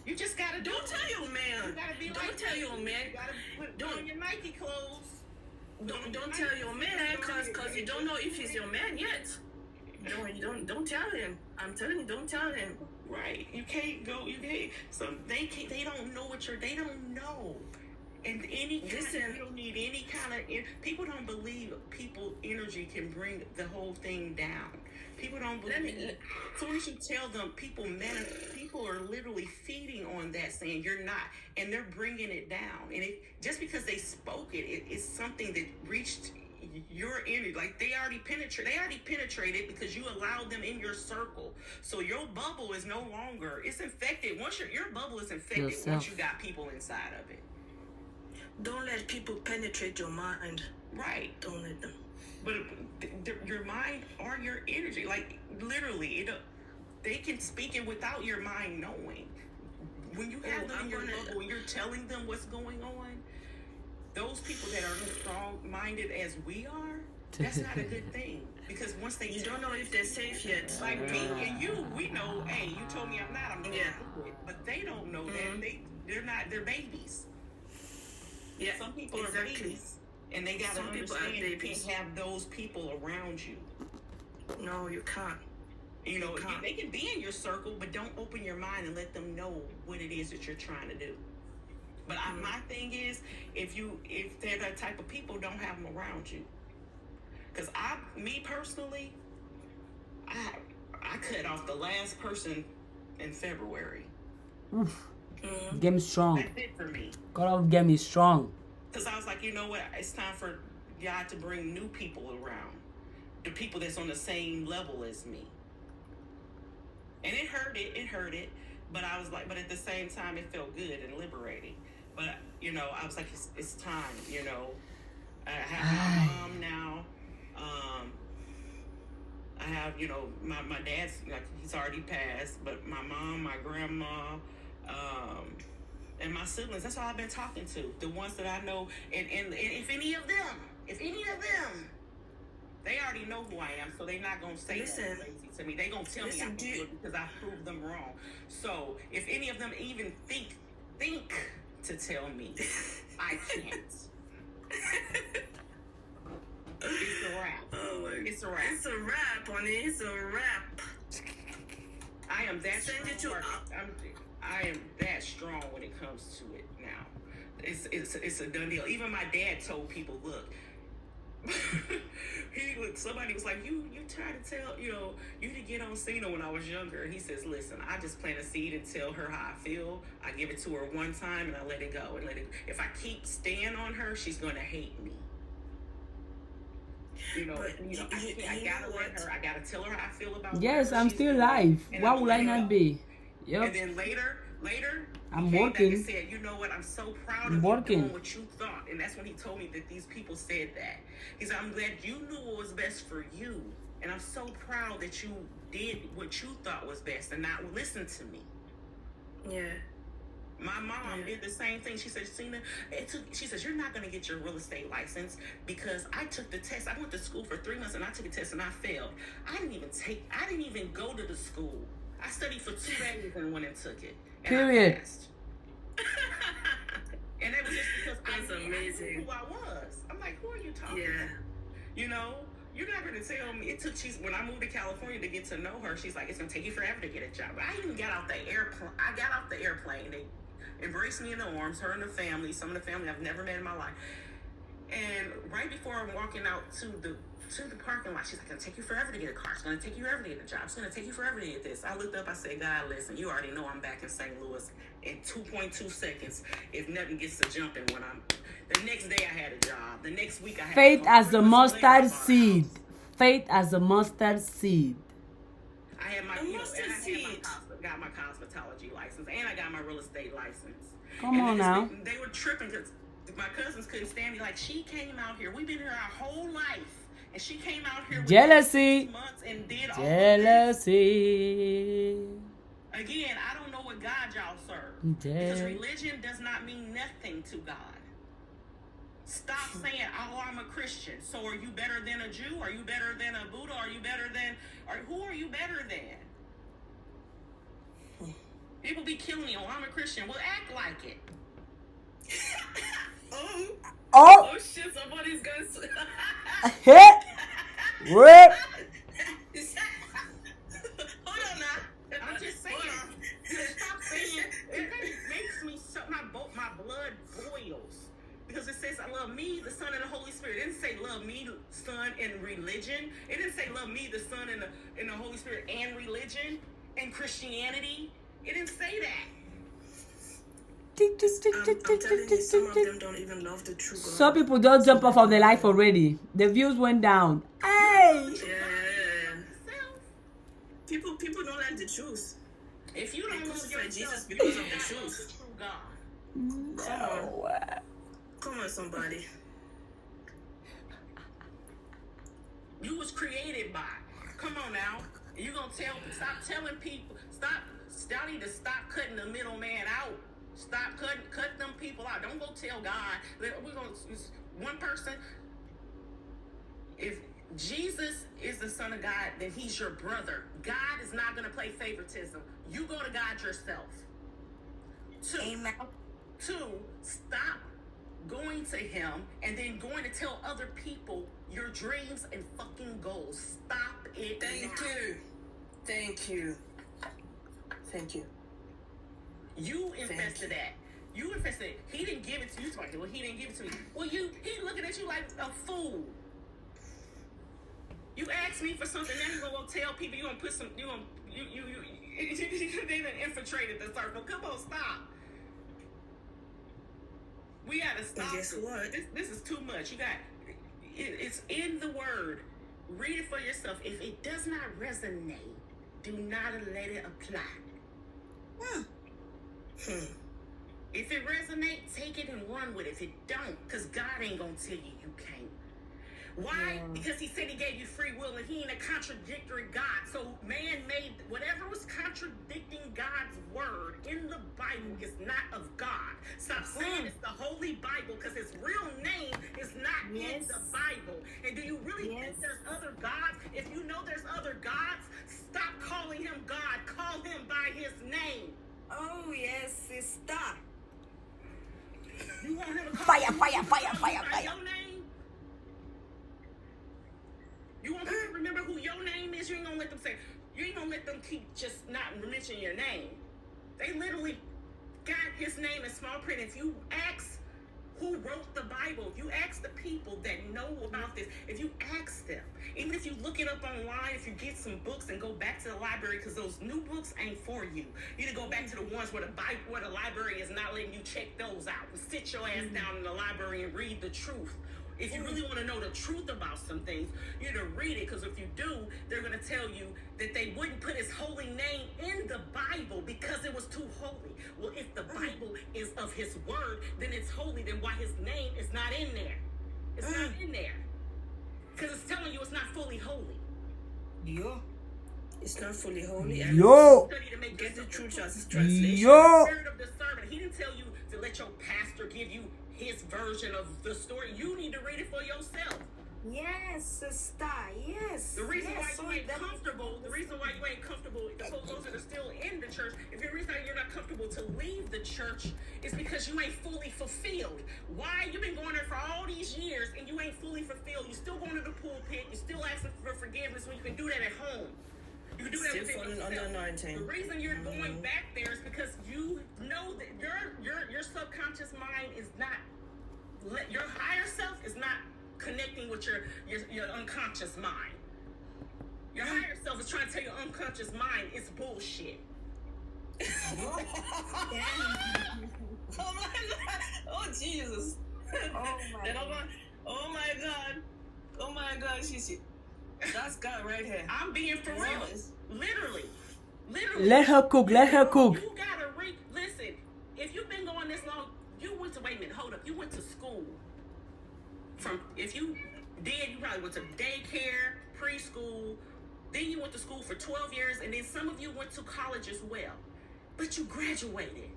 A: You just gotta
C: don't tell your man.
A: You gotta be
C: don't
A: like
C: tell your man.
A: You gotta put on your Nike clothes.
C: Don't tell your man because you don't know if he's your man yet. Don't tell him. I'm telling you, don't tell him.
A: Right. You can't go. You can't. So they don't know what they don't know. And you don't need any kind of. People don't believe people energy can bring the whole thing down. People don't believe. So we should tell them people are literally feeding on that, saying you're not, and they're bringing it down. And just because they spoke it's something that reached your energy. Like they already penetrated because you allowed them in your circle. So your bubble is no longer. It's infected. Once your bubble is infected, once you got people inside of it.
C: Don't let people penetrate your mind.
A: Right.
C: Don't let them.
A: But your mind or your energy, like literally, they can speak it without your mind knowing. When you have them in your bubble, when you're telling them what's going on, those people that are as strong-minded as we are, That's not a good thing. Because once they
C: You don't know if they're safe yet.
A: like me and you, we know, hey, you told me I'm not, I'm gonna
C: Yeah.
A: do it. But they don't know that. They're not, they're babies.
C: Yeah,
A: Some people are
C: exactly.
A: babies. And they gotta
C: Some people are
A: understand you
C: babies.
A: can't have those people around you.
C: No, you can't.
A: You know,
C: You can't.
A: they can be in your circle, but don't open your mind and let them know what it is that you're trying to do. But my thing is, if they're that type of people, don't have them around you. Because me personally, I cut off the last person in February.
B: Oof. Game is strong.
A: That's it for me.
B: Cut off game is strong.
A: Because I was like, you know what? It's time for God to bring new people around. The people that's on the same level as me. And it hurt it. But I was like, but at the same time, it felt good and liberating. But, you know, I was like, it's time, you know. I have my mom now. I have, you know, my dad's, like, he's already passed. But my mom, my grandma, and my siblings, that's all I've been talking to. The ones that I know. And if any of them, they already know who I am, so they're not going to say that crazy to me. They're going to tell me I'm good because I proved them wrong. So if any of them even think to tell me, I can't. It's a wrap.
C: Oh my God.
A: It's a wrap.
C: It's a wrap, honey. It's a wrap.
A: I am that
C: Send it
A: strong.
C: to-
A: I am that strong when it comes to it now. It's a done deal. Even my dad told people, look, somebody was like, you tried to tell, you know, you didn't get on Cena when I was younger. He says, listen, I just plant a seed and tell her how I feel. I give it to her one time and I let it go. If I keep staying on her, she's going to hate me. You know,
C: But
A: I gotta let her. I gotta tell her how I feel about.
B: Yes,
A: whatever
B: I'm
A: she's
B: still
A: doing,
B: live.
A: and
B: Why
A: I'm
B: would I
A: letting her
B: not
A: go.
B: be? Yep.
A: And then later,
B: I'm
A: he came
B: working.
A: back and said, you know what? I'm so proud
B: I'm
A: of
B: working.
A: you doing what you thought. And that's when he told me that these people said that. He said, I'm glad you knew what was best for you, and I'm so proud that you did what you thought was best and not listen to me.
C: Yeah.
A: My mom did the same thing. She said, Cena, she says, you're not going to get your real estate license because I took the test. I went to school for 3 months and I took a test and I failed. I didn't even go to the school. I studied for 2 days and went and took it. And
B: Period.
A: I passed. And it was just because
C: That's
A: I knew
C: amazing.
A: who I was. I'm like, who are you talking
C: Yeah.
A: to? You know? You're not going to tell me. When I moved to California to get to know her, she's like, it's going to take you forever to get a job. But I even got off the airplane. They embraced me in the arms, her and the family, some of the family I've never met in my life. And right before I'm walking out to the parking lot, she's like, it's going to take you forever to get a car. It's going to take you forever to get a job. It's going to take you forever to get this. I looked up, I said, God, listen, you already know I'm back in St. Louis in 2.2 seconds if nothing gets to jumping when the next day I had a job. The next week I had
B: Faith as the mustard
A: seed.
B: seed. Faith as a mustard seed.
A: I had my,
C: A
A: you know,
C: mustard
A: and I
C: seed.
A: got my cosmetology license, and I got my real estate license.
B: Come on now.
A: They were tripping because my cousins couldn't stand me. Like, she came out here. We've been here our whole life, and she came out here with
B: Jealousy.
A: 6 months and did all of
B: Jealousy.
A: this. Again, I don't know what God y'all serve because religion does not mean nothing to God. Stop saying, oh, I'm a Christian. So are you better than a Jew? Are you better than a Buddha? Are you better than, or who are you better than? People be killing you. Oh, I'm a Christian. Well, act like it.
B: Oh,
C: Oh shit, somebody's going to...
B: hit. Rip.
C: Hold on now.
A: I'm just saying.
C: Hold on.
A: Stop saying. It makes me so, my blood boils. Because it says, I love me, the Son, and the Holy Spirit. It didn't say love me, the Son, and religion. It didn't say love me, the Son, and the Holy Spirit, and religion, and Christianity. It didn't say that.
C: I'm telling you, some of them don't even love the true God.
B: Some people don't jump off of their life already. The views went down. Hey.
C: Yeah. People don't like the truth.
A: If you don't
C: They
A: love
C: crucify
A: yourself,
C: Jesus because of
A: you
C: the
A: don't
C: truth.
A: love the true God.
B: No.
C: Come on, somebody.
A: You was created by. Come on now. You gonna stop telling people, y'all need to stop cutting the middleman out. Stop cut them people out. Don't go tell God. We're gonna one person. if Jesus is the Son of God, then he's your brother. God is not going to play favoritism. You go to God yourself.
D: Amen.
A: Two, stop going to him and then going to tell other people your dreams and fucking goals. Stop it.
C: Thank
A: now.
C: you. Thank you. Thank you.
A: You invested that. You invested it. He didn't give it to you. Well, he didn't give it to me. Well, he looking at you like a fool. You asked me for something, now you gonna go tell people you gonna put some, they done infiltrated the circle. Come on, stop. We gotta stop.
C: And guess what?
A: This is too much. You got, it's in the word. Read it for yourself. If it does not resonate, do not let it apply. If it resonates, take it and run with it. If it don't, because God ain't gonna tell you you can't. Why? Because he said he gave you free will and he ain't a contradictory God. So man made whatever was contradicting God's word in the Bible is not of God. Stop saying it's the Holy Bible because his real name is not in the Bible. And do you really think there's other gods? If you know there's other gods, stop calling him God. Call him by his name.
D: Oh, yes, sister.
A: You want him to call
B: Fire,
A: you
B: fire, fire,
A: by
B: fire, fire.
A: your name? You want people to remember who your name is? You ain't gonna let them say, you ain't gonna let them keep just not mentioning your name. They literally got his name in small print. If you ask who wrote the Bible, if you ask the people that know about this, if you ask them, even if you look it up online, if you get some books and go back to the library, because those new books ain't for you. You need to go back to the ones where the Bible, where the library is not letting you check those out. And sit your ass down in the library and read the truth. If you really want to know the truth about some things, you need to read it, because if you do, they're going to tell you that they wouldn't put his holy name in the Bible because it was too holy. Well, if the Bible is of his word, then it's holy. Then why his name is not in there? It's not in there. Because it's telling you it's not fully holy.
C: It's not fully holy. And
B: Yo.
A: Study to make
C: get the
A: yourself
C: true
A: approved.
C: translation.
B: Yo.
A: Spirit of discernment. He didn't tell you to let your pastor give you his version of the story. You need to read it for yourself.
D: Yes, sister. Yes.
A: The reason
D: yes,
A: why you ain't comfortable, the reason why you ain't comfortable, those that are still in the church, if the reason you're not comfortable to leave the church is because you ain't fully fulfilled. Why? You've been going there for all these years and you ain't fully fulfilled. You still going to the pulpit, you still asking for forgiveness when you can do that at home. You can do that
C: Still
A: within
C: falling
A: yourself.
C: under anointing.
A: The reason you're going back there is because you know that your subconscious mind is not, your higher self is not connecting with your unconscious mind. Your higher self is trying to tell your unconscious mind it's bullshit.
C: Oh my God. Oh Jesus.
D: Oh my
C: Then
D: God.
C: oh my God. Oh my God. That's God right here.
A: I'm being for real.
C: Yes.
A: Literally.
B: Let her cook. Let her cook.
A: You gotta listen. If you've been going this long, you went to hold up. You went to school. If you did, you probably went to daycare, preschool, then you went to school for 12 years, and then some of you went to college as well. But you graduated.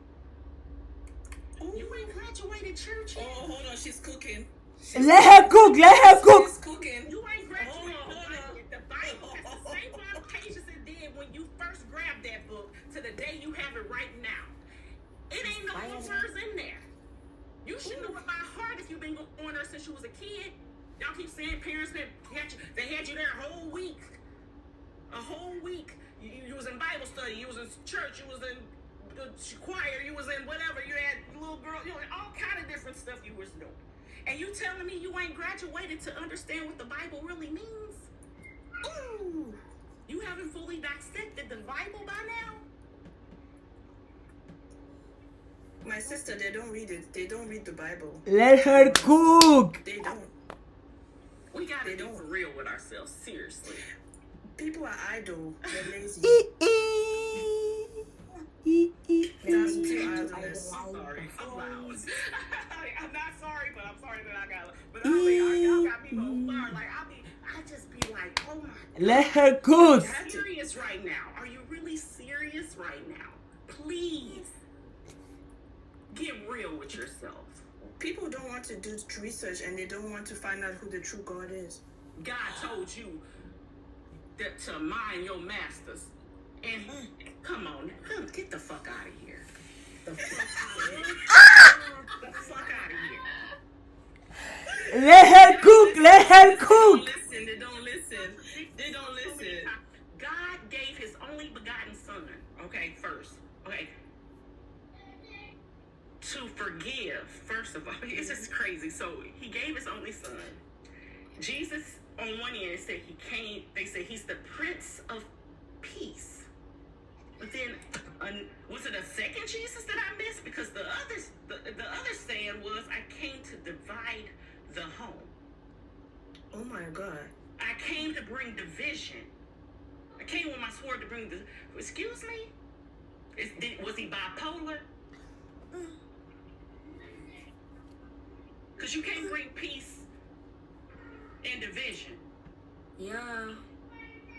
A: You ain't graduated church yet.
C: Oh, hold on. She's cooking.
B: Let her cook. Let her cook.
C: She's cooking.
A: You ain't graduated.
C: Hold on.
A: The Bible has the same qualifications it did when you first grabbed that book to the day you have it right now. It ain't no words in there. You should know it by heart if you've been going there since you was a kid. Y'all keep saying parents that they had you there a whole week. A whole week. You was in Bible study, you was in church, you was in the choir, you was in whatever, you had little girl, you know, all kind of different stuff you was doing. And you telling me you ain't graduated to understand what the Bible really means? Ooh. You haven't fully dissected the Bible by now?
C: My sister, they don't read it. They don't read the Bible.
B: Let her cook.
C: They don't.
A: We gotta
C: They
A: be
C: don't.
A: for real with ourselves, seriously.
C: People are idle. They're lazy. That's pure idleness.
A: I'm sorry. I'm loud. I'm not sorry, but I'm sorry that I got. But y'all got people who are like, I just be like, oh my God.
B: Let her cook.
A: Are you serious right now? Are you really serious right now? Please get real with yourself.
C: People don't want to do research and they don't want to find out who the true God is.
A: God told you that to mind your masters. And come on, get the fuck out of here. The fuck out of here. The fuck out of here.
B: Let her cook. Let her cook.
A: They don't listen. They don't listen. God gave his only begotten son, okay, first. Okay. To forgive, first of all. It's just crazy. So he gave his only son. Jesus, on one end, said he came, they said he's the Prince of Peace. But then, was it a second Jesus that I missed? Because the other saying was, I came to divide the home.
C: Oh my God.
A: I came to bring division. I came with my sword to bring the. Excuse me? Was he bipolar? Because you can't bring peace and division.
D: Yeah.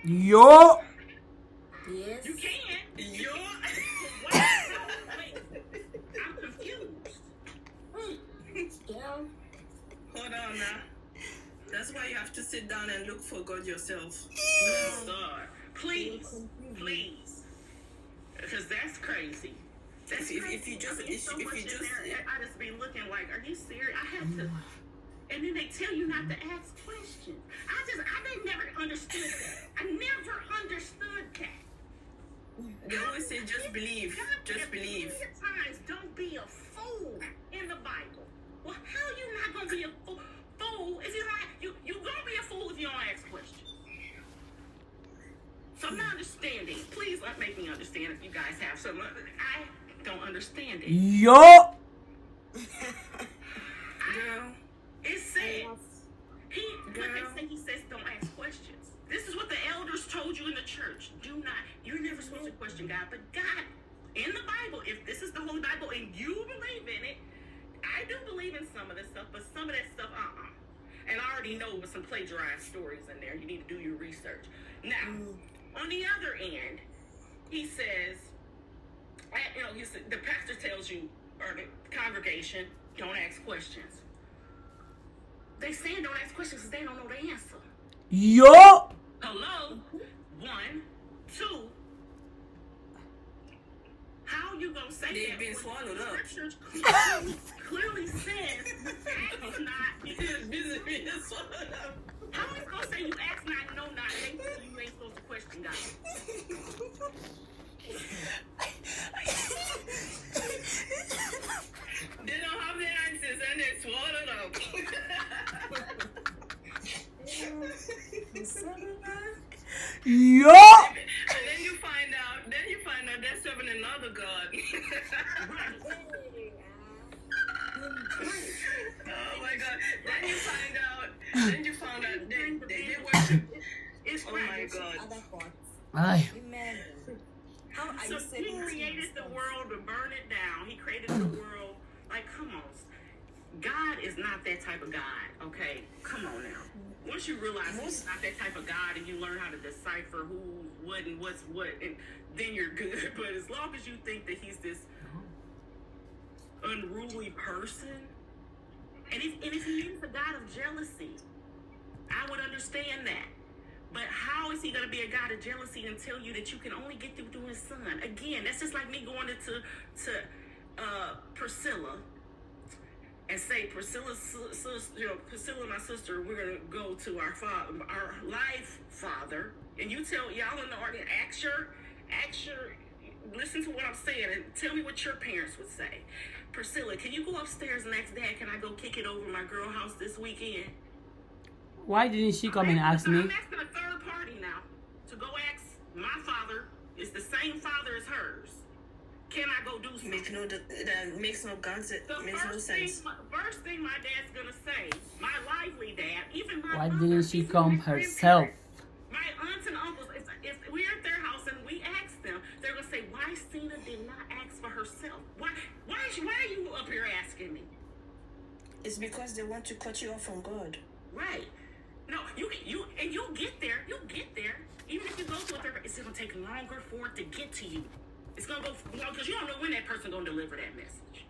B: Yo.
D: Yes.
A: You can. Wait, I'm confused.
D: Yeah.
C: Hold on now. That's why you have to sit down and look for God yourself.
A: Please. Because that's crazy. That's
C: If
A: crazy.
C: you just-
A: I mean,
C: if
A: so
C: you
A: much in
C: just-
A: there, I just be looking like, are you serious? I had to. And then they tell you not to ask questions. I never understood that. I never understood that.
C: They always say just believe. Just believe.
A: Times, don't be a fool in the Bible. Well, how you not gonna be a fool if you don't? You gonna be a fool if you don't ask questions. So I'm not understanding. Please make me understand if you guys have some. I don't understand it.
B: Yo.
C: Girl.
A: It says
C: Girl.
A: he says don't ask questions. This is what the elders told you in the church. You're never supposed to question God. But God, in the Bible, if this is the Holy Bible and you believe in it, I do believe in some of this stuff, but some of that stuff, And I already know with some plagiarized stories in there. You need to do your research. Now, on the other end, he says, the pastor tells you, or the congregation, don't ask questions. They saying don't ask questions because they don't know the answer.
B: Yo.
A: Hello? 1, 2. How you gonna say
C: They've
A: that?
C: been
A: when
C: swallowed up.
A: Scriptures clearly says, ask not. How is gonna say you ask not, know not, and they tell you ain't supposed to question God?
C: They don't have the answers and they swallow it up.
B: Yo.
C: And then you find out they're serving another God. Oh my God. Then you find out they worship.
A: It's
C: Oh my God.
D: Other thoughts.
B: Ay.
D: Amen. How are
A: So
D: you
A: he
D: saving
A: created the world to burn it down. He created the world. Like, come on. God is not that type of God, okay? Come on now. Once you realize he's not that type of God and you learn how to decipher who's what and what's what, and then you're good. But as long as you think that he's this unruly person, and if he is a God of jealousy, I would understand that. But how is he going to be a God of jealousy and tell you that you can only get through his son? Again, that's just like me going to Priscilla and say, Priscilla, my sister, we're going to go to our live father. And you tell y'all in the audience, listen to what I'm saying and tell me what your parents would say. Priscilla, can you go upstairs and ask Dad, can I go kick it over my girl house this weekend?
B: Why didn't she come and ask me?
A: I'm asking a third party now to go ask my father. It's the same father as hers. Can I go do something?
C: That makes no sense.
A: First thing my dad's gonna say, my lively dad, even my
B: Why
A: mother,
B: didn't she
A: even
B: come
A: my
B: herself?
A: grandparents, my aunts and uncles, if we're at their house and we ask them, they're gonna say, why Cena did not ask for herself? Why are you up here asking me?
C: It's because they want to cut you off from God.
A: Right. No, you'll get there. Even if you go to a third, it's gonna take longer for it to get to you. It's gonna go long because you don't know when that person's gonna deliver that message.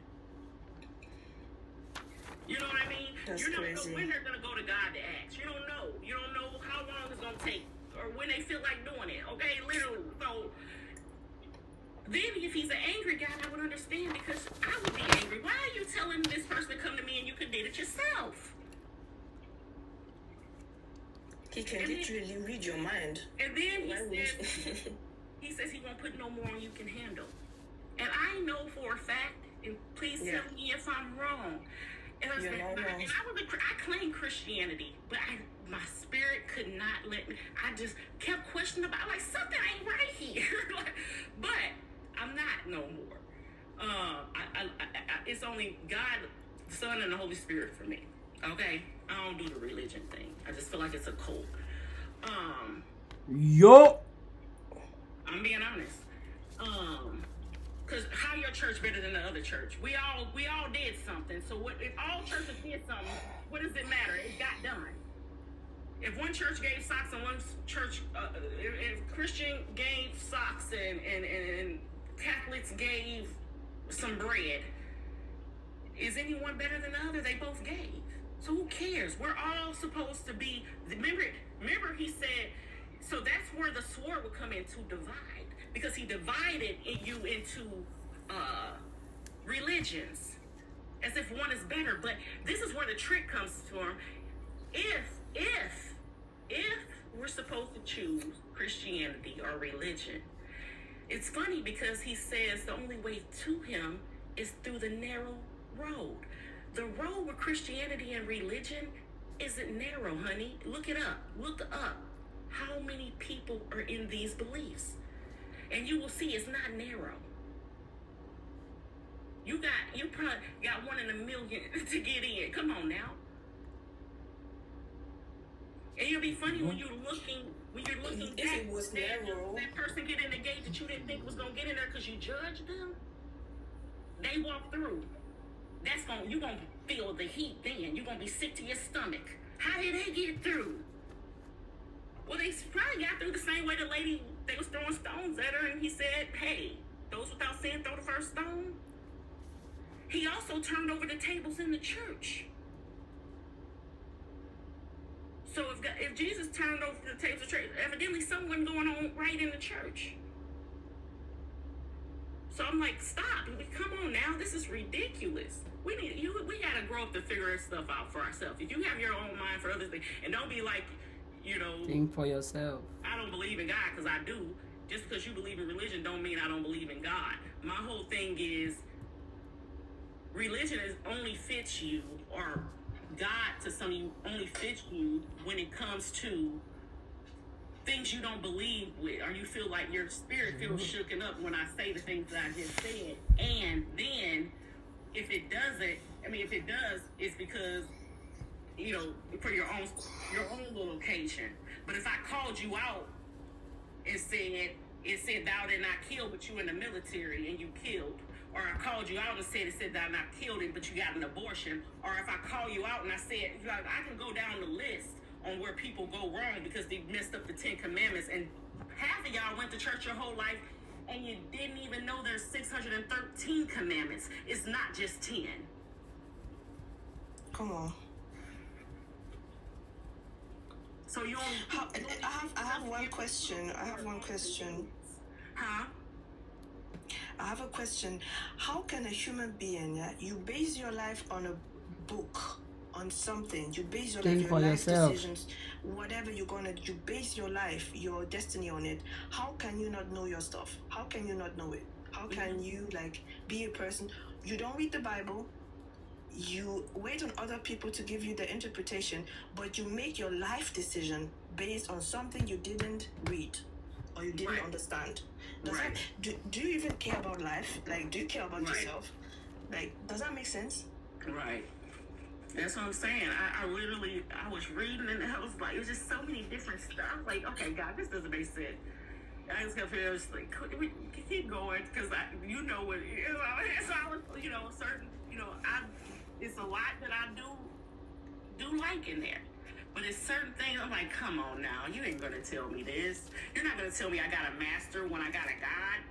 A: You know what I mean?
C: That's
A: you don't
C: crazy.
A: know when they're gonna go to God to ask. You don't know. You don't know how long it's gonna take or when they feel like doing it. Okay, literally. So then, if he's an angry guy, I would understand because I would be angry. Why are you telling this person to come to me and you could did it yourself?
C: He can
A: And
C: literally read your mind.
A: And then
C: Why would
A: he says he won't put no more on you can handle. And I know for a fact, and please tell me if I'm wrong. And I,
C: You're
A: said,
C: not wrong.
A: and I claim Christianity, but my spirit could not let me. I just kept questioning about like something ain't right here. But I'm not no more. It's only God, the Son, and the Holy Spirit for me. Okay, I don't do the religion thing. I just feel like it's a cult.
B: Yo.
A: I'm being honest. Cause how your church better than the other church? We all did something. So what if all churches did something? What does it matter? It got done. If one church gave socks and one church, if Christian gave socks and Catholics gave some bread, is anyone better than the other? They both gave. So who cares? We're all supposed to be. Remember, he said. So that's where the sword would come in to divide, because he divided you into religions, as if one is better. But this is where the trick comes from. If we're supposed to choose Christianity or religion, it's funny because he says the only way to him is through the narrow road. The road with Christianity and religion isn't narrow, honey. Look it up. Look up how many people are in these beliefs, and you will see it's not narrow. You probably got 1 in a million to get in. Come on now. And it'll be funny when you're looking
C: If
A: back,
C: it was narrow,
A: that person get in the gate that you didn't think was gonna get in there because you judged them. They walk through. You're gonna feel the heat then. You're gonna be sick to your stomach. How did they get through? Well, they probably got through the same way the lady, they was throwing stones at her, and he said, hey, those without sin throw the first stone. He also turned over the tables in the church. So if Jesus turned over the tables of church, evidently something going on right in the church. So I'm like, stop. Come on now. This is ridiculous. We gotta grow up to figure this stuff out for ourselves. If you have your own mind for other things, and don't be like,
B: think for yourself.
A: I don't believe in God, because I do. Just because you believe in religion don't mean I don't believe in God. My whole thing is religion only fits you, or God to some of you only fits you when it comes to things you don't believe with, or you feel like your spirit feels shooken up when I say the things that I just said. And then if it doesn't, if it does, it's because for your own little occasion. But if I called you out and said thou did not kill, but you in the military and you killed, or I called you out and said thou not killed it, but you got an abortion, or if I call you out and I said, I can go down the list on where people go wrong because they messed up the 10 Commandments, and half of y'all went to church your whole life and you didn't even know there's 613 commandments. It's not just 10.
C: come on.
A: So you only.
C: I have one question.
A: Huh?
C: I have a question. How can a human being, you base your life on a book, on something? You base your
B: Think
C: life,
B: for
C: your life
B: yourself.
C: decisions, whatever you base your life, your destiny on it. How can you not know your stuff? How can you not know it? How can you be a person? You don't read the Bible. You wait on other people to give you the interpretation, but you make your life decision based on something you didn't read or you didn't understand. Do you even care about life? Do you care about yourself? Does that make sense?
A: Right. That's what I'm saying. I was reading and I was like, it was just so many different stuff. Like, okay, God, this doesn't make sense. I just kept feeling we keep going because what, it's all, certain, it's a lot that I do like in there. But it's certain things I'm like, come on now, you ain't gonna tell me this. You're not gonna tell me I got a master when I got a God.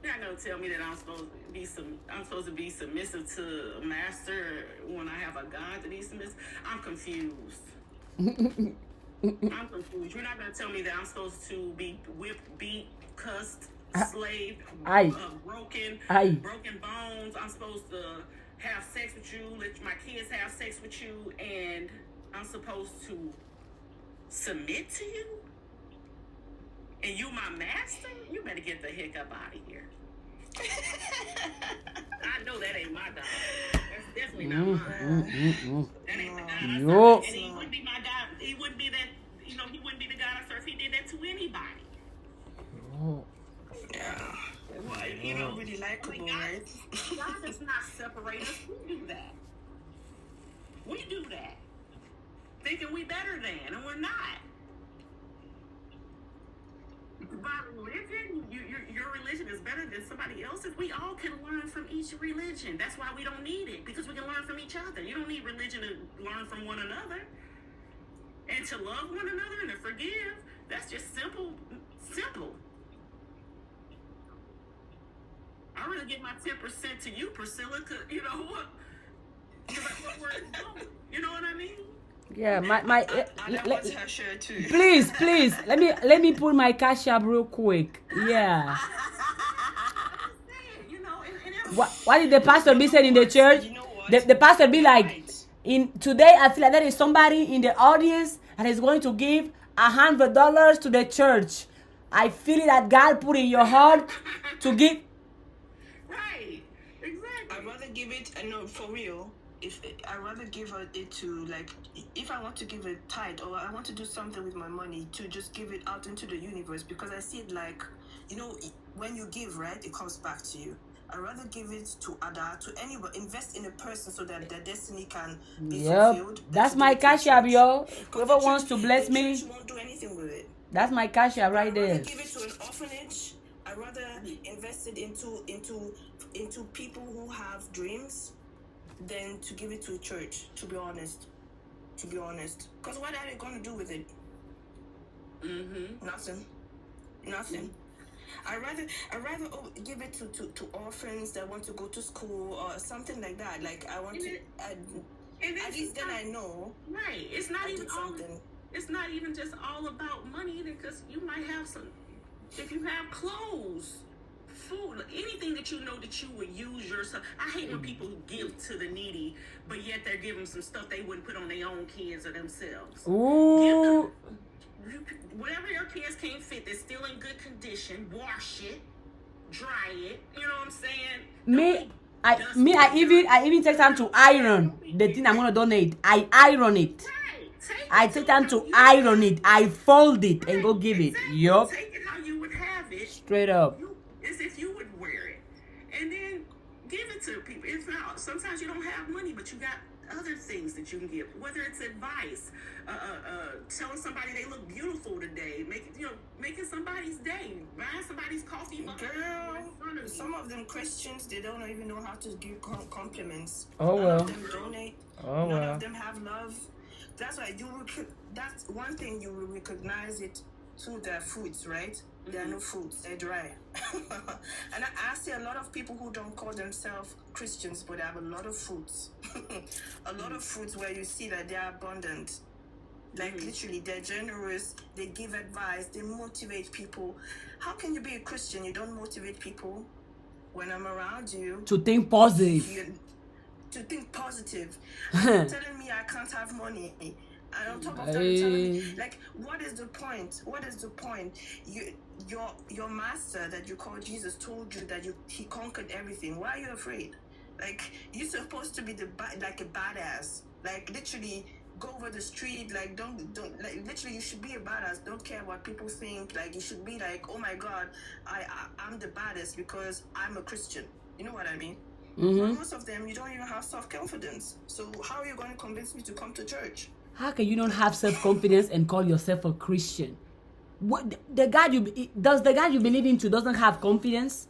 A: You're not gonna tell me that I'm supposed to be submissive to a master when I have a God to be submissive. I'm confused. I'm confused. You're not gonna tell me that I'm supposed to be whipped, beat, cussed, slaved, broken bones. I'm supposed to have sex with you, let my kids have sex with you, and I'm supposed to submit to you? And you my master? You better get the heck up out of here. I know that ain't my God. That's definitely not mine. That ain't the God I serve.
B: No.
A: And he wouldn't be my God. He wouldn't be that, he wouldn't be the God I serve if he did that to anybody.
C: Yeah.
A: Well,
C: You don't really likable, right?
A: God does not separate us. We do that. We do that. Thinking we better than, and we're not. By religion, your religion is better than somebody else's. We all can learn from each religion. That's why we don't need it, because we can learn from each other. You don't need religion to learn from one another. And to love one another and to forgive, that's just simple. I really give my 10% to you, Priscilla, because you know what? You know what I mean?
B: Yeah,
C: And I want her shirt too.
B: please, let me put my cash up real quick. Yeah.
A: You know, and
B: What did the pastor be saying in the church?
C: You know what?
B: The pastor be like,
C: Right.
B: today I feel like there is somebody in the audience that is going to give $100 to the church. I feel it that God put in your heart to give.
A: right, exactly.
C: I'd rather give it, no, for real. I'd rather give it to, like, if I want to give a tithe or I want to do something with my money, to just give it out into the universe, because I see it like, when you give, right, it comes back to you. I'd rather give it to anyone, invest in a person so that their destiny can be fulfilled.
B: That's my cash app, yo. Whoever wants to bless me,
C: The church won't do anything with it.
B: that's my cash app right
C: I'd
B: there.
C: rather give it to an orphanage. I'd rather invest it into people who have dreams than to give it to a church, to be honest. Because what are they going to do with it? Nothing. I'd rather give it to orphans that want to go to school or something like that. Like, I want to, at least then I know.
A: Right. It's not
C: I
A: even
C: did
A: all.
C: something.
A: It's not even just all about money, because you might have some. If you have clothes, food, anything that you know that you would use yourself. I hate when people give to the needy, but yet they're giving some stuff they wouldn't put on their own kids or themselves.
B: Ooh.
A: Whatever your kids can't fit, that's still in good condition. Wash it, dry it. You know what I'm saying?
B: I even take time to iron the thing I'm gonna donate. I iron it.
A: Right.
B: I take time to iron it. I fold it and go give it.
A: Exactly.
B: Yup.
A: Take it how you would have it.
B: Straight up.
A: As if you would wear it, and then give it to people. It's not. Sometimes you don't have money, but you got other things that you can give. Whether it's advice, telling somebody they look beautiful today, making somebody's day, buying somebody's coffee.
C: Girl, some of them Christians, they don't even know how to give compliments.
B: Oh,
C: None
B: well.
C: of them donate.
B: Oh,
C: None
B: well.
C: of them have love. That's why that's one thing you will recognize it through their fruits, right? There are no fruits, they're dry. And I see a lot of people who don't call themselves Christians, but they have a lot of fruits. A lot of fruits where you see that they are abundant. Like, literally, they're generous, they give advice, they motivate people. How can you be a Christian? You don't motivate people. When I'm around you,
B: To think positive.
C: to think positive. You're telling me I can't have money. And on top of that, you're telling me, like, what is the point? Your master that you call Jesus told you that he conquered everything. Why are you afraid? Like, you're supposed to be like a badass. Like, literally, go over the street. Like, don't like, literally, you should be a badass. Don't care what people think. Like, you should be like, oh my God, I'm the baddest because I'm a Christian. You know what I mean?
B: Mm-hmm.
C: Most of them, you don't even have self-confidence. So how are you going to convince me to come to church?
B: How can you not have self-confidence and call yourself a Christian? What the God does the God you believe into doesn't have confidence?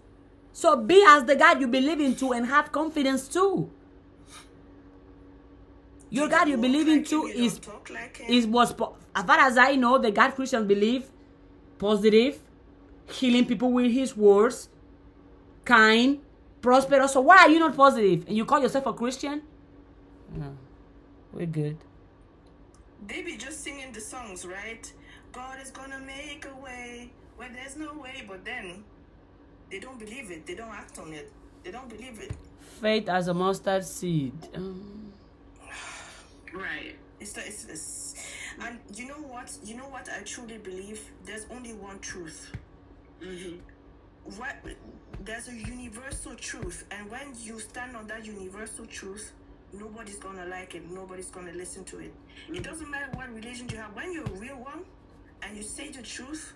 B: So be as the God you believe into and have confidence too. Your God you believe into is what's as far as I know, the God Christians believe positive, healing people with His words, kind, prosperous. So why are you not positive? And you call yourself a Christian? No, we're good.
C: They be just singing the songs, right? God is gonna make a way where there's no way, but then they don't believe it. They don't act on it. They don't believe it.
B: Faith as a mustard seed.
A: Right.
C: And you know what? You know what I truly believe? There's only one truth. What? There's a universal truth, and when you stand on that universal truth, nobody's gonna like it. Nobody's gonna listen to it. It doesn't matter what religion you have. When you're a real one, and you say the truth,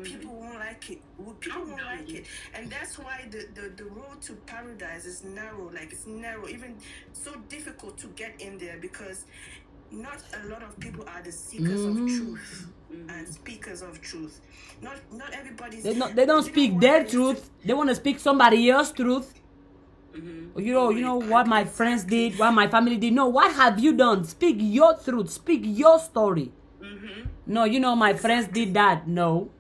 C: people won't like it. People won't like it, and that's why the road to paradise is narrow. Like, it's narrow, even so difficult to get in there, because not a lot of people are the seekers of truth and speakers of truth. Not everybody's.
B: They don't speak their truth. They want to speak somebody else's truth. You know what my friends did, what my family did. No, what have you done? Speak your truth. Speak your story. No, my friends did that. No.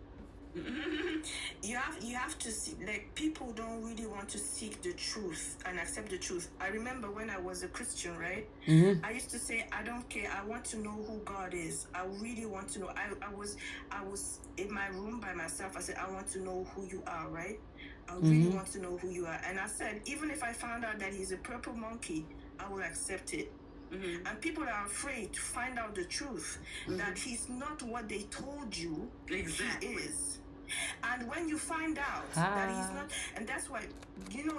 C: You have to see, like, people don't really want to seek the truth and accept the truth. I remember when I was a Christian, right? I used to say, I don't care. I want to know who God is. I really want to know. I was in my room by myself. I said, I want to know who you are, right? I really want to know who you are. And I said, even if I found out that he's a purple monkey, I will accept it. And people are afraid to find out the truth, that he's not what they told you
A: Exactly.
C: he is. And when you find out that he's not, and that's why,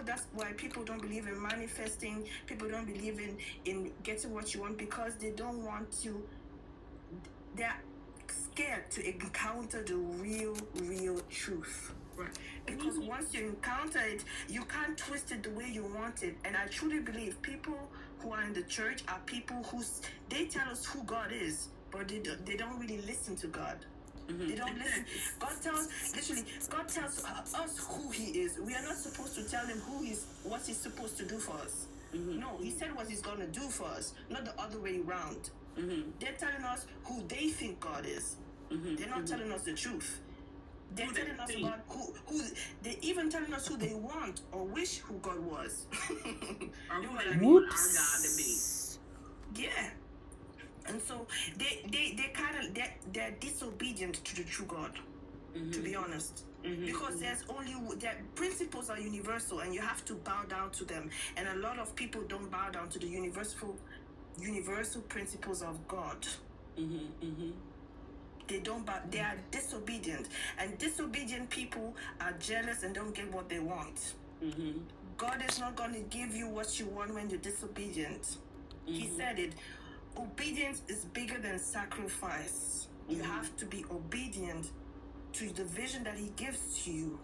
C: that's why people don't believe in manifesting, people don't believe in getting what you want, because they don't want to, they're scared to encounter the real truth.
A: Right.
C: Because once you encounter it, you can't twist it the way you want it. And I truly believe people who are in the church are people they tell us who God is, but they don't really listen to God. They don't listen. God tells us who he is. We are not supposed to tell him what he's supposed to do for us. No, he said what he's going to do for us, not the other way around. They're telling us who they think God is. They're not telling us the truth. They're telling us about who they even telling us who they want or wish who God was.
A: Or who they
B: Whoops.
A: want our God to be.
C: Yeah. And so they're disobedient to the true God, to be honest. Because their principles are universal, and you have to bow down to them. And a lot of people don't bow down to the universal principles of God. They don't bow. They are disobedient, and disobedient people are jealous and don't get what they want. God is not going to give you what you want when you're disobedient. He said it. Obedience is bigger than sacrifice. You have to be obedient to the vision that he gives to you.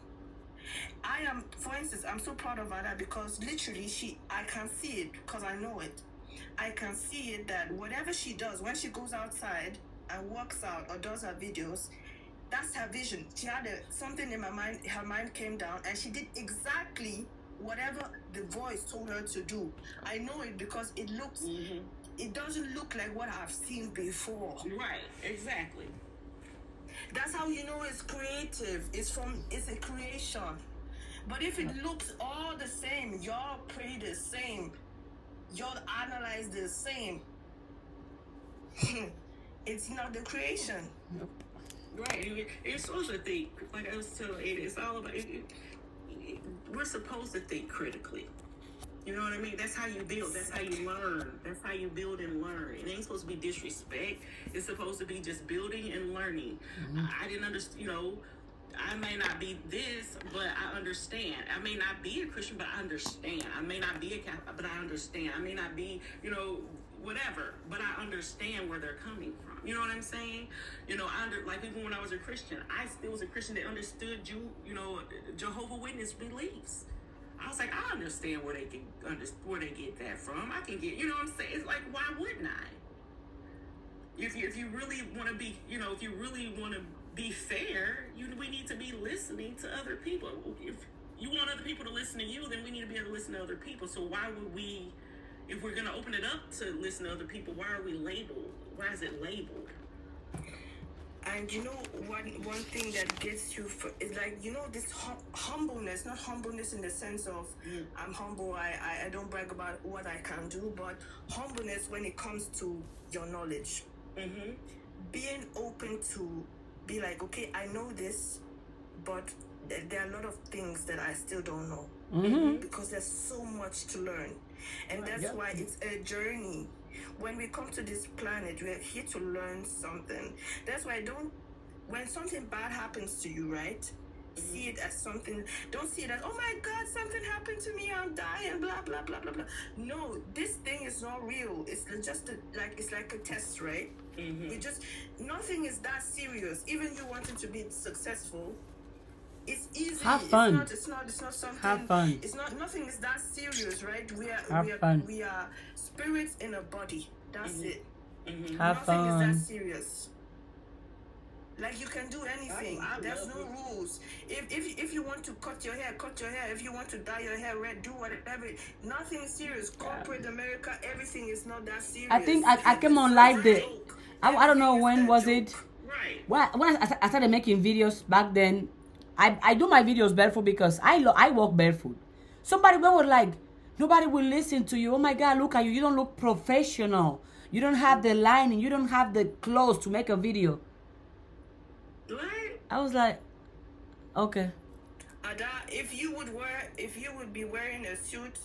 C: For instance, I'm so proud of Ada, because literally I can see it, because I know it. I can see it that whatever she does, when she goes outside and works out or does her videos, that's her vision. She had something in her mind came down, and she did exactly whatever the voice told her to do. I know it because it looks... It doesn't look like what I've seen before.
A: Right, exactly.
C: That's how you know it's creative. It's a creation. But if it looks all the same, y'all pray the same, y'all analyze the same, it's not the creation.
A: Right. You're supposed to think, like I was telling Ada, it's all about we're supposed to think critically. You know what I mean? That's how you build. That's how you learn. That's how you build and learn. It ain't supposed to be disrespect. It's supposed to be just building and learning. I didn't understand, I may not be this, but I understand. I may not be a Christian, but I understand. I may not be a Catholic, but I understand. I may not be, whatever, but I understand where they're coming from. You know what I'm saying? Like even when I was a Christian, I still was a Christian that understood Jehovah's Witness beliefs. I was like, I understand where they get that from. I can get, you know what I'm saying? It's like, why wouldn't I? If you really want to be, if you really want to be fair, we need to be listening to other people. If you want other people to listen to you, then we need to be able to listen to other people. So why would we, if we're going to open it up to listen to other people, why are we labeled? Why is it labeled?
C: And you know one thing that gets you is like, you know, this humbleness, not humbleness in the sense of I'm humble, I don't brag about what I can do, but humbleness when it comes to your knowledge. Being open to be like, okay, I know this, but there are a lot of things that I still don't know. Because there's so much to learn. And that's why it's a journey. When we come to this planet, we're here to learn something. That's why when something bad happens to you, right? See it as something. Don't see it as, oh my God, something happened to me, I'm dying, blah blah blah blah blah. No, this thing is not real. It's just it's like a test, right? Nothing is that serious. Even you wanting to be successful, it's easy.
B: Have fun.
C: It's not something.
B: Have fun.
C: It's not. Nothing is that serious, right?
B: Fun.
C: We are spirits in a body. That's it.
B: Have
C: Nothing is
B: fun.
C: that serious. Like, you can do anything. There's no rules. If you want to cut your hair, cut your hair. If you want to dye your hair red, do whatever. Nothing serious. Corporate America, everything is not that serious.
B: I think I came on live I don't know when was it.
A: Right.
B: When I started making videos back then, I do my videos barefoot because I walk barefoot. Somebody was like, nobody will listen to you. Oh my God, look at you. You don't look professional. You don't have the lining. You don't have the clothes to make a video.
A: What?
B: I was like, okay.
C: Ada, if you would be wearing a suit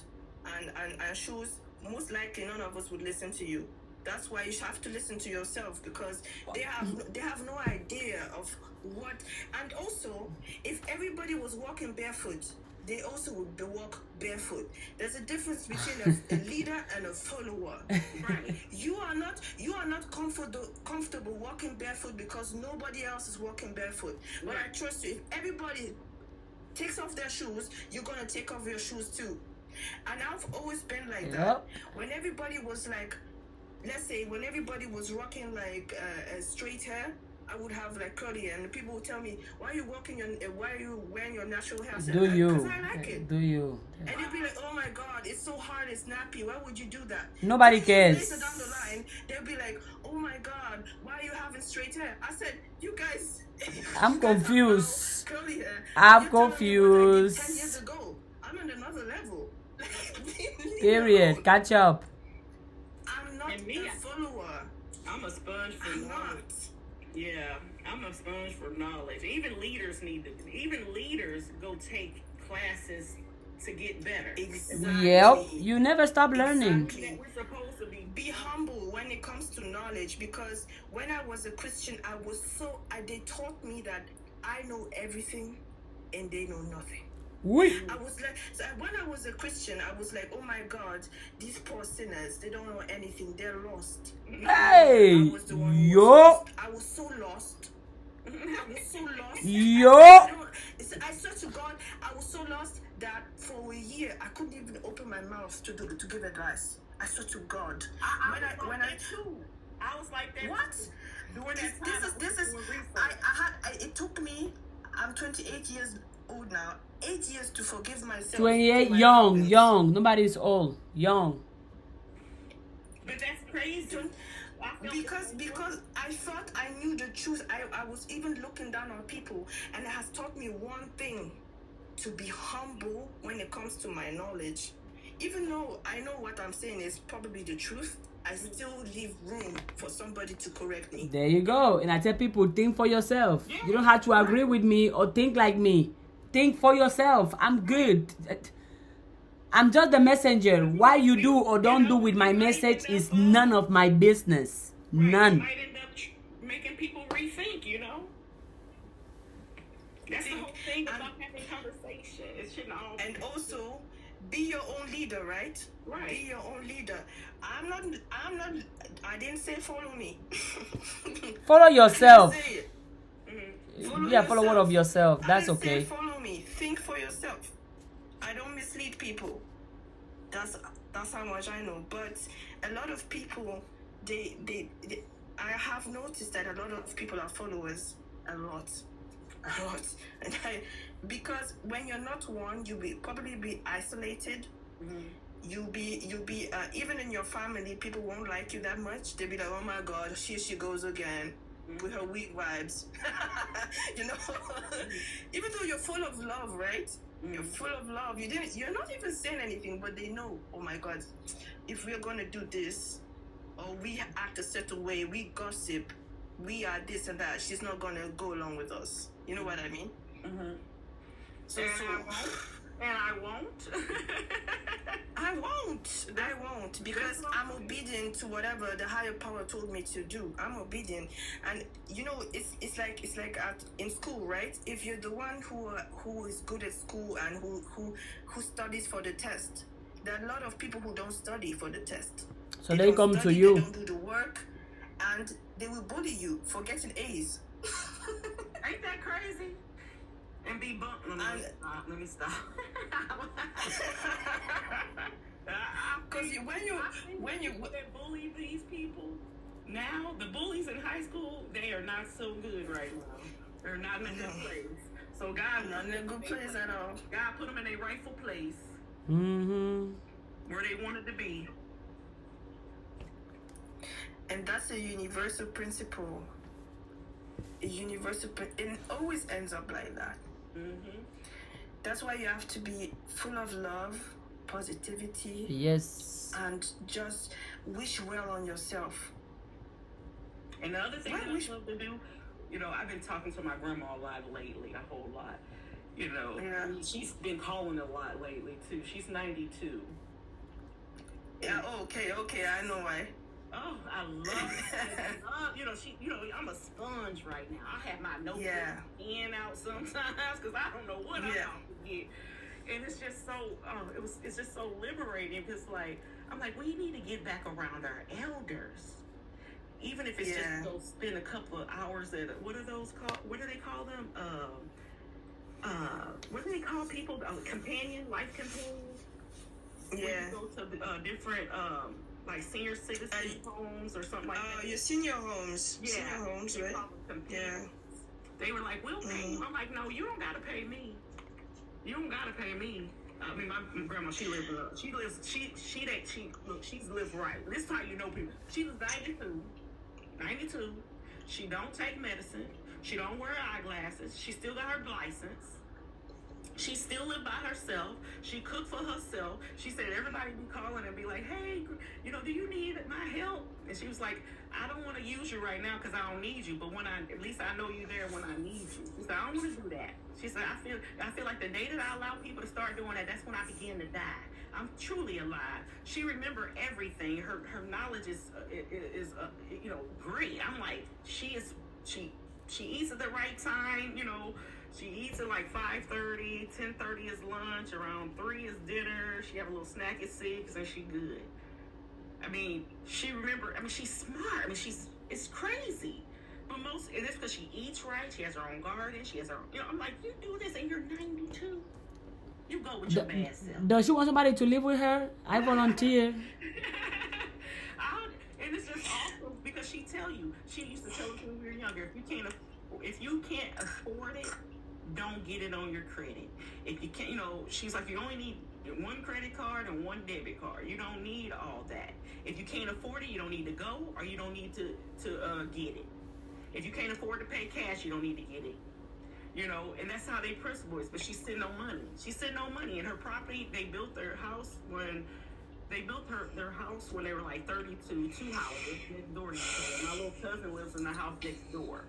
C: and shoes, most likely none of us would listen to you. That's why you have to listen to yourself, because they have no idea of what. And also, if everybody was walking barefoot, they also would walk barefoot. There's a difference between a leader and a follower. Right? You are not comfortable walking barefoot because nobody else is walking barefoot. But I trust you. If everybody takes off their shoes, you're gonna take off your shoes too. And I've always been like that. When everybody was like, let's say when everybody was rocking like a straight hair, I would have like curly hair, and people would tell me, why are you wearing your natural hair?
B: Do you?
C: Because I like it.
B: Do you?
C: And you'd be like, oh my God, it's so hard, it's nappy. Why would you do that?
B: Nobody
C: Later
B: cares.
C: down the line, they'll be like, oh my God, why are you having straight hair? I said, you guys.
B: I'm
C: you guys
B: confused.
C: have curly hair.
B: I'm
C: You're telling me what I did
B: confused.
C: 10 years ago. I'm on another level. Leave me
B: Period.
C: alone.
B: Catch up.
C: I'm not
A: And me,
C: a follower.
A: I'm a sponge for
C: I'm
A: knowledge.
C: not.
A: Yeah, I'm a sponge for knowledge. Even leaders go take classes to get better.
C: Exactly.
B: Yep. You never stop learning.
C: Exactly.
A: We're supposed to be
C: Humble when it comes to knowledge, because when I was a Christian, they taught me that I know everything and they know nothing.
B: Oui.
C: I was like, so when I was a Christian, I was like, oh my God, these poor sinners, they don't know anything, they're lost.
B: Hey.
C: I was the one who was
B: Yo.
C: lost. I was so lost. I was so lost.
B: Yo.
C: I swear to God, I was so lost that for a year I couldn't even open my mouth to give advice. I swear to God.
A: I was like that.
C: What?
A: During that time,
C: This is. It took me. I'm 28 years old now. 8 years to forgive myself.
B: 28,
C: for my
B: young.
C: problems.
B: Nobody's old. Young.
A: But that's crazy.
C: Because I thought I knew the truth. I was even looking down on people, and it has taught me one thing: to be humble when it comes to my knowledge. Even though I know what I'm saying is probably the truth, I still leave room for somebody to correct me.
B: There you go. And I tell people, think for yourself. You don't have to agree with me or think like me. Think for yourself. I'm good. I'm just the messenger. Why you do or don't do with my message is none of my business.
A: Right,
B: None.
A: you might end up making people rethink, you know? That's the whole thing about having conversation. It shouldn't all
C: And also, be your own leader, right?
A: Right.
C: Be your own leader. I didn't say follow me.
B: Follow
C: I
B: yourself.
C: didn't say it.
B: Be a follower of yourself.
C: I
B: That's
C: didn't say
B: okay.
C: follow me. Think for yourself. I don't mislead people. That's how much I know. But a lot of people, I have noticed that a lot of people are followers. A lot. And because when you're not one, you'll probably be isolated. You'll be even in your family, people won't like you that much. They'll be like, oh my God, she goes again. with her weak vibes. You know, even though you're full of love, right? You're full of love. You're not even saying anything, but they know. Oh my God, if we're gonna do this, or we act a certain way, we gossip, we are this and that. She's not gonna go along with us. You know what I mean?
A: Mm-hmm.
C: So,
A: And I won't.
C: I won't, because I'm obedient to whatever the higher power told me to do. I'm obedient, and you know, it's like in school, right? If you're the one who is good at school and who studies for the test, there are a lot of people who don't study for the test.
B: So they
C: don't
B: come to
C: study,
B: you.
C: They don't do the work, and they will bully you for getting A's.
A: Ain't that crazy? And be bumped. Let me stop.
C: Because when you
A: bully these people, now the bullies in high school, they are not so good right now. They're not in a good place. So God,
C: not in a good place at all.
A: God put them in a rightful place
B: Mm-hmm.
A: where they wanted to be.
C: And that's a universal principle. It always ends up like that.
A: Mm-hmm.
C: That's why you have to be full of love, positivity,
B: Yes.
C: and just wish well on yourself.
A: And the other thing that I love to do, you know, I've been talking to my grandma a lot lately, a whole lot. You know,
C: Yeah.
A: she's been calling a lot lately too. She's 92.
C: Yeah. Okay. I know why.
A: Oh, I love it. I'm a sponge right now. I have my notebook in out sometimes because I don't know what I'm about to get. And it's just so, it's just so liberating because, like, I'm like, we need to get back around our elders. Even if it's just go spend a couple of hours at, what are those called? What do they call them? What do they call people? Life companions?
C: Yeah.
A: When you go to different, like senior citizen homes or something like that.
C: Your senior homes.
A: Yeah.
C: Senior homes, right? Yeah.
A: They were like, we'll pay you. I'm like, no, you don't gotta pay me. You don't gotta pay me. I mean, my grandma, she's lived right. This is how you know people. She was 92. She don't take medicine. She don't wear eyeglasses. She still got her license. She still lived by herself. She cooked for herself. She said everybody be calling and be like, hey, you know, do you need my help? And she was like, I don't want to use you right now because I don't need you. But at least I know you there when I need you. She said, I don't want to do that. She said, I feel like the day that I allow people to start doing that, that's when I begin to die. I'm truly alive. She remember everything. Her knowledge is great. I'm like, she eats at the right time, you know. She eats at like 5:30, 10:30 is lunch, around 3 is dinner. She have a little snack at 6, and she good. I mean, she's smart. I mean, it's crazy. But it's because she eats right. She has her own garden. She has her own, I'm like, you do this and you're 92. You go with your bad self.
B: Does she want somebody to live with her? I volunteer.
A: And it's just awesome because she used to tell us when we were younger, if you can't afford it, don't get it on your credit. If you can't, she's like, you only need one credit card and one debit card. You don't need all that. If you can't afford it, you don't need to go, or you don't need to get it. If you can't afford to pay cash, you don't need to get it. And that's how they principle is. But she's sitting on money. She's sitting on money. And her property, they built their house when they were like 32, 2 houses next door to each other. My little cousin lives in the house next door.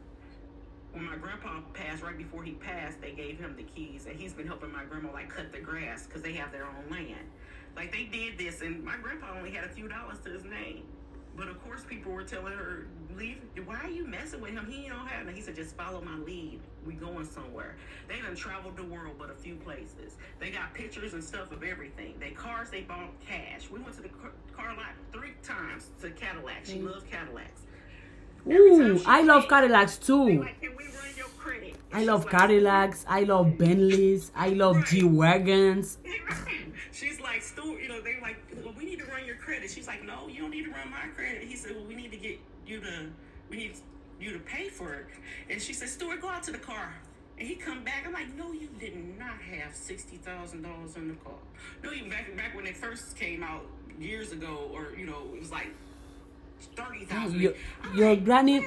A: When my grandpa passed, right before he passed, they gave him the keys, and he's been helping my grandma like cut the grass because they have their own land. Like they did this, and my grandpa only had a few dollars to his name. But of course, people were telling her, "Leave. Why are you messing with him? He don't have." And he said, "Just follow my lead. We going somewhere." They done traveled the world, but a few places. They got pictures and stuff of everything. They cars they bought cash. We went to the car lot 3 times to Cadillac. She loves Cadillacs.
B: Ooh, I love Cadillacs too.
A: Like, can we run your credit?
B: I love Cadillacs. I love Bentleys. I love G-Wagons.
A: She's like, Stuart, they like, well, we need to run your credit. She's like, no, you don't need to run my credit. He said, well, we need you to pay for it. And she said, Stuart, go out to the car. And he come back. I'm like, no, you did not have $60,000 in the car. No, even back when it first came out years ago, or, it was like $30,000.
B: Your granny,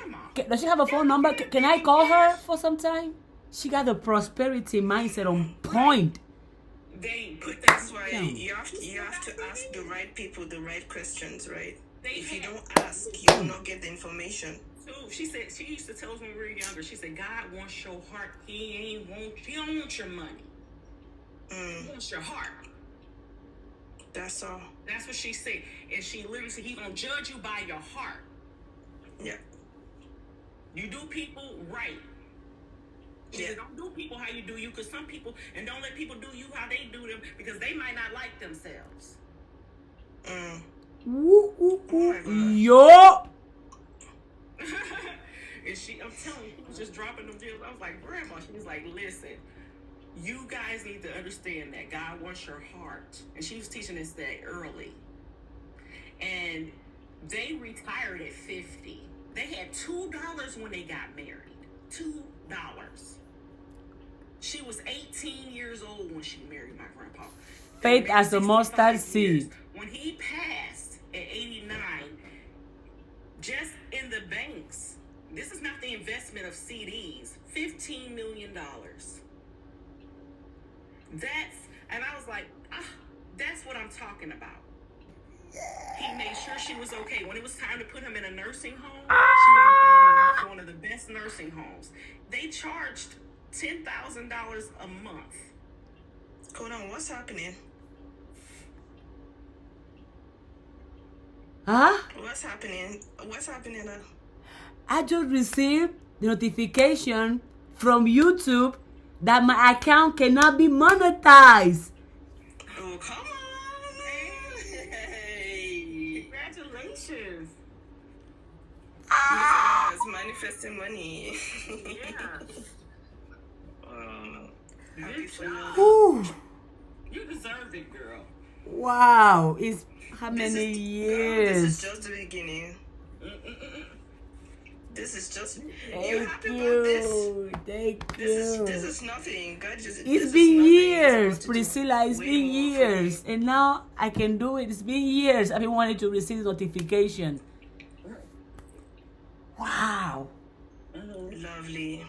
B: does she have a phone number? Can I call her for some time? She got the prosperity mindset on point.
A: They put
C: That's
A: that.
C: why
B: Damn.
C: you have to ask the right people the right questions, right?
A: They
C: If you
A: have-
C: don't ask, you will not get the information.
A: So she said she used to tell us when we were younger. She said God wants your heart. He don't want your money. He wants your heart.
C: That's all.
A: That's what she said. And she literally said, He's gonna judge you by your heart.
C: Yeah.
A: You do people right. She
C: Yeah.
A: said, don't do people how you do you, because some people, and don't let people do you how they do them, because they might not like themselves.
B: Woo, woo,
C: Oh my
B: woo.
C: God.
B: Yo.
A: And I'm telling you, she was just dropping them deals. I was like, Grandma, she was like, listen, you guys need to understand that God wants your heart. And she was teaching us that early. And they retired at 50. They had $2 when they got married. $2. She was 18 years old when she married my grandpa.
B: Faith
A: They were
B: as a
A: married
B: mustard
A: 65 years.
B: seed.
A: When he passed at 89, just in the banks, this is not the investment of CDs, $15 million. And I was like, that's what I'm talking about. He made sure she was okay. When it was time to put him in a nursing home, she went to one of the best nursing homes. They charged $10,000 a month.
C: Hold on, what's happening?
B: Huh?
C: What's happening? What's happening now?
B: I just received the notification from YouTube that my account cannot be monetized.
C: Oh, come on, man. Hey.
A: Congratulations.
C: It's manifesting money.
A: Yeah.
C: Happy for you.
B: Whew.
A: You deserved it, girl.
B: Wow. It's how
C: This
B: many
C: is
B: years?
C: just the beginning. This is just. You
B: Thank
C: happy about this?
B: you. Thank
C: This
B: you.
C: is nothing. God just. this
B: It's
C: is
B: been
C: nothing. He's
B: years,
C: about to do
B: Priscilla. It's
C: way
B: been
C: more for you.
B: years. And now I can do it. It's been years. I've been wanting to receive notification. Wow.
C: Lovely.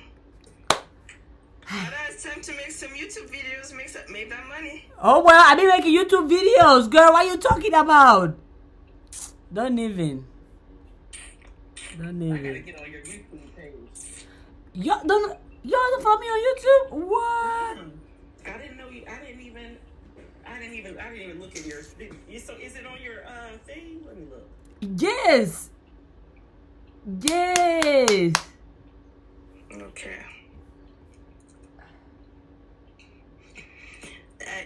C: Ada, it's time to make some YouTube videos. Make that money.
B: Oh, well, I've been making YouTube videos, girl. What are you talking about? Don't even. Don't
A: I gotta
B: even.
A: get on your YouTube page.
B: Y'all don't follow me on YouTube? What?
A: I didn't know you. I didn't even look at yours. So is it on your thing? Let me look.
B: Yes. Yes.
C: Okay.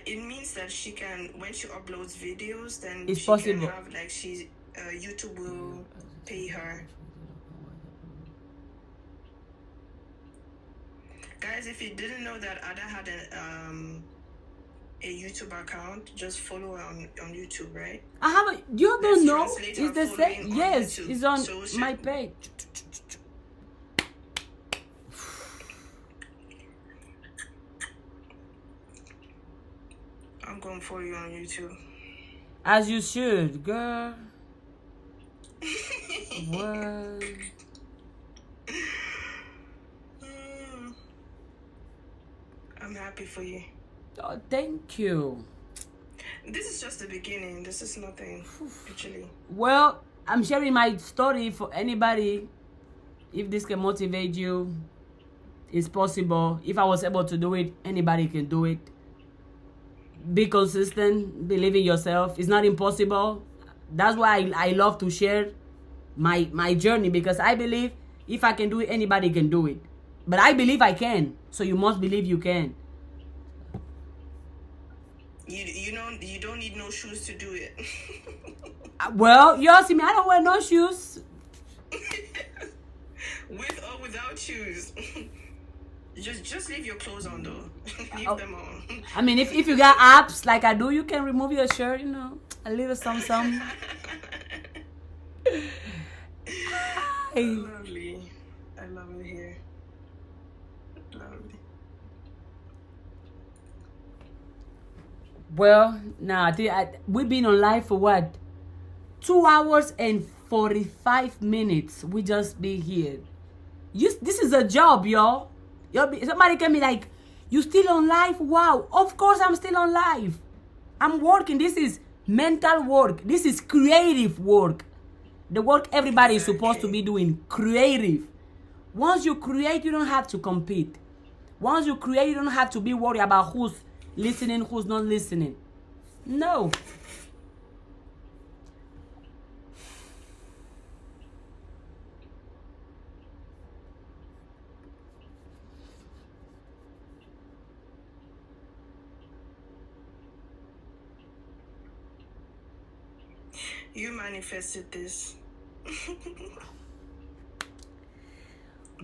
C: It means that she can, when she uploads videos, then
B: It's
C: she
B: possible.
C: can have like YouTube will pay her. Guys, if you didn't know that Ada had a YouTube account, just follow her on YouTube, right?
B: I have a. You
C: Let's
B: don't know?
C: translate
B: It's
C: her
B: the
C: following
B: same.
C: on
B: Yes,
C: YouTube.
B: it's on
C: So she-
B: my page.
C: I'm going to follow you on YouTube.
B: As you should, girl. What?
C: I'm happy for you.
B: Oh, thank you.
C: This is just the beginning. This is nothing, actually.
B: Well, I'm sharing my story for anybody. If this can motivate you, it's possible. If I was able to do it, anybody can do it. Be consistent, believe in yourself. It's not impossible. That's why I love to share my journey, because I believe if I can do it, anybody can do it. But I believe I can, so you must believe you can.
C: You don't need no shoes to do it.
B: Well, you see me, I don't wear no shoes.
C: With or without shoes. Just leave your clothes on though. Leave
B: Oh.
C: them on.
B: I mean, if you got abs like I do, you can remove your shirt, you know, a little some. Hey.
C: Lovely. I love it here. Lovely.
B: Well, nah, we've been on live for what? 2 hours and 45 minutes. We just be here. This is a job, y'all. Somebody can be like, you still on live? Wow, of course I'm still on live. I'm working. This is mental work. This is creative work. The work everybody is supposed to be doing. Creative. Once you create, you don't have to compete. Once you create, you don't have to be worried about who's listening, who's not listening. No.
C: You manifested this.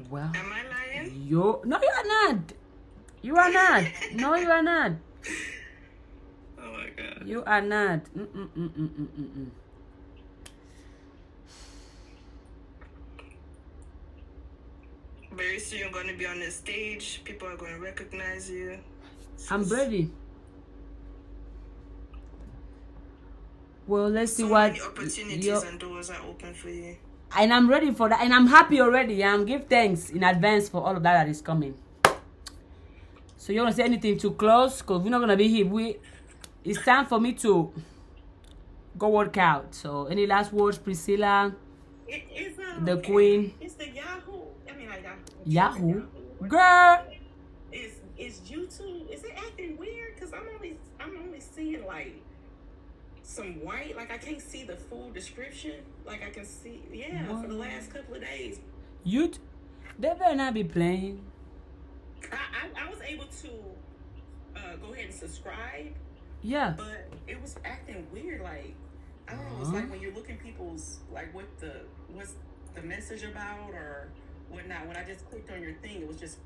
B: Well,
C: Am I lying?
B: no, you are not. You are not. No, you are not.
C: Oh my god.
B: You are not.
C: Very soon you're going to be on the stage. People are going to recognize you.
B: I'm ready. Well, let's see
C: So
B: what.
C: many opportunities and doors are open for you.
B: And I'm ready for that. And I'm happy already. Give thanks in advance for all of that is coming. So you want to say anything to close? Because we're not going to be here. It's time for me to go work out. So any last words, Priscilla?
A: It's
B: The queen.
A: It's the Yahoo. I mean, like
B: Yahoo? Girl.
A: Is YouTube? Is it acting weird? Cause I'm only seeing like some white. Like I can't see the full description. Like I can see, for the last couple of days.
B: They better not be playing.
A: I was able to go ahead and subscribe.
B: Yeah.
A: But it was acting weird. Like I don't know. It's like when you're looking people's like what's the message about or whatnot. When I just clicked on your thing, it was just.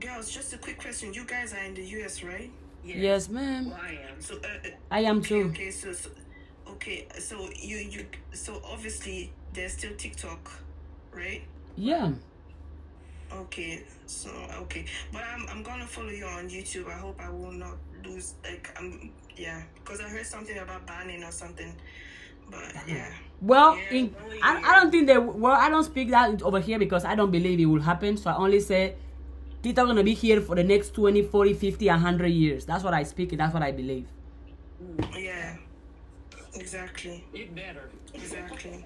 C: Girls, just a quick question. You guys are in the US, right?
B: Yes, ma'am.
A: Well, I am.
C: So
B: I am too.
C: Okay, so you so obviously there's still TikTok, right?
B: Yeah.
C: Okay, but I'm gonna follow you on YouTube. I hope I will not lose because I heard something about banning or something, but yeah.
B: Well,
A: Yeah,
B: I don't think I don't speak that over here because I don't believe it will happen. So I only say TikTok gonna be here for the next 20, 40, 50, 100 years. That's what I speak. That's what I believe.
C: Yeah, exactly.
A: It better.
C: Exactly.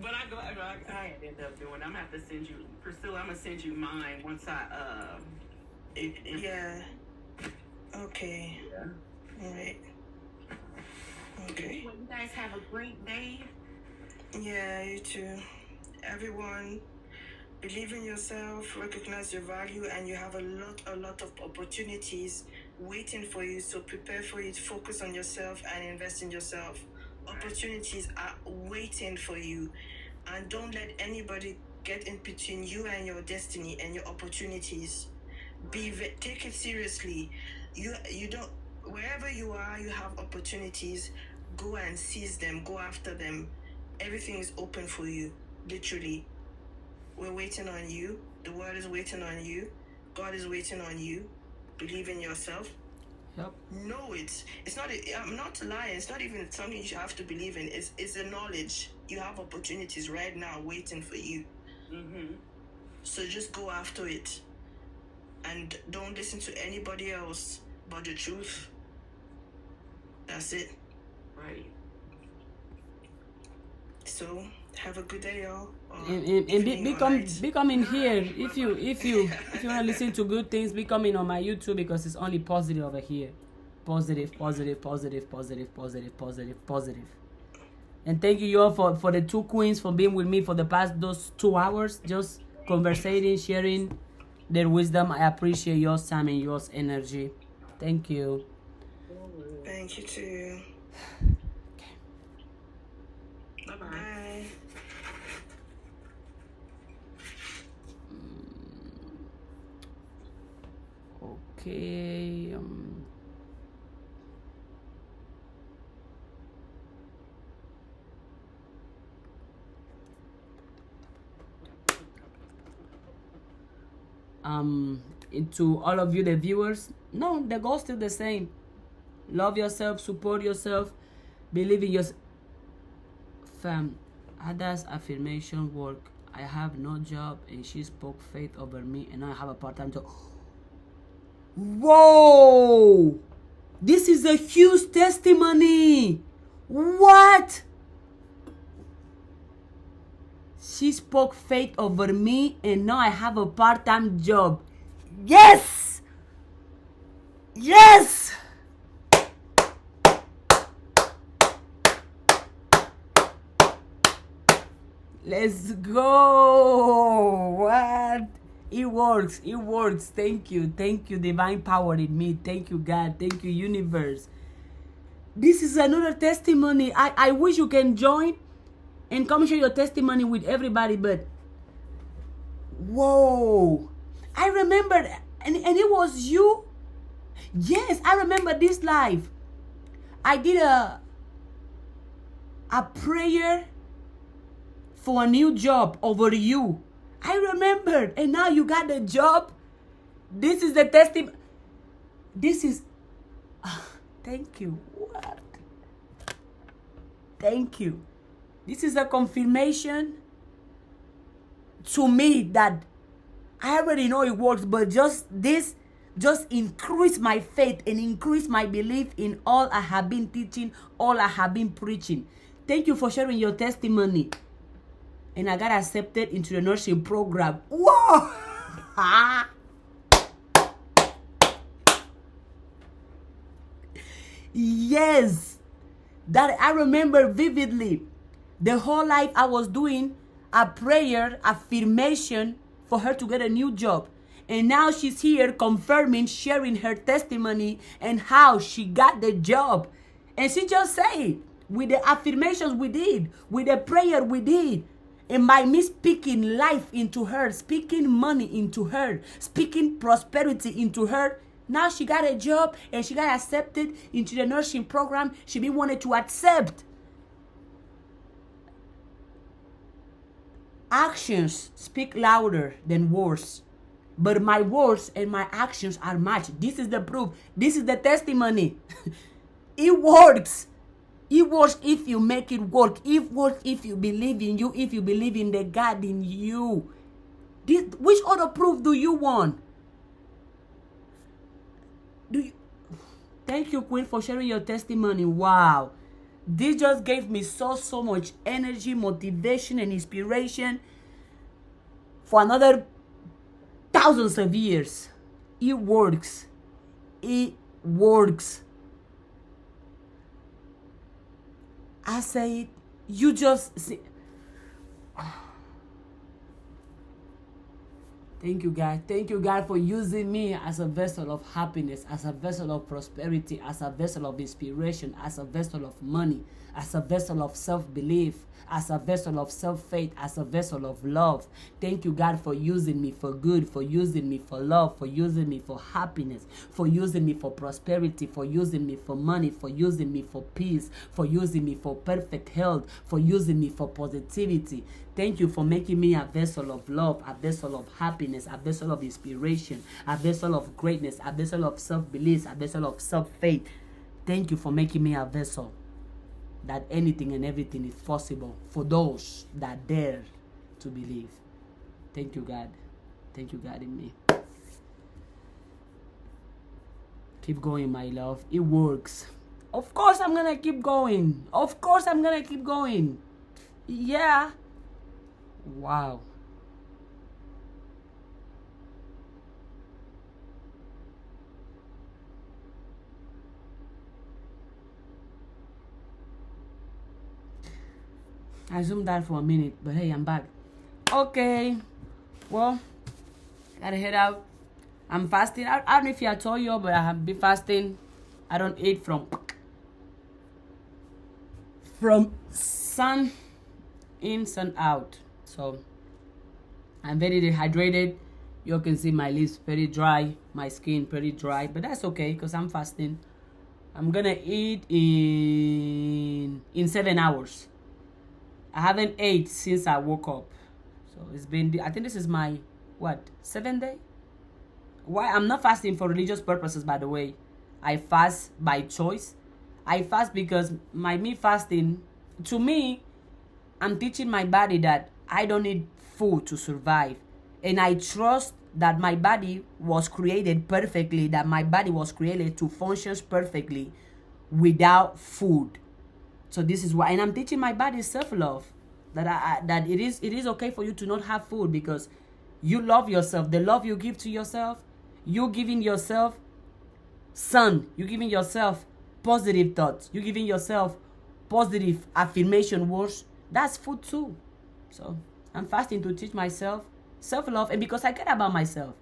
A: But I end up doing. I'm gonna have to send you, Priscilla. I'm gonna send you mine once I
C: Yeah. Okay.
A: Yeah.
C: All right. Okay.
A: Well, you guys have a great day.
C: Yeah, you too. Everyone, believe in yourself, recognize your value, and you have a lot of opportunities waiting for you. So prepare for it, focus on yourself, and invest in yourself. Opportunities are waiting for you, and don't let anybody get in between you and your destiny and your opportunities. Take it seriously. You don't, wherever you are, you have opportunities. Go and seize them. Go after them. Everything is open for you. Literally, we're waiting on you. The world is waiting on you. God is waiting on you. Believe in yourself.
B: Yep.
C: Know it. It's not. I'm not lying. It's not even something you have to believe in. It's a knowledge. You have opportunities right now waiting for you.
A: Mm-hmm.
C: So just go after it, and don't listen to anybody else but the truth. That's it.
A: Right.
C: So have a good day, y'all.
B: Be coming here if you want to listen to good things. Be coming on my YouTube because it's only positive over here. Positive. And thank you all for the two queens for being with me for the past those 2 hours, just conversating, sharing their wisdom. I appreciate your time and your energy. Thank you.
C: Thank you too.
A: Bye bye.
C: Bye.
B: Okay. Into all of you, the viewers, no, the goal's still the same. Love yourself, support yourself, believe in yourself. if Ada's affirmation work, I have no job and she spoke faith over me and now I have a part-time job. Whoa! This is a huge testimony. What? She spoke faith over me and now I have a part-time job. Yes! Yes! Let's go. What? It works. It works. Thank you. Thank you, divine power in me. Thank you, God. Thank you, universe. This is another testimony. I wish you can join and come share your testimony with everybody, but whoa. I remember, and it was you. Yes, I remember this live. I did a prayer for a new job over you. I remembered, and now you got the job. This is the testimony. This is, thank you. What? Thank you. This is a confirmation to me that I already know it works, but just increase my faith and increase my belief in all I have been teaching, all I have been preaching. Thank you for sharing your testimony. And I got accepted into the nursing program. Whoa! Yes! That I remember vividly. The whole life I was doing a prayer, affirmation for her to get a new job. And now she's here confirming, sharing her testimony and how she got the job. And she just said, with the affirmations we did, with the prayer we did, and by me speaking life into her, speaking money into her, speaking prosperity into her, now she got a job and she got accepted into the nursing program she been wanted to accept. Actions speak louder than words. But my words and my actions are matched. This is the proof. This is the testimony. It works. It works if you make it work. It works if you believe in you, if you believe in the God in you. Which other proof do you want? Thank you, Queen, for sharing your testimony. Wow. This just gave me so much energy, motivation, and inspiration for another thousands of years. It works. It works. I say, you just see. Thank you, God. Thank you, God, for using me as a vessel of happiness, as a vessel of prosperity, as a vessel of inspiration, as a vessel of money, as a vessel of self-belief, as a vessel of self-faith, as a vessel of love. Thank you, God, for using me for good, for using me for love, for using me for happiness, for using me for prosperity, for using me for money, for using me for peace, for using me for perfect health, for using me for positivity. Thank you for making me a vessel of love, a vessel of happiness, a vessel of inspiration, a vessel of greatness, a vessel of self-belief, a vessel of self-faith. Thank you for making me a vessel that anything and everything is possible for those that dare to believe. Thank you, God. Thank you, God, in me. Keep going, my love. It works. Of course I'm gonna keep going. Of course I'm gonna keep going. Yeah. Wow. I zoomed out for a minute, but hey, I'm back. Okay. Well, gotta head out. I'm fasting. I don't know if I told you, but I have been fasting. I don't eat from sun in, sun out. So I'm very dehydrated. You can see my lips very dry, my skin pretty dry, but that's okay because I'm fasting. I'm gonna eat in 7 hours. I haven't ate since I woke up. So it's been, I think this is my, what, 7th day? Why? I'm not fasting for religious purposes, by the way. I fast by choice. I fast because me fasting, to me, I'm teaching my body that I don't need food to survive. And I trust that my body was created perfectly, that my body was created to function perfectly without food. So this is why, and I'm teaching my body self-love, that it is okay for you to not have food, because you love yourself. The love you give to yourself, you're giving yourself sun, you're giving yourself positive thoughts, you're giving yourself positive affirmation words. That's food too. So I'm fasting to teach myself self-love, and because I care about myself,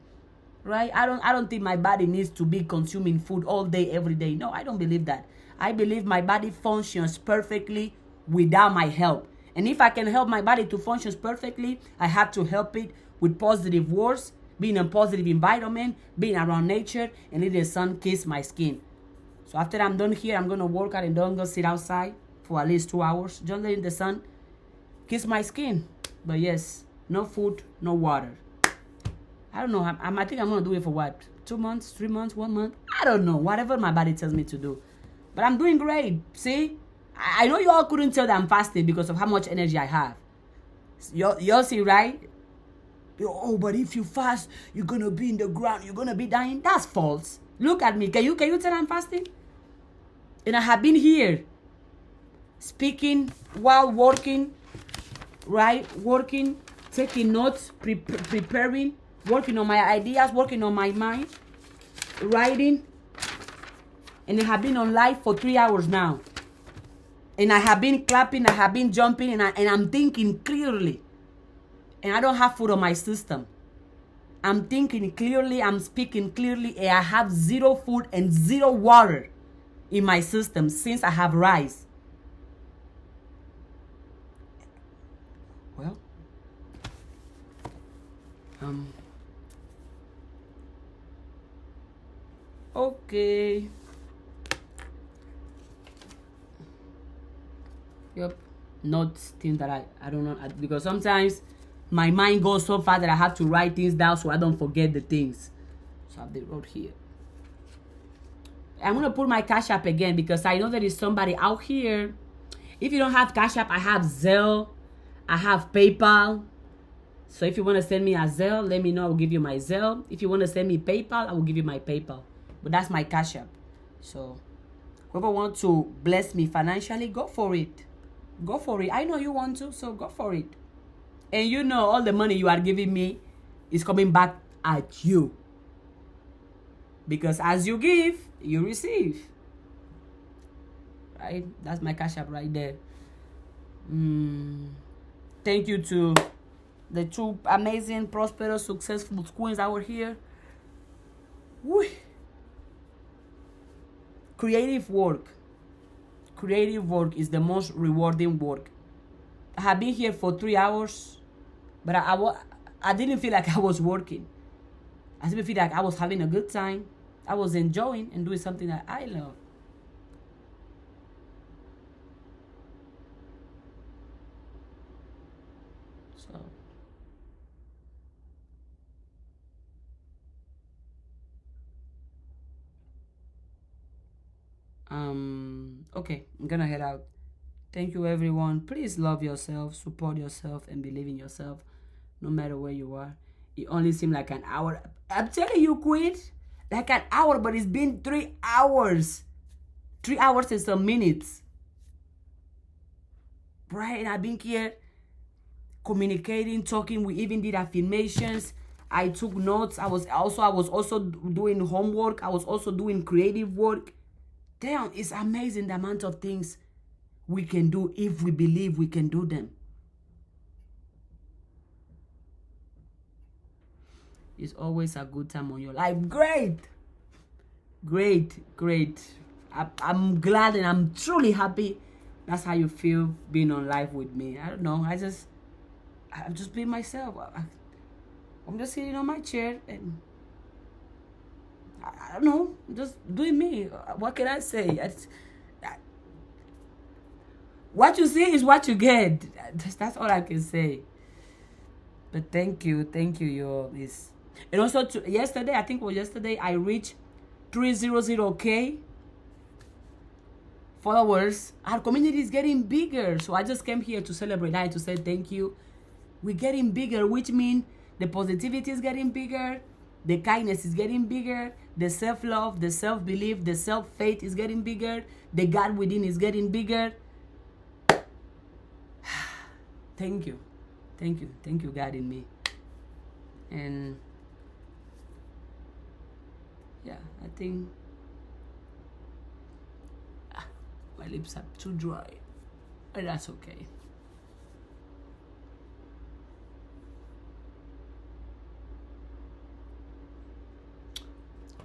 B: right? I don't think my body needs to be consuming food all day, every day. No, I don't believe that. I believe my body functions perfectly without my help. And if I can help my body to function perfectly, I have to help it with positive words, being in a positive environment, being around nature, and let the sun kiss my skin. So after I'm done here, I'm going to work out and don't go sit outside for at least 2 hours, just letting the sun kiss my skin. But yes, no food, no water. I don't know. I think I'm going to do it for what? 2 months, 3 months, 1 month? I don't know. Whatever my body tells me to do. But I'm doing great. See? I know you all couldn't tell that I'm fasting because of how much energy I have. Y'all see, right? Oh, but if you fast, you're going to be in the ground. You're going to be dying. That's false. Look at me. Can you tell I'm fasting? And I have been here speaking while working, right? Working, taking notes, preparing, working on my ideas, working on my mind, writing. And I have been on live for 3 hours now. And I have been clapping, I have been jumping, and I'm thinking clearly. And I don't have food on my system. I'm thinking clearly, I'm speaking clearly, and I have zero food and zero water in my system since I have rice. Well, okay. Yep. Not things that I don't know, because sometimes my mind goes so far that I have to write things down so I don't forget the things. So I have the road here. I'm gonna put my Cash App again because I know there is somebody out here. If you don't have Cash App, I have Zelle, I have PayPal. So if you want to send me a Zelle, let me know. I will give you my Zelle. If you want to send me PayPal, I will give you my PayPal. But that's my Cash App. So whoever wants to bless me financially, go for it. Go for it. I know you want to, so go for it. And you know all the money you are giving me is coming back at you. Because as you give, you receive. Right? That's my Cash App right there. Thank you to the two amazing, prosperous, successful queens out here. Woo. Creative work. Creative work is the most rewarding work. I have been here for 3 hours, but I didn't feel like I was working. I didn't feel like I was having a good time. I was enjoying and doing something that I love. So, okay, I'm gonna head out. Thank you, everyone. Please love yourself, support yourself, and believe in yourself, no matter where you are. It only seemed like an hour. I'm telling you, queen, like an hour, but it's been 3 hours. 3 hours and some minutes. Right? And I've been here communicating, talking. We even did affirmations. I took notes. I was also doing homework. I was also doing creative work. Damn, it's amazing the amount of things we can do if we believe we can do them. It's always a good time on your life. Great. I'm glad and I'm truly happy. That's how you feel being on live with me. I don't know. I'm just being myself. I'm just sitting on my chair and I don't know, just doing me. What can I say? What you see is what you get. That's all I can say. But thank you, y'all. And also yesterday, I think it was yesterday, I reached 300K followers. Our community is getting bigger. So I just came here to celebrate that, to say thank you. We're getting bigger, which means the positivity is getting bigger, the kindness is getting bigger, the self-love, the self-belief, the self-faith is getting bigger, the God within is getting bigger. Thank you. Thank you. Thank you, God in me. And yeah, I think my lips are too dry, but that's okay.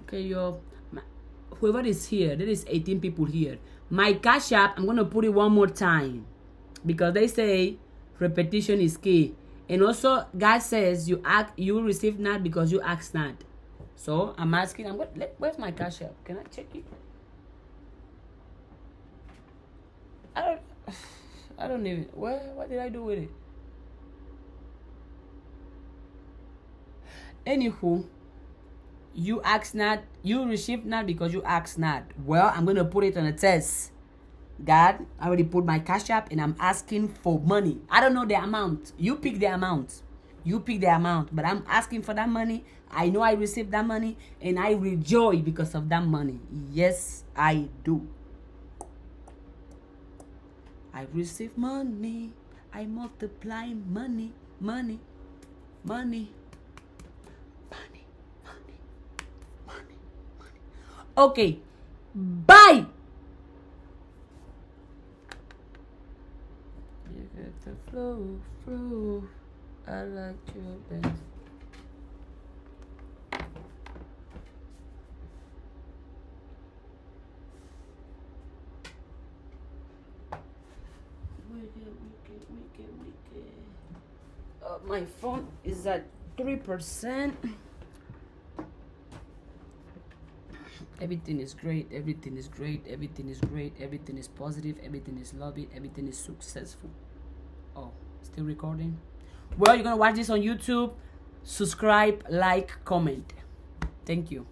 B: Okay, yo, whoever is here, there is 18 people here. My Cash App, I'm gonna put it one more time because they say repetition is key. And also, God says you receive not because you ask not. So I'm asking. Where's my Cash App? Can I check it? I don't even. What did I do with it? Anywho, you ask not, you receive not because you ask not. Well, I'm gonna put it on a test. God, I already put my Cash App and I'm asking for money. I don't know the amount. You pick the amount. You pick the amount. But I'm asking for that money. I know I received that money and I rejoice because of that money. Yes, I do. I receive money. I multiply money. Money. Money. Money. Money. Money. Money. Okay. Bye. You get the flow. I like your dance. My phone is at 3%. Everything is great. Everything is great. Everything is great. Everything is positive. Everything is loving. Everything is successful. Oh, still recording? Well, you're gonna watch this on YouTube. Subscribe, like, comment. Thank you.